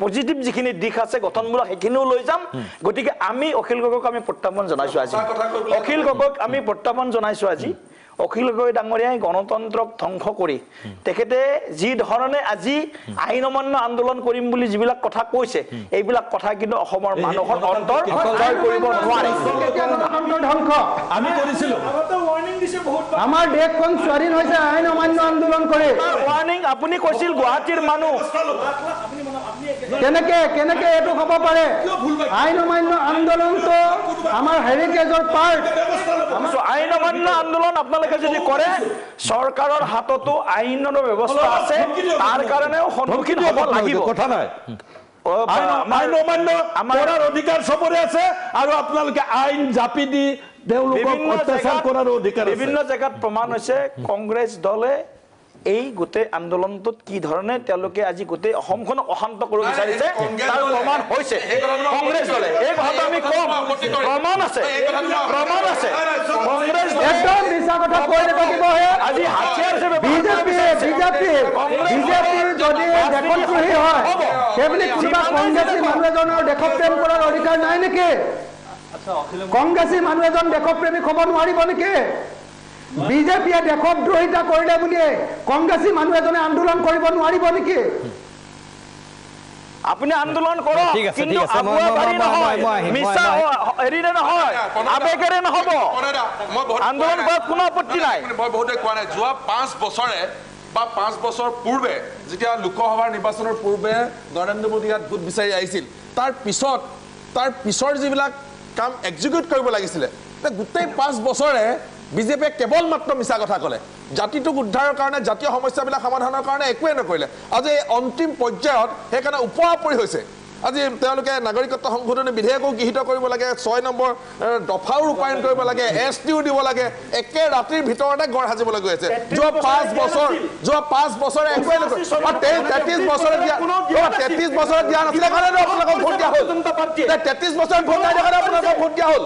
পজিটিভ যিখিনি দিশ আছে গঠনমূলক সেইখিনিও লৈ যাম গতিকে আমি অখিল গগৈক আমি প্ৰত্যাহ্বান জনাইছো আজি অখিল গগৈ ডাঙৰীয়াই গণতন্ত্ৰক ধ্বংস কৰি তেখেতে যি ধৰণে আজি আইন অমান্য আন্দোলন কৰিম বুলি যিবিলাক কথা কৈছে এইবিলাক কথা কিন্তু অসমৰ মানুহৰ অন্তৰ জয় কৰিব নোৱাৰে ধ্বংস আমি কৰিছিলো আমাৰ দেশখন স্বাধীন হৈছে আইন অমান্য আন্দোলন কৰে ৱাৰ্ণিং আপুনি কৈছিল গুৱাহাটীৰ মানুহ কেনেকে এইটো হ'ব পাৰে আইন অমান্য আন্দোলনটো আমাৰ হেৰিটেজৰ পাৰ্ট আইন অমান্য আন্দোলন আপোনালোকে যদি কৰে চৰকাৰৰ হাততো আইনৰ ব্যৱস্থা আছে তাৰ কাৰণেও সন্মুখীন হ'ব লাগিব কথা নাই আইন অমান্য কৰাৰ অধিকাৰ চবৰে আছে আৰু আপোনালোকে আইন জাপি দি তেওঁলোকক অত্যাচাৰ কৰাৰ অধিকাৰ আছে বিভিন্ন জেগাত প্ৰমাণ হৈছে কংগ্ৰেছ দলে এই গোটেই আন্দোলনটোত কি ধৰণে তেওঁলোকে আজি গোটেই অসমখনক অশান্ত কৰিব বিচাৰিছে তাৰ প্ৰমাণ হৈছে কংগ্ৰেছ দলে এই কথাটো আমি কম প্ৰমাণ আছে কংগ্ৰেছ একদম মিছা কথা কৈ নাথাকিব আজি হাতিয়াৰ হিচাপে বিজেপি যদি দেশপ্ৰেমী হয় সেইবুলি কোনোবা কংগ্ৰেছী মানুহ এজনৰ দেশপ্ৰেম কৰাৰ অধিকাৰ নাই নেকি কংগ্ৰেছী মানুহ এজন দেশপ্ৰেমিক হ'ব নোৱাৰিব নেকি বিজেপিয়ে দেশদ্ৰোহিতা কৰিলে বুলিয়ে কংগ্ৰেছী মানুহ এজনে আন্দোলন কৰিব নোৱাৰিব নেকি আপুনি আন্দোলন কৰক কিন্তু আগুৱা বাঢ়ি নহয় মিছা হেৰিৰে নহয় আবেগেৰে নহ'ব আন্দোলন কৰাত কোনো আপত্তি নাই মই বহুতে কোৱা নাই যোৱা 5 বছৰে বা 5 বছৰ পূৰ্বে যেতিয়া লোকসভাৰ নিৰ্বাচনৰ পূৰ্বে নৰেন্দ্ৰ মোদী ইয়াত ভোট বিচাৰি আহিছিল তাৰ পিছৰ যিবিলাক কাম এক্সিকিউট কৰিব লাগিছিলে গোটেই 5 বছৰে বিজেপিয়ে কেৱল মাত্ৰ মিছা কথা ক'লে জাতিটোক উদ্ধাৰৰ কাৰণে জাতীয় সমস্যাবিলাক সমাধানৰ কাৰণে একোৱে নকৰিলে আজি অন্তিম পৰ্যায়ত সেইকাৰণে উপৰাপৰি হৈছে আজি তেওঁলোকে নাগৰিকত্ব সংশোধনী বিধেয়কো গৃহীত কৰিব লাগে 6 নম্বৰ দফাও ৰূপায়ণ কৰিব লাগে এছটিও দিব লাগে একে ৰাতিৰ ভিতৰতে গড় সাজিবলৈ গৈ আছে যোৱা 5 বছৰে একোৱে নকৰে 33 বছৰে দিয়া নাছিলে কাৰণে আপোনালোকক ভোট দিয়া হ'ল 33 বছৰ ভোট নাই দিয়া কাৰণে আপোনালোকক ভোট দিয়া হ'ল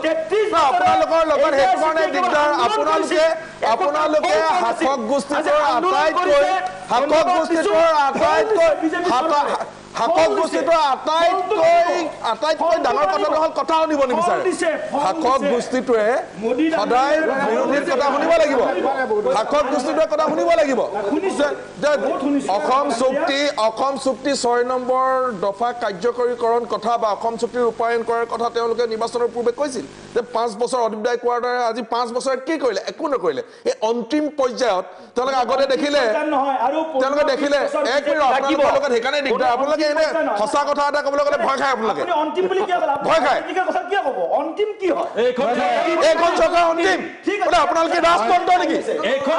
আপোনালোকৰ লগত সেইটো কাৰণে দিগদাৰ আপোনালোকে শাসক গোষ্ঠীটোৰ আটাইতকৈ ডাঙৰ কথাটো হ'ল কথা শুনিব নিবিচাৰে শাসক গোষ্ঠীটোৱে সদায় বিৰোধীৰ কথা শুনিব লাগিব শাসক গোষ্ঠীটোৱে কথা শুনিব লাগিব অসম চুক্তি 6 নম্বৰ দফা কাৰ্যকৰীকৰণ কথা বা অসম চুক্তি ৰূপায়ণ কৰাৰ কথা তেওঁলোকে নিৰ্বাচনৰ পূৰ্বে কৈছিল যে 5 বছৰ অতিবাহিত কৰাৰ দৰে আজি 5 বছৰত কি কৰিলে একো নকৰিলে এই অন্তিম পৰ্যায়ত তেওঁলোকে আগতে দেখিলে এক মিনিট আপোনালোকৰ লগত সেইকাৰণে দিগদাৰ আপোনালোকে এনে সঁচা কথা এটা ক'বলৈ গ'লে ভয় খায় আপোনালোকে ভয় খায় এইখন চৰকাৰ অন্তিম আপোনালোকে ৰাজতন্ত্ৰ নেকি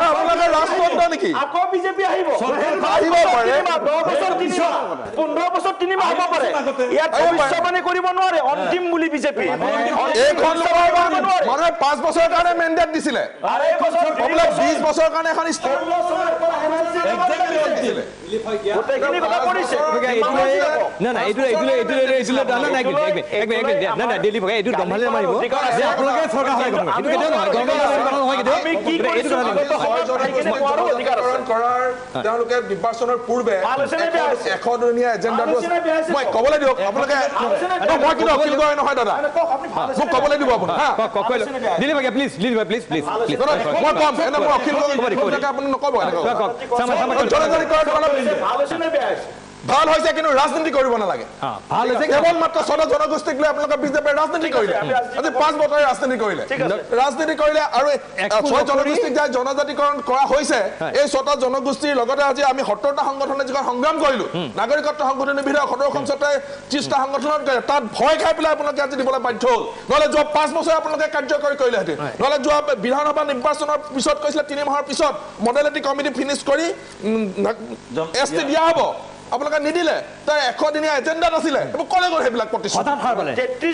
আপোনালোকে ৰাজতন্ত্ৰ নেকি আহিব পাৰে 15 বছৰ 3 মাহ হ'ব পাৰে ইয়াত ভৱিষ্যবাণী কৰিব নোৱাৰে অন্তিম বুলি বিজেপি এইখন মানুহে 5 বছৰৰ কাৰণে মেণ্ডেট দিছিলে 20 বছৰৰ কাৰণে এখন তেওঁলোকে নিৰ্বাচনৰ পূৰ্বে 100দিনীয়া এজেণ্ডাটো মই ক'বলৈ দিয়ক আপোনালোকে মই কিন্তু অখিল গগৈ নহয় দাদা মোক ক'বলৈ দিব আপুনি মই কম এনে মই অখিল গগৈ আপুনি নক'ব ভাল হৈছে কিন্তু ৰাজনীতি কৰিব নালাগে কেৱল মাত্ৰ 6টা জনগোষ্ঠীক লৈ আপোনালোকে বিজেপিয়ে ৰাজনীতি কৰিলে আজি 5 বছৰে ৰাজনীতি কৰিলে আৰু 6 জনগোষ্ঠীক যাই জনজাতিকৰণ কৰা হৈছে এই 6টা জনগোষ্ঠীৰ লগতে আজি আমি 70টা সংগঠনে যিখন সংগ্ৰাম কৰিলো নাগৰিকত্ব সংশোধনী বিধেয়ক 17খন চৰকাৰে 30টা সংগঠনত কৰে তাত ভয় খাই পেলাই আপোনালোকে আজি দিবলৈ বাধ্য হ'ল নহ'লে যোৱা 5 বছৰে আপোনালোকে কাৰ্যকৰী কৰিলেহেঁতেন নহ'লে যোৱা বিধানসভা নিৰ্বাচনৰ পিছত কৈছিলে 3 মাহৰ পিছত মডেলিটি কমিটি ফিনিছ কৰি এছটি দিয়া হ'ব আপোনালোকে নিদিলে তাৰ 100দিনীয়া এজেণ্ডা নাছিলে এইবোৰ ক'লে গ'ল সেইবিলাক প্ৰতিশ্ৰুতি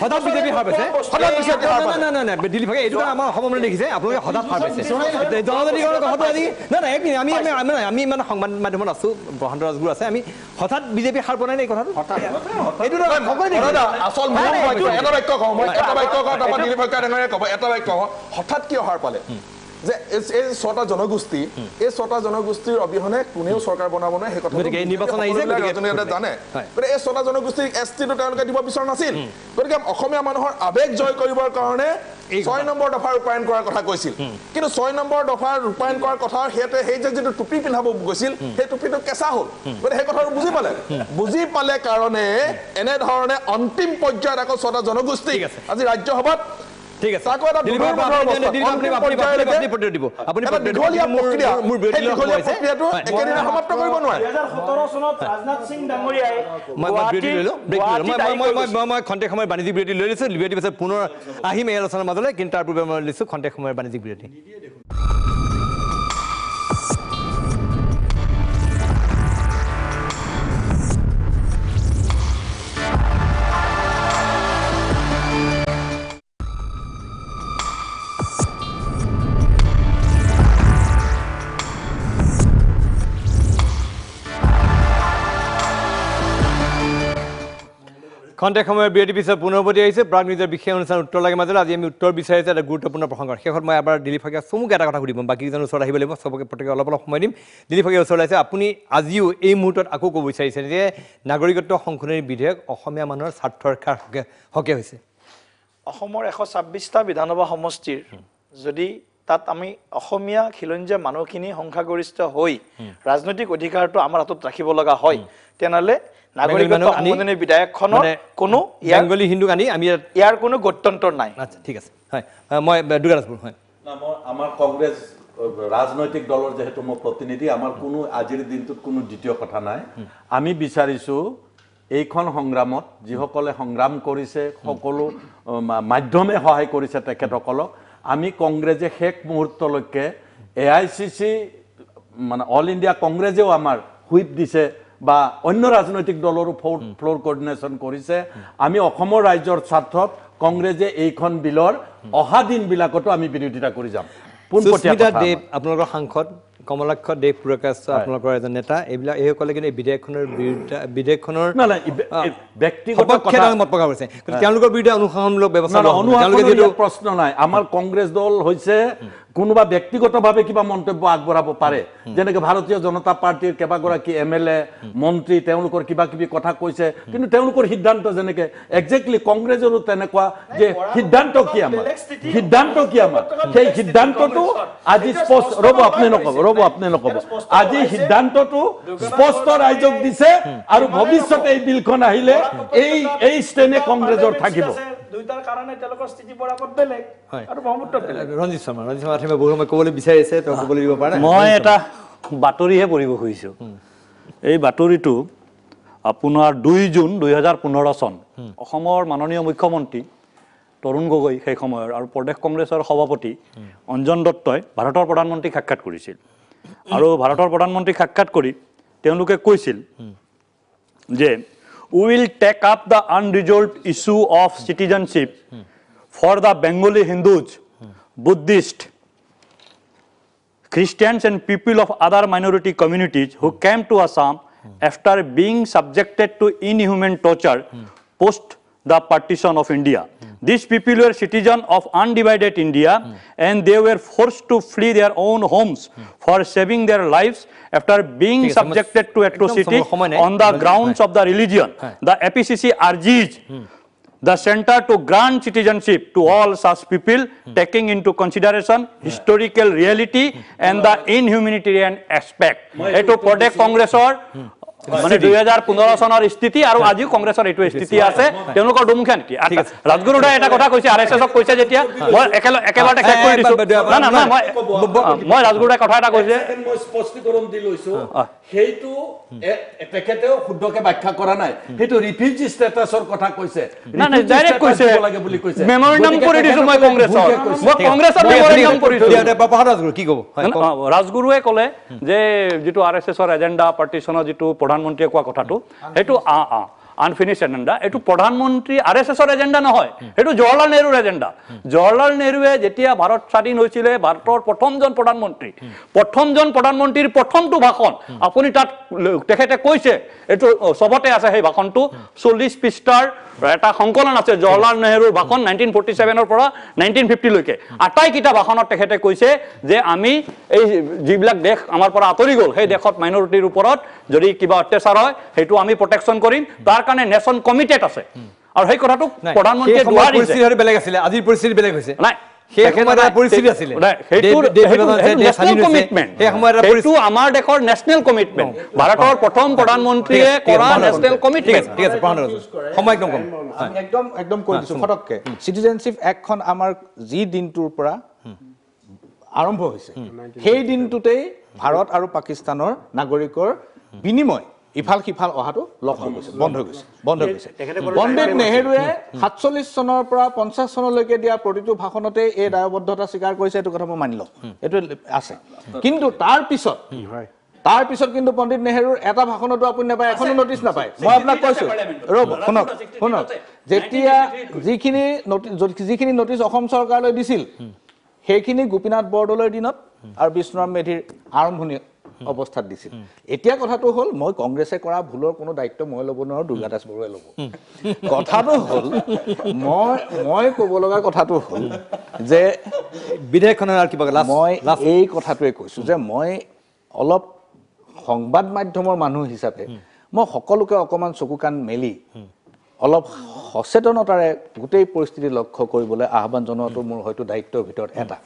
হঠাৎ বিজেপি হাৰ পাইছে দিলীপ ভাগে এইটো আমাৰ অসমলৈ দেখিছে আপোনালোকে হঠাৎ হাৰ পাইছে জনজাতিকৰণৰ কথাটো আজি আমি ইমান সংবাদ মাধ্যমত আছো প্ৰশান্ত ৰাজগুৰু আছে আমি হঠাৎ বিজেপি হাৰ পোৱা নাই এই কথাটো এইটো আচল এটা বাক্য কওঁ মই এটা বাক্য কওঁ তাৰপৰা দিলীপ ভাগে ডাঙৰীয়াই ক'ব এটা বাক্য হঠাৎ কিয় হাৰ পালে যে এই 6টা জনগোষ্ঠী এই 6টা জনগোষ্ঠীৰ অবিহনে কোনেও চৰকাৰ বনাব নোৱাৰে সেই কথা নিৰ্বাচন আহিছে জানে গতিকে এই 6টা জনগোষ্ঠীক এছটিটো তেওঁলোকে দিব বিচৰা নাছিল গতিকে অসমীয়া মানুহৰ আৱেগ জয় কৰিবৰ কাৰণে 6 নম্বৰ দফা ৰূপায়ণ কৰাৰ কথা কৈছিল কিন্তু 6 নম্বৰ দফা ৰূপায়ণ কৰাৰ কথা হেতে সেই যে যেটো টুপি পিন্ধাব গৈছিল সেই টুপিটো কেঁচা হ'ল গতিকে সেই কথাটো বুজি পালে কাৰণে এনে ধৰণে অন্তিম পৰ্যায়ত আকৌ 6টা জনগোষ্ঠী আজি ৰাজ্যসভাত ঠিক আছে তাকো এটা আপুনি প্ৰক্ৰিয়াটো একেদিনে সমাপ্ত কৰিব নোৱাৰে 2017 চনত ৰাজনাথ সিং ডাঙৰীয়াই মই খন্তেক সময় বাণিজ্যিক বিৰতি লৈ লৈছোঁ বিৰতিৰ পিছত পুনৰ আহিম এই আলোচনাৰ মাজলৈ কিন্তু তাৰ পূৰ্বে মই লৈছোঁ খন্তেক সময়ৰ বাণিজ্যিক বিৰতি খন্তেক সময়ৰ বিৰতিৰ পিছত পুনৰবৰ্তী আহিছে প্ৰাগ নিজৰ বিশেষ অনুষ্ঠান উত্তৰ লাগে মাজলৈ আজি আমি উত্তৰ বিচাৰিছোঁ এটা গুৰুত্বপূৰ্ণ প্ৰসংগৰ শেষত মই এবাৰ দিলীপ শইকীয়াক চমুকৈ এটা কথা সুধিম বাকীকেইজনৰ ওচৰত আহিব লাগিব চবকে প্ৰত্যেকে অলপ সময় দিম দিলীপ শইকীয়াৰ ওচৰলৈ আহিছে আপুনি আজিও এই মুহূৰ্তত আকৌ ক'ব বিচাৰিছে যে নাগৰিকত্ব সংশোধনী বিধেয়ক অসমীয়া মানুহৰ স্বাৰ্থৰ হকে হৈছে অসমৰ 126টা বিধানসভা সমষ্টিৰ যদি তাত আমি অসমীয়া খিলঞ্জীয়া মানুহখিনি সংখ্যাগৰিষ্ঠ হৈ ৰাজনৈতিক অধিকাৰটো আমাৰ হাতত ৰাখিব লগা হয় তেনেহ'লে নাগৰিকত্ব সংশোধনী বিধেয়কখনৰ কোনো বেংগলী হিন্দুক আনি আমি ইয়াৰ কোনো গত্যন্তৰ নাই আচ্ছা ঠিক আছে হয় মই দুৰ্গাদাসপুৰ হয় আমাৰ কংগ্ৰেছ ৰাজনৈতিক দলৰ যেহেতু মই প্ৰতিনিধি আমাৰ কোনো আজিৰ দিনটোত কোনো দ্বিতীয় কথা নাই আমি বিচাৰিছোঁ এইখন সংগ্ৰামত যিসকলে সংগ্ৰাম কৰিছে সকলো মাধ্যমে সহায় কৰিছে তেখেতসকলক আমি কংগ্ৰেছে শেষ মুহূৰ্তলৈকে AICC মানে অল ইণ্ডিয়া কংগ্ৰেছেও আমাৰ হুইপ দিছে বা অন্য ৰাজনৈতিক দলৰো ফ্লোৰ কোঅৰ্ডিনেশ্যন কৰিছে আমি অসমৰ ৰাজ্যৰ স্বাৰ্থত কংগ্ৰেছে এইখন বিলৰ অহা দিনবিলাকতো আমি বিৰোধিতা কৰি যাম সুস্মিতা দেৱ আপোনালোকৰ সাংসদ কমলাক্ষ দেৱ পুৰকাশ আপোনালোকৰ এজন নেতা এইবিলাক এইসকলে কিন্তু এই বিধেয়কখনৰ ব্যক্তিগত মত প্ৰকাশ কৰিছে তেওঁলোকৰ বিৰুদ্ধে অনুশাসনমূলক ব্যৱস্থা প্ৰশ্ন নাই আমাৰ কংগ্ৰেছ দল হৈছে কোনোবা ব্যক্তিগতভাৱে কিবা মন্তব্য আগবঢ়াব পাৰে যেনেকৈ ভাৰতীয় জনতা পাৰ্টিৰ কেইবাগৰাকী MLA মন্ত্ৰী তেওঁলোকৰ কিবা কিবি কথা কৈছে কিন্তু তেওঁলোকৰ সিদ্ধান্ত যেনেকৈ একজেক্টলি কংগ্ৰেছৰো তেনেকুৱা যে সিদ্ধান্ত কি আমাৰ সেই সিদ্ধান্তটো আজি স্পষ্ট আপুনি নক'ব আজি সিদ্ধান্তটো স্পষ্ট ৰাইজক দিছে আৰু ভৱিষ্যতে এই বিলখন আহিলে এই ষ্টেনে কংগ্ৰেছৰ থাকিব দুইটাৰ কাৰণে তেওঁলোকৰ স্থিতি বৰাবত বেলেগ আৰু ব্ৰহ্মপুত্ৰ বেলেগ ৰঞ্জিত শৰ্মা বহু সময় ক'বলৈ বিচাৰিছে তেওঁ ক'বলৈ দিব পাৰে মই এটা বাতৰিহে পঢ়িব খুজিছোঁ এই বাতৰিটো আপোনাৰ 2 জুন 2015 চন অসমৰ মাননীয় মুখ্যমন্ত্ৰী তৰুণ গগৈ সেই সময়ৰ আৰু প্ৰদেশ কংগ্ৰেছৰ সভাপতি অঞ্জন দত্তই ভাৰতৰ প্ৰধানমন্ত্ৰীক সাক্ষাৎ কৰিছিল আৰু ভাৰতৰ প্ৰধানমন্ত্ৰীক সাক্ষাৎ কৰি তেওঁলোকে কৈছিল যে we will take up the unresolved issue of citizenship for the Bengali Hindus, Buddhists, Christians and people of other minority communities who came to Assam after being subjected to inhuman torture post the partition of India. These people were citizens of undivided India and they were forced to flee their own homes for saving their lives after being subjected to atrocity on the grounds of the religion. The APCC urges the center to grant citizenship to all such people, taking into consideration historical reality and the inhumanitarian aspect. Eto Pradesh Congressor মানে 2015 চনৰ স্থিতি আৰু আজিও কংগ্ৰেছৰ এইটো স্থিতি আছে তেওঁলোকৰ দুমুখীয়া নীতি ৰাজগুৰুদাই এটা কথা কৈছে RSSক কৈছে যেতিয়া মই একেবাৰতে শেষ কৰি দিছোঁ না মই ৰাজগুৰুদাই কথা এটা কৈছে মই স্পষ্টীকৰণ দি লৈছোঁ সেইটো তেখেতেও শুদ্ধকে ব্যাখ্যা কৰা নাই সেইটো ৰিফিউজি ষ্টেটাছৰ কথা কৈছে না ডাইৰেক্ট কৈছে লাগে বুলি কৈছে মেমৰেণ্ডাম কৰি দিছোঁ মই কংগ্ৰেছৰ মেমৰেণ্ডাম কৰিছোঁ কি ক'ব ৰাজগুৰুৱে ক'লে যে যিটো RSSৰ এজেণ্ডা পাৰ্টিশ্যনৰ যিটো প্ৰধানমন্ত্ৰীয়ে কোৱা কথাটো সেইটো আনফিনিশ্ড এজেণ্ডা এইটো প্ৰধানমন্ত্ৰী RSSৰ এজেণ্ডা নহয় সেইটো জৱাহৰলাল নেহৰুৰ এজেণ্ডা জৱাহৰলাল নেহৰুৱে যেতিয়া ভাৰত স্বাধীন হৈছিলে ভাৰতৰ প্ৰথমজন প্ৰধানমন্ত্ৰীৰ প্ৰথমটো ভাষণ আপুনি তাত তেখেতে কৈছে এইটো চবতে আছে সেই ভাষণটো 40 পৃষ্ঠাৰ এটা সংকলন আছে জৱাহৰলাল নেহৰুৰ ভাষণ 1947 পৰা 1950 লৈকে আটাইকেইটা ভাষণত তেখেতে কৈছে যে আমি এই যিবিলাক দেশ আমাৰ পৰা আঁতৰি গ'ল সেই দেশত মাইনৰিটিৰ ওপৰত যদি কিবা অত্যাচাৰ হয় সেইটো আমি প্ৰটেকশ্যন কৰিম তাৰ কাৰণে নেশ্যন কমিটেড আছে আৰু সেই কথাটো নাই, প্ৰধানমন্ত্ৰীয়ে সেই সময়ৰ দুৱাৰ দিছে পৰিস্থিতি হয়তো বেলেগ আছিলে, আজিৰ পৰিস্থিতি বেলেগ হৈছে। নাই সেই সময়ত এটা পৰিস্থিতি আছিলে। সেইটো আমাৰ দেশৰ নেশ্যনেল কমিটমেণ্ট, ভাৰতৰ প্ৰথম প্ৰধানমন্ত্ৰীয়ে কৰা নেশ্যনেল কমিটমেণ্ট। ঠিক আছে, সময় একদম কম। একদম কৈ দিছোঁ ফটককৈ। চিটিজেনশ্বিপ এক্টখন আমাৰ যি দিনটোৰ পৰা আৰম্ভ হৈছে সেই দিনটোতেই ভাৰত আৰু পাকিস্তানৰ নাগৰিকৰ বিনিময় ইফাল সিফাল অহাটো লগ হৈ গৈছে, বন্ধ হৈ গৈছে। পণ্ডিত নেহেৰুৱে 47 চনৰ পৰা 50 চনলৈকে দিয়া প্ৰতিটো ভাষণতে এই দায়বদ্ধতা স্বীকাৰ কৰিছে, এইটো কথা মই মানি লওঁ, এইটো আছে। কিন্তু তাৰ পিছত কিন্তু পণ্ডিত নেহেৰুৰ এটা ভাষণতো আপুনি নাপায়, এখনো নটিচ নাপায়। মই আপোনাক কৈছোঁ, ৰ'ব শুনক, যেতিয়া যিখিনি নটিচ অসম চৰকাৰলৈ দিছিল সেইখিনি গোপীনাথ বৰদলৈৰ দিনত আৰু বিষ্ণুৰাম মেধিৰ আৰম্ভণি অৱস্থাত দিছিল। এতিয়া কথাটো হ'ল, মই কংগ্ৰেছে কৰা ভুলৰ কোনো দায়িত্ব মই ল'ব নোৱাৰোঁ, দুৰ্গা দাস বৰুৱাই ল'ব। কথাটো হ'ল, মই ক'ব লগা কথাটো হ'ল যে বিধেয়কখনৰ আৰু কিবা মই এই কথাটোৱে কৈছোঁ যে মই অলপ সংবাদ মাধ্যমৰ মানুহ হিচাপে মই সকলোকে অকণমান চকু কাণ মেলি অলপ সচেতনতাৰে গোটেই পৰিস্থিতি লক্ষ্য কৰিবলৈ আহ্বান জনোৱাটো মোৰ হয়তো দায়িত্বৰ ভিতৰত এটা।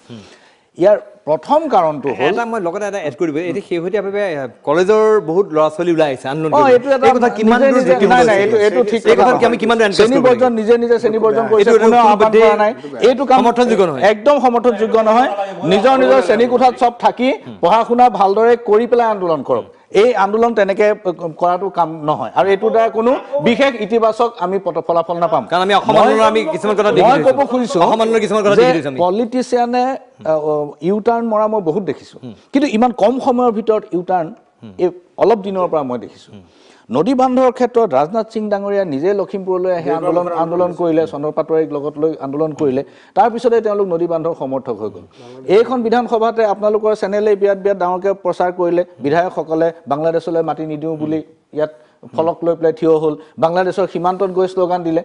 ইয়াৰ প্ৰথম কাৰণটো হ'ল, মই লগতে এটা এড কৰিব, এতিয়া শেহতীয়াভাৱে কলেজৰ বহুত ল'ৰা ছোৱালী ওলাই আহিছে আন্দোলন নিজে নিজে শ্ৰেণীবৰ্জন কৰিছে, এইটো কাম সমৰ্থনযোগ্য নহয়, একদম সমৰ্থনযোগ্য নহয়। নিজৰ শ্ৰেণীকোঠাত চব থাকি পঢ়া শুনা ভালদৰে কৰি পেলাই আন্দোলন কৰক। এই আন্দোলন তেনেকে কৰাটো কাম নহয়, আৰু এইটোৰ দ্বাৰা কোনো বিশেষ ইতিবাচক আমি ফলাফল নাপাম। মই ক'ব খুজিছোঁ, পলিটিচিয়ানে ইউটাৰ্ণ মৰা মই বহুত দেখিছোঁ, কিন্তু ইমান কম সময়ৰ ভিতৰত ইউটাৰ্ণ এই অলপ দিনৰ পৰা মই দেখিছোঁ। নদী বান্ধৰ ক্ষেত্ৰত ৰাজনাথ সিং ডাঙৰীয়া নিজে লখিমপুৰলৈ আহি আন্দোলন কৰিলে, চন্দ্ৰ পাটোৱাৰীক লগত লৈ আন্দোলন কৰিলে, তাৰপিছতে তেওঁলোক নদী বান্ধৰ সমৰ্থক হৈ গ'ল। এইখন বিধানসভাতে আপোনালোকৰ চেনেলে বিৰাট ডাঙৰকৈ প্ৰচাৰ কৰিলে, বিধায়কসকলে বাংলাদেশলৈ মাটি নিদিওঁ বুলি ইয়াত ফলক লৈ পেলাই থিয় হ'ল, বাংলাদেশৰ সীমান্তত গৈ শ্লোগান দিলে।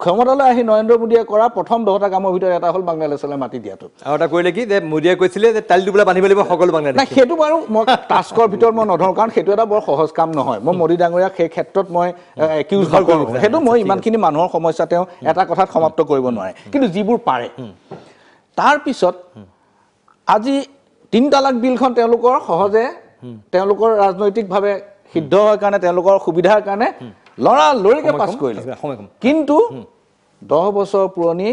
ক্ষমতালৈ আহি নৰেন্দ্ৰ মোদীয়ে কৰা প্ৰথম 10টা কামৰ ভিতৰত এটা হ'ল বাংলাদেশলৈ মাটি দিয়াটো। আৰু এটা কৰিলে কি যে মোদীয়ে কৈছিলে যে তালি টোপোলা বান্ধিব লাগিব সকলো বাংলাদেশ। নাই, সেইটো বাৰু মই টাস্কৰ ভিতৰত মই নধৰোঁ, কাৰণ সেইটো এটা বৰ সহজ কাম নহয়। মই মোদী ডাঙৰীয়াক সেই ক্ষেত্ৰত মই একিউজ নকৰোঁ, সেইটো মই ইমানখিনি মানুহৰ সমস্যা তেওঁ এটা কথাত সমাপ্ত কৰিব নোৱাৰে, কিন্তু যিবোৰ পাৰে। তাৰপিছত আজি 3 তালাক বিলখন তেওঁলোকৰ সহজে তেওঁলোকৰ ৰাজনৈতিকভাৱে সিদ্ধ হোৱাৰ কাৰণে, তেওঁলোকৰ সুবিধাৰ কাৰণে লৰালৰিকে পাছ কৰিলে। কিন্তু 10 বছৰ পুৰণি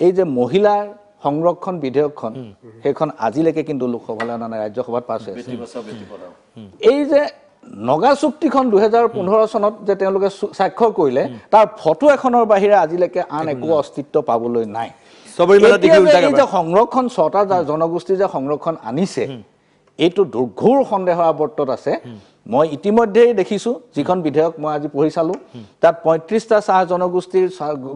এই যে মহিলাৰ সংৰক্ষণ বিধেয়কখন, সেইখন আজিলৈকে কিন্তু লোকসভালৈ অনা নাই, ৰাজ্যসভাত পাছ হৈ আছে। এই যে নগা চুক্তিখন 2015 চনত যে তেওঁলোকে স্বাক্ষৰ কৰিলে, তাৰ ফটো এখনৰ বাহিৰে আজিলৈকে আন একো অস্তিত্ব পাবলৈ নাই। এই যে সংৰক্ষণ 6টা জনগোষ্ঠীৰ যে সংৰক্ষণ আনিছে, এইটো দুৰ্ঘোৰ সন্দেহৰ আৱৰ্তত আছে। মই ইতিমধ্যেই দেখিছোঁ, যিখন বিধেয়ক মই আজি পঢ়ি চালোঁ, তাত 35টা চাহ জনগোষ্ঠীৰ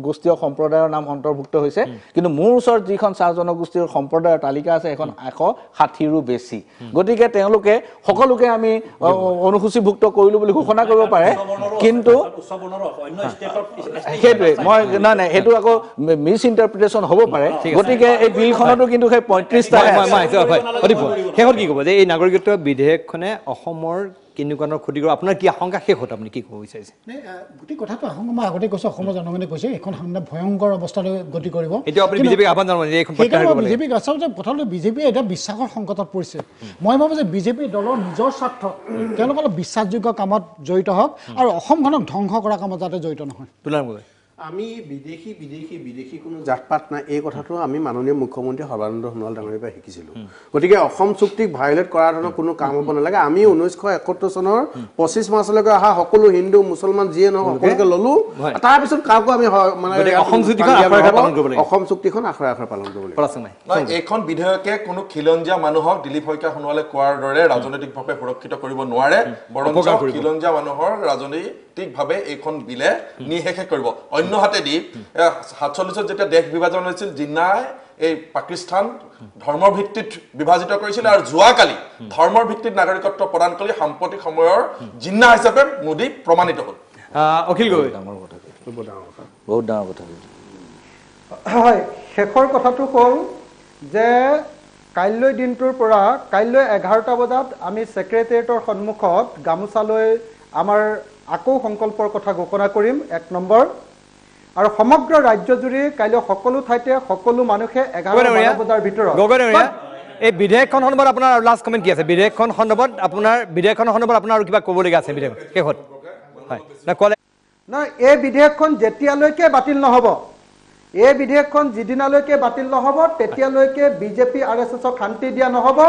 গোষ্ঠীয় সম্প্ৰদায়ৰ নাম অন্তৰ্ভুক্ত হৈছে, কিন্তু মোৰ ওচৰত যিখন চাহ জনগোষ্ঠীৰ সম্প্ৰদায়ৰ তালিকা আছে সেইখন 160ৰো বেছি। গতিকে তেওঁলোকে সকলোকে আমি অনুসূচীভুক্ত কৰিলোঁ বুলি ঘোষণা কৰিব পাৰে, কিন্তু সেইটোৱে মই নাই, সেইটো আকৌ মিছ ইণ্টাৰপ্ৰিটেশ্যন হ'ব পাৰে। গতিকে এই বিলখনতো কিন্তু সেই 35টা। শেষত কি ক'ব যে এই নাগৰিকত্ব বিধেয়কখনে অসমৰ কেনেকুৱা ক্ষতি কৰিব, আপোনাৰ কি আশংকা? শেষত আপুনি কি ক'ব বিচাৰিছে? গোটেই কথাটো আশংকা মই আগতে কৈছোঁ, অসমৰ জনগণে কৈছে এইখন ভয়ংকৰ অৱস্থালৈ গতি কৰিব। এতিয়া আপুনি বিজেপিক আহ্বান জনাব যে এইখন বিজেপিক আচলতে প্ৰথমতে বিজেপিয়ে এতিয়া বিশ্বাসৰ সংকটত পৰিছে। মই ভাবোঁ যে বিজেপি দলৰ নিজৰ স্বাৰ্থ, তেওঁলোকৰ বিশ্বাসযোগ্য কামত জড়িত হওক, আৰু অসমখনক ধ্বংস কৰা কামত যাতে জড়িত নহয়। আমি বিদেশী কোনো জাত পাত নাই, এই কথাটো আমি মাননীয় মুখ্যমন্ত্ৰী সৰ্বানন্দ সোণোৱাল ডাঙৰীয়াৰ পৰা শিকিছিলোঁ। গতিকে অসম চুক্তিক ভায়লেট কৰাৰ ধৰণৰ কোনো কাম হ'ব নালাগে। আমি 1971 চনৰ 25 মাৰ্চলৈকে অহা সকলো হিন্দু মুছলমান যিয়ে নহওক সকলোকে ল'লোঁ, তাৰপিছত কাকো আমি মানে অসম চুক্তিখন আখৰে আখৰে পালন কৰিব লাগিব। এইখন বিধেয়কে কোনো খিলঞ্জীয়া মানুহক দিলীপ শইকীয়া সোণোৱালে কোৱাৰ দৰে ৰাজনৈতিকভাৱে সুৰক্ষিত কৰিব নোৱাৰে, বৰঞ্চ খিলঞ্জীয়া মানুহৰ ৰাজনৈতিকভাৱে এইখন বিলে নিঃশেষ কৰিব। অন্যহাতেদি 47 যেতিয়া দেশ বিভাজন হৈছিল, জিন্নাই এই পাকিস্তান ধৰ্মৰ ভিত্তিত বিভাজিত কৰিছিল, আৰু যোৱাকালি ধৰ্মৰ ভিত্তিত নাগৰিকত্ব প্ৰদান কৰি সাম্প্ৰতিক সময়ৰ জিন্না হিচাপে মোদী প্ৰমাণিত হ'ল। অখিল গগৈ, বহুত ডাঙৰ কথা। হয়, শেষৰ কথাটো হ'ল যে কাইলৈ দিনটোৰ পৰা কাইলৈ 11টা বজাত আমি ছেক্ৰেটেৰিয়েটৰ সন্মুখত গামোচা লৈ আমাৰ আকৌ সংকল্পৰ কথা ঘোষণা কৰিম। 1 নম্বৰ, আৰু সমগ্ৰ ৰাজ্যজুৰি কাইলৈ সকলো ঠাইতে সকলো মানুহে 11 বজাৰ ভিতৰত এই বিধেয়কখন সন্দৰ্ভত আপোনাৰ লাষ্ট কমেণ্ট কি আছে বিধেয়কখন সন্দৰ্ভত আপোনাৰ আৰু কিবা ক'বলগীয়া আছে বিধেয়ক শেষত হয় না ক'লে নহয় এই বিধেয়কখন যেতিয়ালৈকে বাতিল নহ'ব এই বিধেয়কখন যিদিনালৈকে বাতিল নহ'ব তেতিয়ালৈকে বিজেপি আৰএছএছক শান্তি দিয়া নহ'ব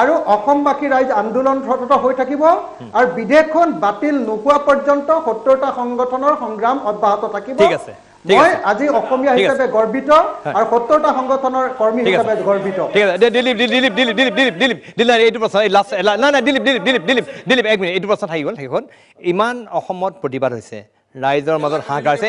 আৰু অসমবাসী ৰাইজ আন্দোলনৰত হৈ থাকিব আৰু বিধেয়কখন বাতিল নোহোৱা পৰ্যন্ত 70টা সংগঠনৰ সংগ্ৰাম অব্যাহত থাকিব ঠিক আছে মই আজি অসমীয়া হিচাপে গৰ্বিত আৰু 70টা সংগঠনৰ কৰ্মী হিচাপে গৰ্বিত ঠিক আছে দিলীপ এইটো প্ৰশ্ন লাষ্ট নাই দিলীপ এক মিনিট এইটো প্ৰশ্ন থাকি গ'ল শেষত ইমান অসমত প্ৰতিবাদ হৈছে ৰাইজৰ মাজত হাহাকাৰ আছে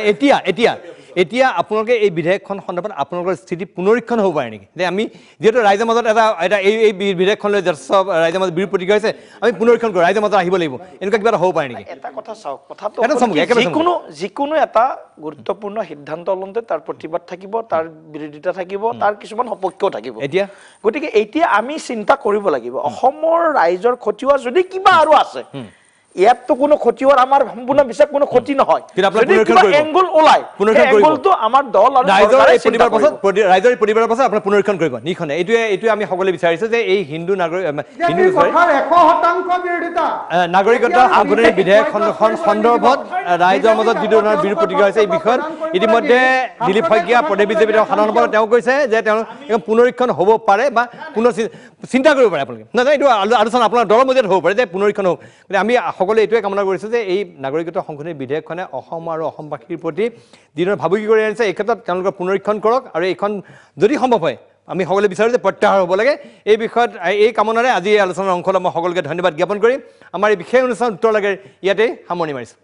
এতিয়া আপোনালোকে এই বিধেয়কখন সন্দৰ্ভত আপোনালোকৰ স্থিতি পুনৰীক্ষণ হ'ব পাৰে নেকি যে আমি যিহেতু ৰাইজৰ মাজত এটা এই বিধেয়কখন লৈ যথেষ্ট ৰাইজৰ মাজত বিৰোধ প্ৰতিক্ৰিয়া হৈছে আমি পুনৰীক্ষণ কৰোঁ ৰাইজৰ মাজত আহিব লাগিব এনেকুৱা কিবা এটা হ'ব পাৰে নেকি এটা কথা চাওক কথাটো যিকোনো এটা গুৰুত্বপূৰ্ণ সিদ্ধান্ত লওঁতে তাৰ প্ৰতিবাদ থাকিব তাৰ বিৰোধিতা থাকিব তাৰ কিছুমান সপক্ষও থাকিব গতিকে এতিয়া আমি চিন্তা কৰিব লাগিব অসমৰ ৰাইজৰ খটিওৱা যদি কিবা আৰু আছে ইয়াততো কোনো খটিওয়াৰ আমাৰ সম্পূৰ্ণ বিশ্বাস কোনো ক্ষতি নহয় যদি কিবা এংগল ওলাই এংগলটো আমাৰ দল আৰু ৰাইজৰ প্ৰতিবাদৰ পাছত আপোনাৰ পুনৰীক্ষণ কৰিব নিখনে এইটোৱে আমি সকলোৱে বিচাৰিছোঁ যে এই হিন্দু নাগৰিকত্ব সংশোধনী বিধেয়কখন সন্দৰ্ভত ৰাইজৰ মাজত যিটো ধৰণৰ বিৰোধ প্ৰতিক্ৰিয়া হৈছে এই বিষয়ত ইতিমধ্যে দিলীপ শইকীয়া প্ৰদেশ বিজেপি সাধাৰণ সম্পাদক তেওঁ কৈছে যে তেওঁ পুনৰীক্ষণ হ'ব পাৰে বা পুনৰ চিন্তা কৰিব পাৰে আপোনালোকে নহয় এইটো আলোচনা আপোনাৰ দলৰ মাজত হ'ব পাৰে যে পুনৰীক্ষণ হ'ব গতিকে আমি সকলোৱে এইটোৱে কামনা কৰিছোঁ যে এই নাগৰিকত্ব সংশোধনী বিধেয়কখনে অসম আৰু অসমবাসীৰ প্ৰতি যিধৰণে ভাবুকি কৰি আনিছে এই ক্ষেত্ৰত তেওঁলোকে পুনৰীক্ষণ কৰক আৰু এইখন যদি সম্ভৱ হয় আমি সকলোৱে বিচাৰোঁ যে প্ৰত্যাহাৰ হ'ব লাগে এই বিষয়ত এই কামনাৰে আজি এই আলোচনাৰ অংশ মই সকলোকে ধন্যবাদ জ্ঞাপন কৰিম আমাৰ এই বিশেষ অনুষ্ঠান উত্তৰ লাগে ইয়াতে সামৰণি মাৰিছোঁ